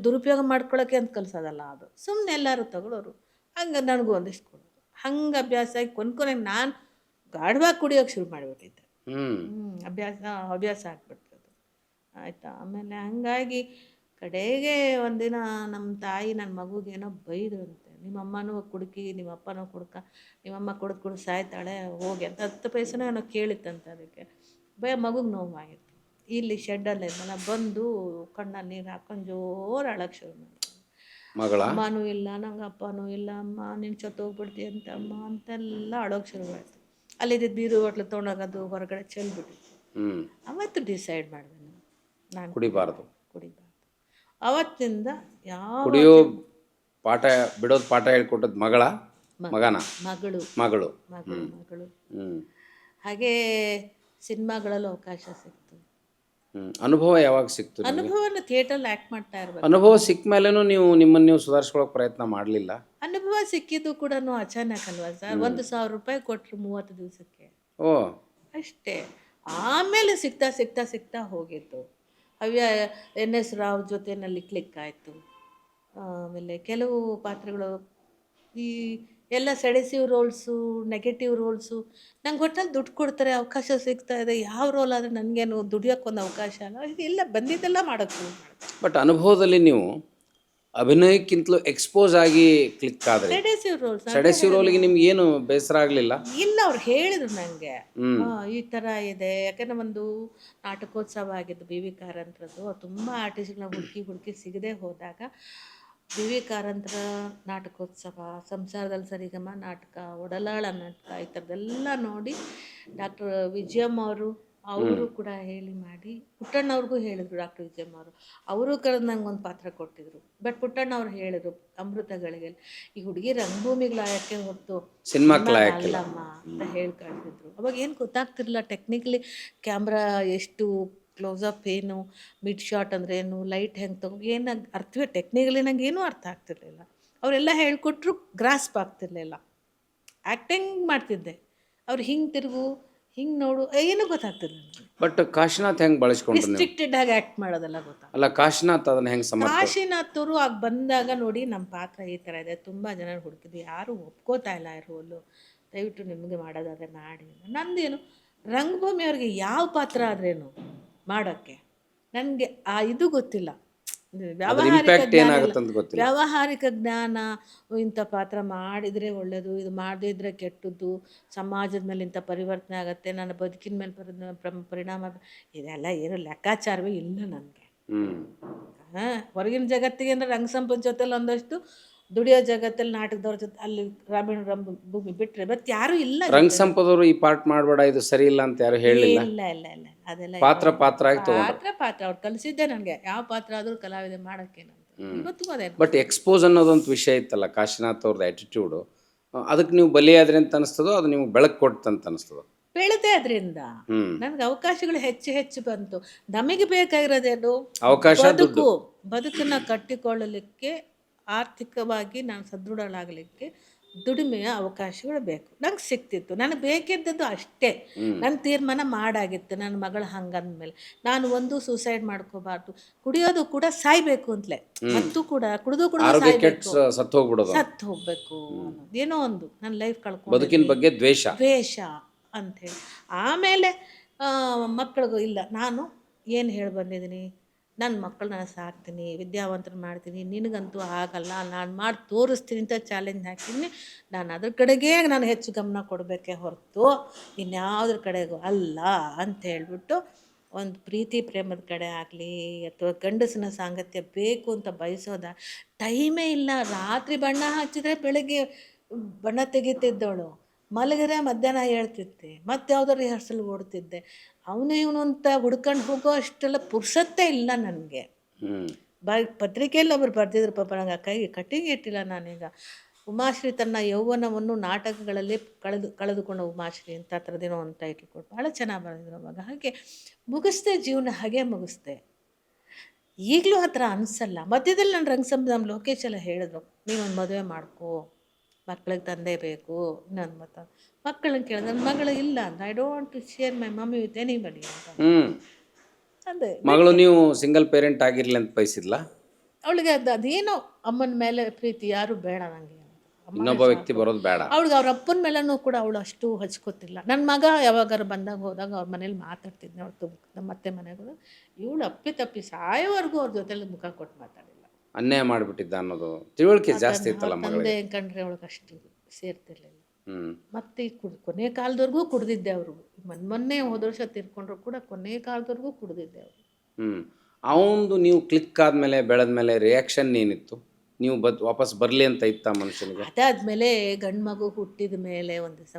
ದುರುಪಯೋಗ ಮಾಡ್ಕೊಳ್ಳೋಕ್ಕೆ ಅಂತ ಕಲಿಸೋದಲ್ಲ. ಅದು ಸುಮ್ಮನೆ ಎಲ್ಲರೂ ತಗೊಳ್ಳೋರು, ಹಂಗೆ ನನಗೂ ಒಂದಿಷ್ಟು ಕೊಡೋದು, ಹಂಗೆ ಅಭ್ಯಾಸ ಆಗಿ ಕೊನೆಗೆ ನಾನು ಗಾಢವಾಗಿ ಕುಡಿಯೋಕೆ ಶುರು ಮಾಡಿಬಿಟ್ಟಿದ್ದೆ. ಹವ್ಯಾಸ ಆಗ್ಬಿಡ್ತದೆ, ಆಯಿತಾ. ಆಮೇಲೆ ಹಂಗಾಗಿ ಕಡೆಗೆ ಒಂದಿನ ನಮ್ಮ ತಾಯಿ ನನ್ನ ಮಗುಗೇನೋ ಬೈದ್ರಂತೆ, ನಿಮ್ಮಮ್ಮನೂ ಕುಡುಕಿ, ನಿಮ್ಮಪ್ಪನೂ ಕುಡ್ಕ, ನಿಮ್ಮಮ್ಮ ಕುಡಿದು ಸಾಯ್ತಾಳೆ ಹೋಗಿ ಅಂತ 10 ಪೈಸೆನೋ ಏನೋ ಕೇಳಿತ್ತಂತೆ. ಅದಕ್ಕೆ ಮಗುಗೆ ನೋವಾಗಿತ್ತು. ಇಲ್ಲಿ ಶೆಡ್ಡಲ್ಲೇ ಇದ್ದಲ್ಲ, ಬಂದು ಕಣ್ಣಲ್ಲಿ ನೀರು ಹಾಕೊಂಡು ಜೋರು ಅಳಕ್ಕೆ ಶುರು ಮಾಡಿದೆ.
ಮಗಳ
ಅಮ್ಮನೂ ಇಲ್ಲ, ನಂಗೆ ಅಪ್ಪನೂ ಇಲ್ಲ, ಅಮ್ಮ ನೀನು ಸತ್ತೋಗ್ಬಿಡ್ತೀಯ ಅಂತ ಅಮ್ಮ ಅಂತೆಲ್ಲ ಅಳೋಕೆ ಶುರು ಆಯಿತು. ಅಲ್ಲಿದ್ದ ಬೀರು ಹೋಟ್ಲು ತೊಗೊಂಡೋಗೋದು ಹೊರಗಡೆ ಚೆಲ್ಬಿಟ್ಟಿತ್ತು. ಅವತ್ತು ಡಿಸೈಡ್ ಮಾಡಿದೆ ನಾನು
ಕುಡಿಬಾರ್ದು.
ಅವತ್ತಿಂದ ಯಾವ
ಕುಡಿಯೋ ಪಾಠ ಬಿಡೋದು ಪಾಠ ಹೇಳ್ಕೊಟ್ಟದ್ ಮಗನ
ಮಗಳು
ಮಗಳು
ಮಗಳು ಮಗಳು ಹಾಗೆ ಸಿನಿಮಾಗಳಲ್ಲಿ ಅವಕಾಶ ಸಿಕ್ತು.
ಅನುಭವ ಯಾವಾಗ ಸಿಕ್ತು?
ಅನುಭವನ ಥಿಯೇಟರ್ ಆ್ಯಕ್ಟ್ ಮಾಡ್ತಾ ಇರ್ಬೇಕು.
ಅನುಭವ ಸಿಕ್ಕ ಮೇಲೇನು ನಿಮ್ಮನ್ನು ನೀವು ಸುಧಾರಿಸ್ಕೊಳ್ಳೋಕೆ ಪ್ರಯತ್ನ ಮಾಡಲಿಲ್ಲ?
ಅನುಭವ ಸಿಕ್ಕಿದ್ದು ಕೂಡ ಅಚಾನಕ್ ಅಲ್ವಾ ಸರ್. 1,000 ರೂಪಾಯಿ ಕೊಟ್ಟರು 30 ದಿವಸಕ್ಕೆ.
ಓ,
ಅಷ್ಟೇ. ಆಮೇಲೆ ಸಿಗ್ತಾ ಸಿಗ್ತಾ ಸಿಗ್ತಾ ಹೋಗಿತ್ತು. NS ರಾವ್ ಜೊತೆನಲ್ಲಿ ಕ್ಲಿಕ್ ಆಯಿತು. ಆಮೇಲೆ ಕೆಲವು ಪಾತ್ರಗಳು ಈ ಎಲ್ಲ ಸೆಡೆಸಿವ್ ರೋಲ್ಸು, ನೆಗೆಟಿವ್ ರೋಲ್ಸು, ನಂಗೆ ಒಟ್ಟಲ್ಲಿ ದುಡ್ಡು ಕೊಡ್ತಾರೆ, ಅವಕಾಶ ಸಿಗ್ತಾ ಇದೆ, ಯಾವ ರೋಲ್ ಆದರೆ ನನಗೇನು ದುಡಿಯೋಕ್ಕೊಂದು ಅವಕಾಶ ಅಲ್ಲ, ಇಲ್ಲ ಬಂದಿದ್ದೆಲ್ಲ ಮಾಡೋಕ್ಕೆ.
ಬಟ್ ಅನುಭವದಲ್ಲಿ ನೀವು ಅಭಿನಯಕ್ಕಿಂತಲೂ ಎಕ್ಸ್ಪೋಸ್ ಆಗಿ ಕ್ಲಿಕ್ ಆದರೆ ಸೆಡೆಸಿವ್ ರೋಲ್ಗೆ ನಿಮ್ಗೆ ಏನು ಬೇಸರ ಆಗಲಿಲ್ಲ?
ಇಲ್ಲ, ಅವ್ರು ಹೇಳಿದ್ರು ನನಗೆ ಈ ಥರ ಇದೆ. ಯಾಕಂದರೆ ಒಂದು ನಾಟಕೋತ್ಸವ ಆಗಿದ್ದು BV ಕಾರಂತರದ್ದು. ತುಂಬ ಆರ್ಟಿಸ್ಟ್ಗಳನ್ನ ಹುಡುಕಿ ಸಿಗದೆ ಹೋದಾಗ BV ಕಾರಂತರ ನಾಟಕೋತ್ಸವ, ಸಂಸಾರದಲ್ಲಿ ಸರಿಗಮ ನಾಟಕ, ಒಡಲಾಳ ನಾಟಕ, ಈ ಥರದ್ದೆಲ್ಲ ನೋಡಿ ಡಾಕ್ಟರ್ ವಿಜಯಮ್ಮ ಅವರು ಕೂಡ ಹೇಳಿ ಮಾಡಿ, ಪುಟ್ಟಣ್ಣವ್ರಿಗೂ ಹೇಳಿದರು. ಡಾಕ್ಟರ್ ವಿಜಯಮ್ಮ ಅವರು ಕರೆದು ನಂಗೆ ಒಂದು ಪಾತ್ರ ಕೊಟ್ಟಿದ್ರು. ಬಟ್ ಪುಟ್ಟಣ್ಣ ಅವ್ರು ಹೇಳಿದ್ರು, ಅಮೃತಗಳಿಗೆ ಈ ಹುಡುಗಿ ರಂಗಭೂಮಿಗಳಾಯಕ್ಕೆ ಹೊತ್ತು ಅಲ್ಲಮ್ಮ ಅಂತ ಹೇಳಿ ಕಳಿಸಿದ್ರು. ಅವಾಗ ಏನು ಗೊತ್ತಾಗ್ತಿರಲಿಲ್ಲ ಟೆಕ್ನಿಕಲಿ, ಕ್ಯಾಮ್ರಾ ಎಷ್ಟು ಕ್ಲೋಸಪ್ ಏನು, ಮಿಡ್ ಶಾಟ್ ಅಂದರೆ ಏನು, ಲೈಟ್ ಹೆಂಗೆ ತಗೋ, ಏನು ಅರ್ಥವೇ ಟೆಕ್ನಿಕಲಿ ನಂಗೆ ಏನೂ ಅರ್ಥ ಆಗ್ತಿರ್ಲಿಲ್ಲ. ಅವರೆಲ್ಲ ಹೇಳ್ಕೊಟ್ರು, ಗ್ರಾಸ್ಪ್ ಆಗ್ತಿರ್ಲಿಲ್ಲ. ಆ್ಯಕ್ಟಿಂಗ್ ಮಾಡ್ತಿದ್ದೆ, ಅವ್ರು ಹಿಂಗೆ ತಿರುಗು, ಹಿಂಗೆ ನೋಡು, ಏನೂ ಗೊತ್ತಾಗ್ತಿರ್ಲಿಲ್ಲ.
ಬಟ್ ಕಾಶಿನಾಥ್ ಹೆಂಗೆ ಬಳಸ್ಕೊಂಡು
ರಿಸ್ಟ್ರಿಕ್ಟೆಡ್ ಆಗಿ ಆ್ಯಕ್ಟ್ ಮಾಡೋದೆಲ್ಲ
ಅಲ್ಲ, ಕಾಶಿನಾಥ್ ಅದನ್ನ ಹೆಂಗೆ
ಕಾಶಿನಾಥ್ ಅವರು ಆಗ ಬಂದಾಗ ನೋಡಿ ನಮ್ಮ ಪಾತ್ರ ಈ ಥರ ಇದೆ, ತುಂಬ ಜನ ಹುಡುಕಿದ್ವಿ, ಯಾರೂ ಒಪ್ಕೋತಾ ಇಲ್ಲ ಈ ರೋಲು, ದಯವಿಟ್ಟು ನಿಮಗೆ ಮಾಡೋದಾದರೆ ಮಾಡಿ. ನಂದೇನು ರಂಗಭೂಮಿಯವ್ರಿಗೆ ಯಾವ ಪಾತ್ರ ಆದ್ರೇನು ಮಾಡೋಕ್ಕೆ ನನಗೆ ಇದು ಗೊತ್ತಿಲ್ಲ, ವ್ಯಾವಹಾರಿಕ ಜ್ಞಾನ. ಇಂಥ ಪಾತ್ರ ಮಾಡಿದರೆ ಒಳ್ಳೆಯದು, ಇದು ಮಾಡದಿದ್ರೆ ಕೆಟ್ಟದ್ದು, ಸಮಾಜದ ಮೇಲೆ ಇಂಥ ಪರಿವರ್ತನೆ ಆಗುತ್ತೆ, ನನ್ನ ಬದುಕಿನ ಮೇಲೆ ಪರಿಣಾಮ, ಇದೆಲ್ಲ ಏನು ಲೆಕ್ಕಾಚಾರವೇ ಇಲ್ಲ ನನಗೆ. ಹೊರಗಿನ ಜಗತ್ತಿಗೆ ಅಂದರೆ ರಂಗ ಸಂಪದ ಜೊತೆಲಿ ಒಂದಷ್ಟು, ದುಡಿಯೋ ಜಗತ್ತಲ್ಲಿ ನಾಟಕದವ್ರ ಜೊತೆ ಅಲ್ಲಿ ಗ್ರಾಮೀಣ ರಂಗಭೂಮಿ ಬಿಟ್ಟರೆ ಮತ್ತೆ ಯಾರೂ ಇಲ್ಲ.
ರಂಗ ಸಂಪದವರು ಈ ಪಾರ್ಟ್ ಮಾಡಬೇಡ, ಇದು ಸರಿ ಇಲ್ಲ ಅಂತ ಯಾರು ಹೇಳಿಲ್ಲ.
ಇಲ್ಲ ಅದೆಲ್ಲ
ಪಾತ್ರ
ಅವ್ರು ಕಲಿಸಿದ್ದೆ ನನಗೆ, ಯಾವ ಪಾತ್ರ ಆದರೂ ಕಲಾವಿದೆ ಮಾಡೋಕ್ಕೆ. ಇವತ್ತು ಅದೇ.
ಬಟ್ ಎಕ್ಸ್ಪೋಸ್ ಅನ್ನೋದೊಂದು ವಿಷಯ ಇತ್ತಲ್ಲ, ಕಾಶಿನಾಥ್ ಅವ್ರದ್ದು ಆ್ಯಟಿಟ್ಯೂಡು, ಅದಕ್ಕೆ ನೀವು ಬಲಿಯಾದ್ರಿ ಅಂತ ಅನಿಸ್ತದೋ, ಅದು ನೀವು ಬೆಳಕು ಕೊಡ್ತಂತ ಅನಿಸ್ತದೋ?
ಬೆಳೆದೆ, ಅದರಿಂದ ನನಗೆ ಅವಕಾಶಗಳು ಹೆಚ್ಚು ಬಂತು. ನಮಗೆ ಬೇಕಾಗಿರೋದೇನು
ಅವಕಾಶ,
ಬದುಕನ್ನು ಕಟ್ಟಿಕೊಳ್ಳಲಿಕ್ಕೆ, ಆರ್ಥಿಕವಾಗಿ ನಾನು ಸದೃಢಳಾಗಲಿಕ್ಕೆ ದುಡಿಮೆಯ ಅವಕಾಶಗಳು ಬೇಕು. ನಂಗೆ ಸಿಕ್ತಿತ್ತು, ನನಗೆ ಬೇಕಿದ್ದದ್ದು ಅಷ್ಟೇ. ನನ್ನ ತೀರ್ಮಾನ ಮಾಡಾಗಿತ್ತು. ನನ್ನ ಮಗಳು ಹಂಗಂದ್ಮೇಲೆ ನಾನು ಒಂದು ಸೂಸೈಡ್ ಮಾಡ್ಕೋಬಾರ್ದು, ಕುಡಿಯೋದು ಕೂಡ ಸಾಯ್ಬೇಕು ಅಂತಲೇ, ಮತ್ತು ಕೂಡ ಕುಡಿದು
ಸತ್ತು
ಹೋಗ್ಬೇಕು ಏನೋ ಒಂದು ನನ್ನ ಲೈಫ್
ಬದುಕಿನ ಬಗ್ಗೆ ದ್ವೇಷ
ಅಂಥೇಳಿ. ಆಮೇಲೆ ಮಕ್ಕಳಿಗೂ ಇಲ್ಲ, ನಾನು ಏನು ಹೇಳಿ ಬಂದಿದ್ದೀನಿ, ನನ್ನ ಮಕ್ಕಳನ್ನ ಸಾಕ್ತೀನಿ, ವಿದ್ಯಾವಂತರು ಮಾಡ್ತೀನಿ, ನಿನಗಂತೂ ಆಗಲ್ಲ, ನಾನು ಮಾಡಿ ತೋರಿಸ್ತೀನಿ ಅಂತ ಚಾಲೆಂಜ್ ಹಾಕಿದ್ದೀನಿ. ನಾನು ಅದ್ರ ಕಡೆಗೆ ನಾನು ಹೆಚ್ಚು ಗಮನ ಕೊಡಬೇಕೇ ಹೊರತು ಇನ್ಯಾವುದ್ರ ಕಡೆಗೂ ಅಲ್ಲ ಅಂತ ಹೇಳ್ಬಿಟ್ಟು ಒಂದು ಪ್ರೀತಿ ಪ್ರೇಮದ ಕಡೆ ಆಗಲಿ ಅಥವಾ ಗಂಡಸಿನ ಸಾಂಗತ್ಯ ಬೇಕು ಅಂತ ಬಯಸೋದ ಟೈಮೇ ಇಲ್ಲ. ರಾತ್ರಿ ಬಣ್ಣ ಹಚ್ಚಿದ್ರೆ ಬೆಳಗ್ಗೆ ಬಣ್ಣ ತೆಗಿತಿದ್ದವಳು, ಮಲಗಿದ್ರೆ ಮಧ್ಯಾಹ್ನ ಹೇಳ್ತಿದ್ದೆ, ಮತ್ತೆ ಯಾವುದೋ ರಿಹರ್ಸಲ್ ಓಡ್ತಿದ್ದೆ. ಅವನು ಇವನು ಅಂತ ಹುಡ್ಕೊಂಡು ಹೋಗೋ ಅಷ್ಟೆಲ್ಲ ಪುರ್ಸತ್ತೇ ಇಲ್ಲ ನನಗೆ. ಪತ್ರಿಕೆಯಲ್ಲಿ ಒಬ್ರು ಬರೆದಿದ್ರು, ಪಾಪ ನಂಗೆ ಆ ಕೈಗೆ ಕಟ್ಟಿಗೆ ಇಟ್ಟಿಲ್ಲ. ನಾನೀಗ ಉಮಾಶ್ರೀ ತನ್ನ ಯೌವನವನ್ನು ನಾಟಕಗಳಲ್ಲಿ ಕಳೆದುಕೊಂಡ ಉಮಾಶ್ರೀ ಅಂತ ಆ ಥರದ್ದೇನೋ ಒಂದು ಟೈಟ್ಲ್ ಕೊಟ್ಟು ಭಾಳ ಚೆನ್ನಾಗಿ ಬರೆದಿದ್ರು ಅವಾಗ. ಹಾಗೆ ಮುಗಿಸ್ದೆ ಜೀವನ, ಹಾಗೆ ಮುಗಿಸ್ದೆ. ಈಗಲೂ ಆ ಥರ ಅನಿಸಲ್ಲ. ಮಧ್ಯದಲ್ಲಿ ನಾನು ರಂಗಸಂಬ ನಮ್ಮ ಲೋಕೇಶ್ ಎಲ್ಲ ಹೇಳಿದ್ರು, ನೀವೊಂದು ಮದುವೆ ಮಾಡ್ಕೋ, ಮಕ್ಳಿಗೆ ತಂದೆ ಬೇಕು. ಇನ್ನೊಂದು ಮಕ್ಕಳನ್ನ ಕೇಳಿದ್ರೆ ನನ್ನ ಮಗಳು ಇಲ್ಲ ಅಂತ, I don't to share my mummy with anybody ಅಂತ. ಅದೇ
ಮಗಳು ನೀವು ಸಿಂಗಲ್ ಪೇರೆಂಟ್ ಆಗಿರ್ಲಿ ಅಂತ ಬಯಸಿದ್ಲಾ?
ಅವಳಿಗೆ ಅದೇನೋ ಅಮ್ಮನ ಮೇಲೆ ಪ್ರೀತಿ, ಯಾರು ಬೇಡ ನನಗೆ,
ಇನ್ನೊಬ್ಬ ವ್ಯಕ್ತಿ ಬರೋದು ಬೇಡ.
ಅವಳಿಗೆ ಅವ್ರ ಅಪ್ಪನ ಮೇಲೂ ಕೂಡ ಅವಳು ಅಷ್ಟು ಹಚ್ಕೋತಿಲ್ಲ. ನನ್ನ ಮಗ ಯಾವಾಗಾರು ಬಂದಾಗ ಹೋದಾಗ ಅವ್ರ ಮನೇಲಿ ಮಾತಾಡ್ತಿದ್ದೆ. ಅವಳು ನಮ್ಮ ಅತ್ತೆ ಮನೆಗೆ ಹೋದಾಗ ಇವಳು ಅಪ್ಪಿ ಸಾಯೋವರೆಗೂ ಅವ್ರ ಜೊತೆಲಿ ಮುಖ ಕೊಟ್ಟು ಮಾತಾಡಿಲ್ಲ.
ಅನ್ಯಾಯ ಮಾಡಿಬಿಟ್ಟಿದ್ದ ಅನ್ನೋದು ತಿಳುವಳಿಕೆ ಜಾಸ್ತಿ ಇತ್ತಲ್ಲ ಮಗಳಿಗೆ.
ತಂದೆ ಕಂಡ್ರೆ ಅವಳಿಗೆ ಅಷ್ಟು ಸೇರ್ತಿರ್ಲಿಲ್ಲ. ಮತ್ತೆ ಕೊನೆ ಕಾಲದವರೆಗೂ ಕುಡ್ದಿದ್ದೆ. ಅವರು ಮೊನ್ನೆ ಹೋದ ವರ್ಷ ತೀರ್ಕೊಂಡ್ರು ಕೂಡ ಕೊನೆ ಕಾಲದವರೆಗೂ ಕುಡ್ದಿದ್ದೆ ಅವರು.
ಅವನು ನೀವು ಕ್ಲಿಕ್ ಆದಮೇಲೆ ಬೆಳೆದ್ಮೇಲೆ ರಿಯಾಕ್ಷನ್ ಏನಿತ್ತು? ನೀವು ವಾಪಸ್ ಬರಲಿ ಅಂತ ಇತ್ತ ಮನುಷ್ಯನಿಗೆ?
ಅದಾದಮೇಲೆ ಗಂಡು ಮಗು ಹುಟ್ಟಿದ ಮೇಲೆ ಒಂದು ದಿವಸ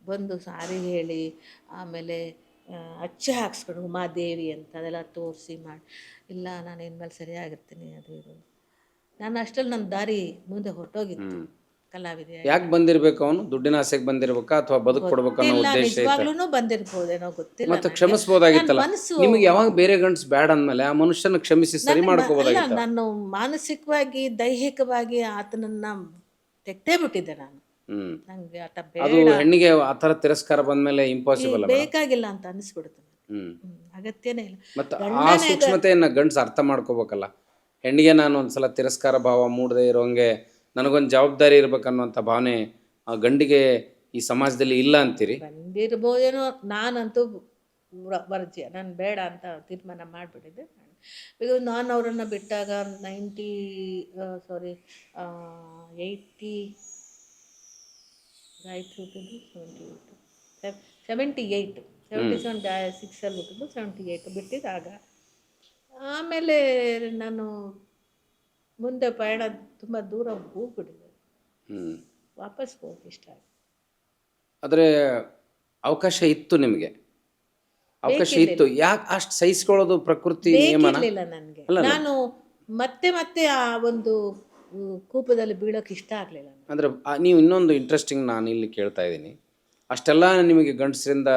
ಬಂದು ಸಾರಿ ಹೇಳಿ, ಆಮೇಲೆ ಅಚ್ಚೆ ಹಾಕ್ಸ್ಕೊಂಡು ಉಮಾದೇವಿ ಅಂತ ಅದೆಲ್ಲ ತೋರಿಸಿ ಮಾಡಿ, ಇಲ್ಲ ನಾನು ಇನ್ಮೇಲೆ ಸರಿಯಾಗಿರ್ತೀನಿ ಅದು ಇದು. ನಾನು ಅಷ್ಟರಲ್ಲಿ ನನ್ನ ದಾರಿ ಮುಂದೆ ಹೊರಟೋಗಿತ್ತು ಕಲಾವಿದೆ.
ಯಾಕೆ ಬಂದಿರಬೇಕು ಅವನು? ದುಡ್ಡಿನ ಆಸೆಗೆ ಬಂದಿರಬೇಕಾ ಅಥವಾ ಬದುಕು ಕೊಡ್ಬೇಕು ಅನ್ನೋ ಉದ್ದೇಶ ಇತ್ತು?
ನಿಜವಾಗ್ಲೂ ಬಂದಿರ್ಬೋದೇನೋ ಗೊತ್ತಿಲ್ಲ.
ಮತ್ತೆ ಕ್ಷಮಿಸಬಹುದಾಗಿತ್ತಲ್ಲ. ನಿಮಗೆ ಯಾವಾಗ ಬೇರೆ ಗಂಡಸ್ ಬ್ಯಾಡ್ ಅಂದ್ಮೇಲೆ ಆ ಮನುಷ್ಯನ ಕ್ಷಮಿಸಿ ಸರಿ ಮಾಡ್ಕೋಬಹುದಾಗಿತ್ತು.
ನಾನು ಮಾನಸಿಕವಾಗಿ ದೈಹಿಕವಾಗಿ ಆತನನ್ನ ತೆಗ್ದೇ ಬಿಟ್ಟಿದ್ದೆ ನಾನು. ನಂಗೆ ಆತ
ಅದು ಹೆಣ್ಣಿಗೆ ಆ ಥರ ತಿರಸ್ಕಾರ ಬಂದ್ಮೇಲೆ ಇಂಪಾಸಿಬಲ್,
ಬೇಕಾಗಿಲ್ಲ ಅಂತ ಅನಿಸ್ಬಿಡುತ್ತೆ. ಅಗತ್ಯನೇ ಇಲ್ಲ.
ಮತ್ತೆ ಆ ಸೂಕ್ಷ್ಮತೆಯನ್ನ ಗಂಡ್ಸ್ ಅರ್ಥ ಮಾಡ್ಕೋಬೇಕಲ್ಲ. ಹೆಣ್ಣಿಗೆ ನಾನು ಒಂದ್ಸಲ ತಿರಸ್ಕಾರ ಭಾವ ಮೂಡದೆ ಇರೋಂಗೆ ನನಗೊಂದು ಜವಾಬ್ದಾರಿ ಇರ್ಬೇಕನ್ನುವಂಥ ಭಾವನೆ ಆ ಗಂಡಿಗೆ ಈ ಸಮಾಜದಲ್ಲಿ ಇಲ್ಲ ಅಂತೀರಿ?
ಬಂದಿರ್ಬೋದೇನೋ. ನಾನಂತೂ ವರ್ಜ್ಯ, ನಾನು ಬೇಡ ಅಂತ ತೀರ್ಮಾನ ಮಾಡಿಬಿಟ್ಟಿದ್ದೆ. ಬಿಕಾಸ್ ನಾನು ಅವರನ್ನು ಬಿಟ್ಟಾಗ 76 ಹುಟ್ಟಿದ್ದು, 78 ಬಿಟ್ಟಿದ್ದಾಗ. ಆಮೇಲೆ ನಾನು ಮುಂದೆ ಪಯಣ ತುಂಬ ದೂರ ಹೋಗ್ಬಿಟ್ಟಿದೆ. ವಾಪಸ್ ಹೋಗಿ ಇಷ್ಟ ಆಯ್ತು.
ಆದರೆ ಅವಕಾಶ ಇತ್ತು ನಿಮಗೆ, ಅವಕಾಶ ಇತ್ತು. ಯಾಕೆ ಅಷ್ಟು ಸಹಿಸ್ಕೊಳ್ಳೋದು ಪ್ರಕೃತಿ ನಿಯಮನ?
ಬೇಕಿರಲಿಲ್ಲ ನನಗೆ. ನಾನು ಮತ್ತೆ ಆ ಒಂದು ಕೂಪದಲ್ಲಿ ಬೀಳೋಕೆ ಇಷ್ಟ ಆಗಲಿಲ್ಲ.
ಅಂದರೆ ನೀವು ಇನ್ನೊಂದು ಇಂಟ್ರೆಸ್ಟಿಂಗ್ ನಾನು ಇಲ್ಲಿ ಕೇಳ್ತಾ ಇದ್ದೀನಿ, ಅಷ್ಟೆಲ್ಲ ನಿಮಗೆ ಗಂಡಸರಿಂದ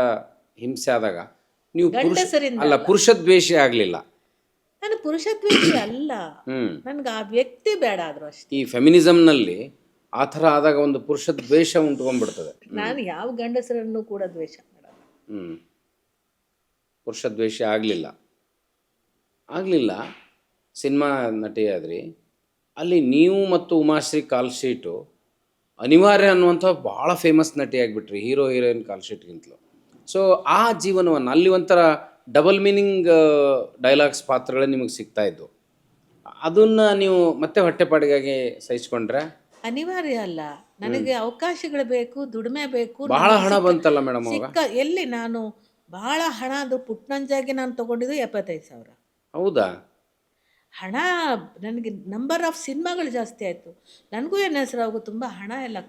ಹಿಂಸೆ ಆದಾಗ ನೀವು ಪುರುಷ ದ್ವೇಷಿ ಆಗಲಿಲ್ಲ?
ನಾನು ಪುರುಷ ದ್ವೇಷಿ ಅಲ್ಲ, ನನಗೆ ಆ ವ್ಯಕ್ತಿ ಬೇಡ ಆದರೂ ಅಷ್ಟೇ.
ಈ ಫೆಮಿನಿಸಮ್ನಲ್ಲಿ ಆ ಥರ ಆದಾಗ ಒಂದು ಪುರುಷ ದ್ವೇಷ ಉಂಟ್ಕೊಂಡ್ಬಿಡ್ತದೆ.
ನಾನು ಯಾವ ಗಂಡಸರನ್ನು ಕೂಡ ದ್ವೇಷ ಮಾಡಲ್ಲ.
ಪುರುಷ ದ್ವೇಷ ಆಗಲಿಲ್ಲ. ಸಿನಿಮಾ ನಟಿ ಆದ್ರಿ, ಅಲ್ಲಿ ನೀವು ಮತ್ತು ಉಮಾಶ್ರೀ ಕಾಲ್ ಶೀಟು ಅನಿವಾರ್ಯ ಅನ್ನುವಂಥ ಭಾಳ ಫೇಮಸ್ ನಟಿ ಆಗಿಬಿಟ್ರಿ, ಹೀರೋ ಹೀರೋಯಿನ್ ಕಾಲ್ ಶೀಟ್ಗಿಂತಲೂ. ಸೊ ಆ ಜೀವನವನ್ನು ಅಲ್ಲಿ ಒಂಥರ ಡಬಲ್ ಮೀನಿಂಗ್ ಡೈಲಾಗ್ಸ್ ಪಾತ್ರಗಳೇ ನಿಮಗೆ ಸಿಗ್ತಾ ಇದ್ದು, ಅದನ್ನು ನೀವು ಮತ್ತೆ ಹೊಟ್ಟೆಪಾಡಿಗಾಗಿ ಸಹಿಸ್ಕೊಂಡ್ರೆ?
ಅನಿವಾರ್ಯ ಅಲ್ಲ, ನನಗೆ ಅವಕಾಶಗಳು ಬೇಕು, ದುಡಿಮೆ ಬೇಕು.
ಬಹಳ ಹಣ ಬಂತಲ್ಲ ಮೇಡಮ್
ಎಲ್ಲಿ ನಾನು ಬಹಳ ಹಣ, ಅದು ಪುಟ್ನಂಜಾಗಿ ನಾನು ತೊಗೊಂಡಿದ್ದು 75,000.
ಹೌದಾ?
ಹಣ ನನಗೆ ನಂಬರ್ ಆಫ್ ಸಿನಿಮಾಗಳು ಜಾಸ್ತಿ ಆಯಿತು. ನನಗೂ ಏನು ಹೆಸರಾಗು ತುಂಬ ಹಣ ಎಲ್ಲ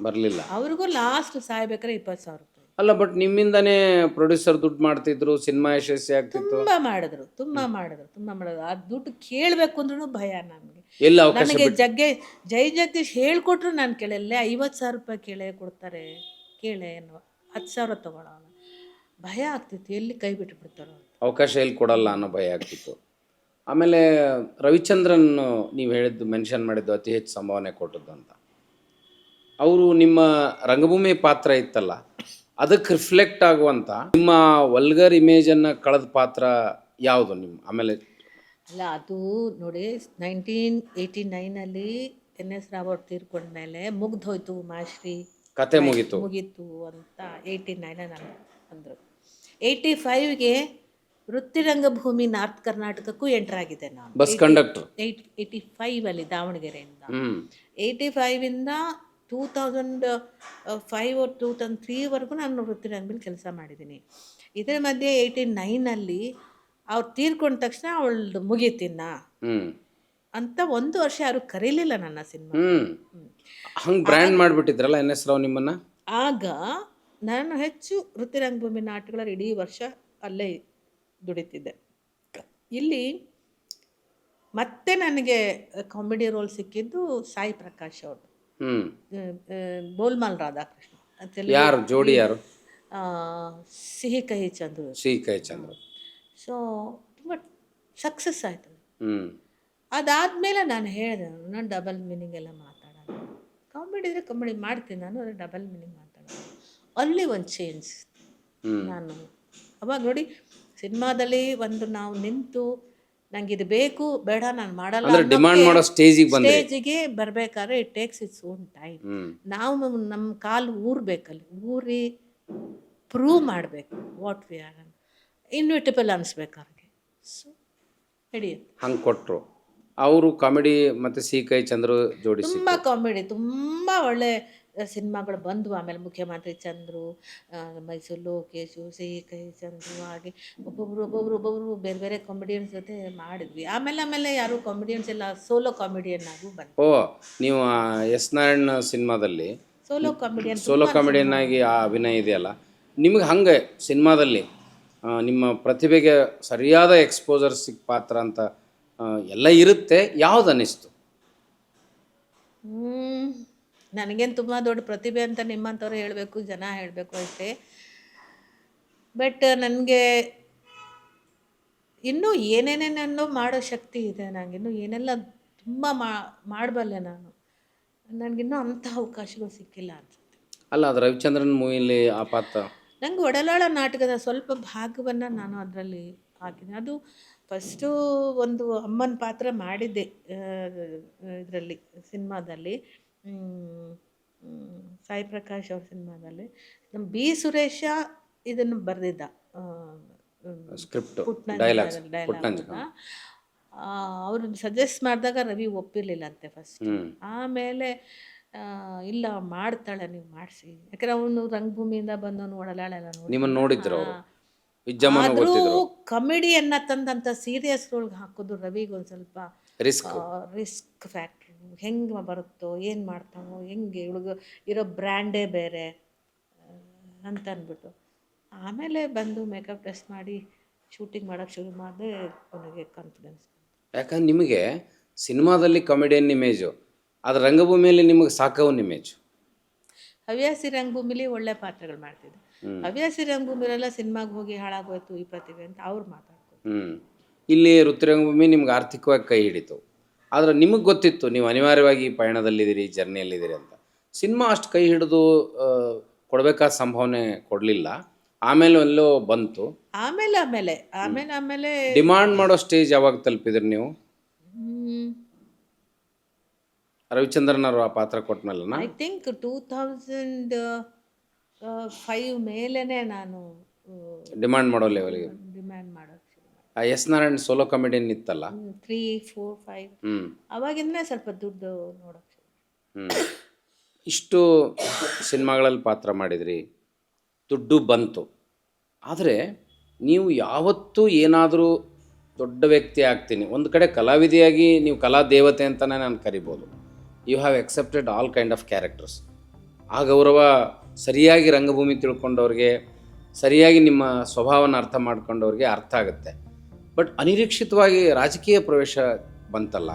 ಬರಲಿಲ್ಲ.
ಅವ್ರಿಗೂ ಲಾಸ್ಟ್ ಸಾಯ್ಬೇಕಾದ್ರೆ 20,000 ರೂಪಾಯಿ.
ಅಲ್ಲ, ಬಟ್ ನಿಮ್ಮಿಂದನೇ ಪ್ರೊಡ್ಯೂಸರ್ ದುಡ್ಡು ಮಾಡ್ತಿದ್ರು, ಸಿನಿಮಾ ಯಶಸ್ವಿ ಆಗ್ತಿತ್ತು.
ತುಂಬ ಮಾಡಿದ್ರು. ಆ ದುಡ್ಡು ಕೇಳಬೇಕು ಅಂದ್ರೂ ಭಯ ನನಗೆ. ನನಗೆ ಜೈ ಜಗದೀಶ್ ಹೇಳ್ಕೊಟ್ರು ನಾನು ಕೇಳಲ್ಲೇ. 50,000 ರೂಪಾಯಿ ಕೊಡ್ತಾರೆ ಕೇಳೆ, 10,000 ತಗೊಳ್ಳೋಣ. ಭಯ ಆಗ್ತಿತ್ತು, ಎಲ್ಲಿ ಕೈ ಬಿಟ್ಟುಬಿಡ್ತಾರೋ,
ಅವಕಾಶ ಎಲ್ಲಿ ಕೊಡಲ್ಲ ಅನ್ನೋ ಭಯ ಆಗ್ತಿತ್ತು. ಆಮೇಲೆ ರವಿಚಂದ್ರನ್ ನೀವು ಹೇಳಿದ್ದು, ಮೆನ್ಷನ್ ಮಾಡಿದ್ದು ಅತಿ ಹೆಚ್ಚು ಸಂಭಾವನೆ ಕೊಟ್ಟದ್ದು ಅಂತ. ಅವರು ನಿಮ್ಮ ರಂಗಭೂಮಿ ಪಾತ್ರ ಇತ್ತಲ್ಲ, ಅದಕ್ಕೆ ರಿಫ್ಲೆಕ್ಟ್ ಆಗುವಂಥ ನಿಮ್ಮ ವಲ್ಗರ್ ಇಮೇಜನ್ನು ಕಳೆದ ಪಾತ್ರ ಯಾವುದು ನಿಮ್ಮ? ಆಮೇಲೆ
ಅಲ್ಲ, ಅದು ನೋಡಿ 1989 NS ರಾವ್ ಅವ್ರು ತೀರ್ಕೊಂಡ್ಮೇಲೆ ಮುಗ್ದೋಯ್ತು, ಉಮಾಶ್ರೀ
ಕತೆ ಮುಗೀತು
ಅಂತ 89 ಅಂದರು. 85ಗೆ ವೃತ್ತಿರಂಗಭೂಮಿ ನಾರ್ತ್ ಕರ್ನಾಟಕಕ್ಕೂ ಎಂಟರ್ ಆಗಿದೆ ನಾನು,
ಬಸ್ ಕಂಡಕ್ಟರ್.
85 ದಾವಣಗೆರೆಯಿಂದ. 85ಇಂದ 2005 2003ವರೆಗೂ ನಾನು ವೃತ್ತಿರಂಗದಲ್ಲಿ ಕೆಲಸ ಮಾಡಿದ್ದೀನಿ. ಇದರ ಮಧ್ಯೆ 89ನಲ್ಲಿ ಅವ್ರು ತೀರ್ಕೊಂಡ ತಕ್ಷಣ ಅವಳದು ಮುಗೀತಿನ್ನ
ಹ್ಞೂ
ಅಂತ 1 ವರ್ಷ ಯಾರು ಕರೀಲಿಲ್ಲ ನನ್ನ ಸಿನಿಮಾ.
ಹಂಗೆ ಬ್ರ್ಯಾಂಡ್ ಮಾಡಿಬಿಟ್ಟಿದ್ರಲ್ಲ NS ರಾವ್ ನಿಮ್ಮನ್ನು.
ಆಗ ನಾನು ಹೆಚ್ಚು ವೃತ್ತಿ ರಂಗಭೂಮಿ ನಾಟಕಗಳಲ್ಲಿ ಇಡೀ ವರ್ಷ ಅಲ್ಲೇ ದುಡಿತಿದ್ದೆ. ಇಲ್ಲಿ ಮತ್ತೆ ನನಗೆ ಕಾಮಿಡಿ ರೋಲ್ ಸಿಕ್ಕಿದ್ದು ಸಾಯಿ ಪ್ರಕಾಶ್ ಅವ್ರದ್ದು, ಗೋಲ್ಮಾಲ್ ರಾಧಾಕೃಷ್ಣ.
ಯಾರು ಜೋಡಿ ಯಾರು?
ಸಿಹಿ ಕಹಿ ಚಂದ್ರು.
ಸಿಹಿ ಕಹಿ ಚಂದ್ರು.
ಸೊ ತುಂಬ ಸಕ್ಸಸ್ ಆಯಿತು. ಅದಾದಮೇಲೆ ನಾನು ಹೇಳಿದೆ, ನಾನು ಡಬಲ್ ಮೀನಿಂಗ್ ಎಲ್ಲ ಮಾತಾಡೋಣ, ಕಾಮಿಡಿ ಇದ್ರೆ ಕಾಮಿಡಿ ಮಾಡ್ತೀನಿ ನಾನು, ಅದೇ ಡಬಲ್ ಮೀನಿಂಗ್ ಮಾತಾಡೋಣ. ಅಲ್ಲಿ ಒಂದು ಚೇಂಜ್ ನಾನು ಅವಾಗ ನೋಡಿ, ಸಿನಿಮಾದಲ್ಲಿ ಒಂದು ನಾವು ನಿಂತು ನಂಗೆ ಇದು ಬೇಕು ಬೇಡ ನಾನು ಮಾಡಲ್ಲ
ಡಿಮಾಂಡ್ ಮಾಡೋ
ಸ್ಟೇಜಿಗೆ ಬರಬೇಕಾದ್ರೆ it takes its own time. ನಾವು ನಮ್ಮ ಕಾಲು ಊರ್ಬೇಕಲ್ಲಿ, ಊರಿ ಪ್ರೂವ್ ಮಾಡಬೇಕು ವಾಟ್ ವಿ ಆರ್, ಇನ್ವಿಟಬಲ್ ಅನಿಸ್ಬೇಕು ಅವ್ರಿಗೆ. ಸೊ ಹಿಡಿಯುತ್ತೆ.
ಹಂಗೆ ಕೊಟ್ಟರು ಅವರು ಕಾಮಿಡಿ. ಮತ್ತು ಸಿ ಕೈ ಚಂದ್ರು ಜೋಡಿ
ತುಂಬ ಕಾಮಿಡಿ, ತುಂಬ ಒಳ್ಳೆ ಸಿನಿಮಾಗಳು ಬಂದವು. ಆಮೇಲೆ ಮುಖ್ಯಮಂತ್ರಿ ಚಂದ್ರು, ಮೈಸೂರು ಲೋಕೇಶು, ಸಿಹಿ ಕೈ ಚಂದ್ರು, ಹಾಗೆ ಒಬ್ಬೊಬ್ರು ಬೇರೆ ಬೇರೆ ಕಾಮಿಡಿಯನ್ಸ್ ಜೊತೆ ಮಾಡಿದ್ವಿ. ಆಮೇಲೆ ಯಾರು ಕಾಮಿಡಿಯನ್ಸ್ ಎಲ್ಲ ಸೋಲೋ ಕಾಮಿಡಿಯನ್ ಆಗೂ ಬಂದು.
ಓ, ನೀವು ಎಸ್ ನಾರಾಯಣ್ ಸಿನಿಮಾದಲ್ಲಿ
ಸೋಲೋ
ಕಾಮಿಡಿಯನ್ ಆಗಿ ಆ ಅಭಿನಯ ಇದೆಯಲ್ಲ, ನಿಮಗೆ ಹಂಗೆ ಸಿನಿಮಾದಲ್ಲಿ ನಿಮ್ಮ ಪ್ರತಿಭೆಗೆ ಸರಿಯಾದ ಎಕ್ಸ್ಪೋಜರ್ ಸಿಕ್ಕ ಪಾತ್ರ ಅಂತ ಎಲ್ಲ ಇರುತ್ತೆ, ಯಾವ್ದು ಅನ್ನಿಸ್ತು?
ನನಗೇನು ತುಂಬ ದೊಡ್ಡ ಪ್ರತಿಭೆ ಅಂತ ನಿಮ್ಮಂಥವ್ರು ಹೇಳಬೇಕು, ಜನ ಹೇಳಬೇಕು ಅಷ್ಟೇ. ಬಟ್ ನನಗೆ ಇನ್ನೂ ಏನೇನೇನೋ ಮಾಡೋ ಶಕ್ತಿ ಇದೆ, ನನಗಿನ್ನೂ ಏನೆಲ್ಲ ತುಂಬ ಮಾಡಬಲ್ಲೆ ನಾನು. ನನಗಿನ್ನೂ ಅಂಥ ಅವಕಾಶಗಳು ಸಿಕ್ಕಿಲ್ಲ ಅನ್ಸುತ್ತೆ.
ಅಲ್ಲ, ಅದು ರವಿಚಂದ್ರನ್ ಮೂವಿಲಿ ಆ ಪಾತ್ರ
ನನಗೆ ಒಡಲಾಳ ನಾಟಕದ ಸ್ವಲ್ಪ ಭಾಗವನ್ನು ನಾನು ಅದರಲ್ಲಿ ಹಾಕಿದೆ. ಅದು ಫಸ್ಟು ಒಂದು ಅಮ್ಮನ ಪಾತ್ರ ಮಾಡಿದ್ದೆ ಇದರಲ್ಲಿ, ಸಿನಿಮಾದಲ್ಲಿ, ಸಾಯಿ ಪ್ರಕಾಶ್ ಅವ್ರ ಸಿನಿಮಾದಲ್ಲಿ. ನಮ್ಮ ಬಿ ಸುರೇಶ ಇದನ್ನು ಬರೆದಿದ್ದ
ಸ್ಕ್ರಿಪ್ಟ್,
ಡೈಲಾಗ್. ಅವರು ಸಜೆಸ್ಟ್ ಮಾಡಿದಾಗ ರವಿ ಒಪ್ಪಿರಲಿಲ್ಲಂತೆ ಫಸ್ಟ್. ಆಮೇಲೆ ಇಲ್ಲ ಮಾಡ್ತಾಳೆ, ನೀವು ಮಾಡಿಸಿ, ಯಾಕಂದ್ರೆ ಅವನು ರಂಗಭೂಮಿಯಿಂದ ಬಂದವನು, ಒಡಲಾಳೆಲ್ಲ
ನೋಡಿದ್ರು.
ಆದರೂ ಕಮಿಡಿಯನ್ನ ತಂದಂಥ ಸೀರಿಯಸ್ ರೋಲ್ಗೆ ಹಾಕೋದು ರವಿಗೆ ಒಂದು ಸ್ವಲ್ಪ ರಿಸ್ಕ್ ಫ್ಯಾಕ್ಟ್ರು. ಹೆಂಗೆ ಬರುತ್ತೋ, ಏನು ಮಾಡ್ತಾವೋ, ಹೆಂಗೆ ಹುಡುಗ ಇರೋ ಬ್ರ್ಯಾಂಡೇ ಬೇರೆ ಅಂತ ಅಂದ್ಬಿಟ್ಟು ಆಮೇಲೆ ಬಂದು ಮೇಕಪ್ ಟೆಸ್ಟ್ ಮಾಡಿ ಶೂಟಿಂಗ್ ಮಾಡೋಕ್ಕೆ ಶುರು ಮಾಡಿದೆ. ಅವನಿಗೆ ಕಾನ್ಫಿಡೆನ್ಸ್.
ಯಾಕಂದ್ರೆ ನಿಮಗೆ ಸಿನಿಮಾದಲ್ಲಿ ಕಾಮಿಡಿಯನ್ ಇಮೇಜು, ಅದು ರಂಗಭೂಮಿಯಲ್ಲಿ ನಿಮಗೆ ಸಾಕವನ್ ಇಮೇಜ್.
ಹವ್ಯಾಸಿ ರಂಗಭೂಮಿಲಿ ಒಳ್ಳೆ ಪಾತ್ರಗಳು ಮಾಡ್ತಿದ್ದೆ. ಹವ್ಯಾಸಿ ರಂಗಭೂಮಿಲೆಲ್ಲ ಸಿನಿಮಾಗೆ ಹೋಗಿ ಹಾಳಾಗೋಯ್ತು ಈ ಪ್ರತಿಭೆ ಅಂತ ಅವ್ರು ಮಾತಾಡ್ತಾರೆ.
ಇಲ್ಲಿ ವೃತ್ತಿ ರಂಗಭೂಮಿ ನಿಮ್ಗೆ ಆರ್ಥಿಕವಾಗಿ ಕೈ ಹಿಡಿತು, ಆದರೆ ನಿಮಗೆ ಗೊತ್ತಿತ್ತು ನೀವು ಅನಿವಾರ್ಯವಾಗಿ ಜರ್ನಿಯಲ್ಲಿದ್ದೀರಿ ಅಂತ. ಸಿನಿಮಾ ಅಷ್ಟು ಕೈ ಹಿಡಿದು ಕೊಡಬೇಕಾದ ಸಂಭಾವನೆ ಕೊಡಲಿಲ್ಲ. ಆಮೇಲೆ ಎಲ್ಲೋ ಬಂತು. ಆಮೇಲೆ ಡಿಮಾಂಡ್ ಮಾಡೋ ಸ್ಟೇಜ್ ಯಾವಾಗ ತಲುಪಿದ್ರಿ ನೀವು? ರವಿಚಂದ್ರನ್ ಅವರು ಆ ಪಾತ್ರ ಕೊಟ್ಟಮೇಲೆ
ಐ ಥಿಂಕ್ 2005 ಮೇಲೇನೆ ನಾನು
ಡಿಮಾಂಡ್ ಮಾಡೋ ಲೆವೆಲ್ಗೆ ಎಸ್ ನಾರಾಯಣ್ ಸೋಲೋ ಕಾಮಿಡಿಯನ್ ಇತ್ತಲ್ಲ,
3, 4, 5 ಅವಾಗಿಂದನೇ ಸ್ವಲ್ಪ ದುಡ್ಡು ನೋಡೋಕ್ಕೆ.
ಇಷ್ಟು ಸಿನಿಮಾಗಳಲ್ಲಿ ಪಾತ್ರ ಮಾಡಿದ್ರಿ, ದುಡ್ಡು ಬಂತು. ಆದರೆ ನೀವು ಯಾವತ್ತೂ ಏನಾದರೂ ದೊಡ್ಡ ವ್ಯಕ್ತಿ ಆಗ್ತೀನಿ, ಒಂದು ಕಡೆ ಕಲಾವಿದೆಯಾಗಿ ನೀವು ಕಲಾ ದೇವತೆ ಅಂತಲೇ ನಾನು ಕರಿಬೋದು. You have accepted all kind of characters. ಆ ಗೌರವ ಸರಿಯಾಗಿ ರಂಗಭೂಮಿ ತಿಳ್ಕೊಂಡವ್ರಿಗೆ, ಸರಿಯಾಗಿ ನಿಮ್ಮ ಸ್ವಭಾವನ ಅರ್ಥ ಮಾಡ್ಕೊಂಡವ್ರಿಗೆ ಅರ್ಥ ಆಗುತ್ತೆ. ಬಟ್ ಅನಿರೀಕ್ಷಿತವಾಗಿ ರಾಜಕೀಯ ಪ್ರವೇಶ ಬಂತಲ್ಲ,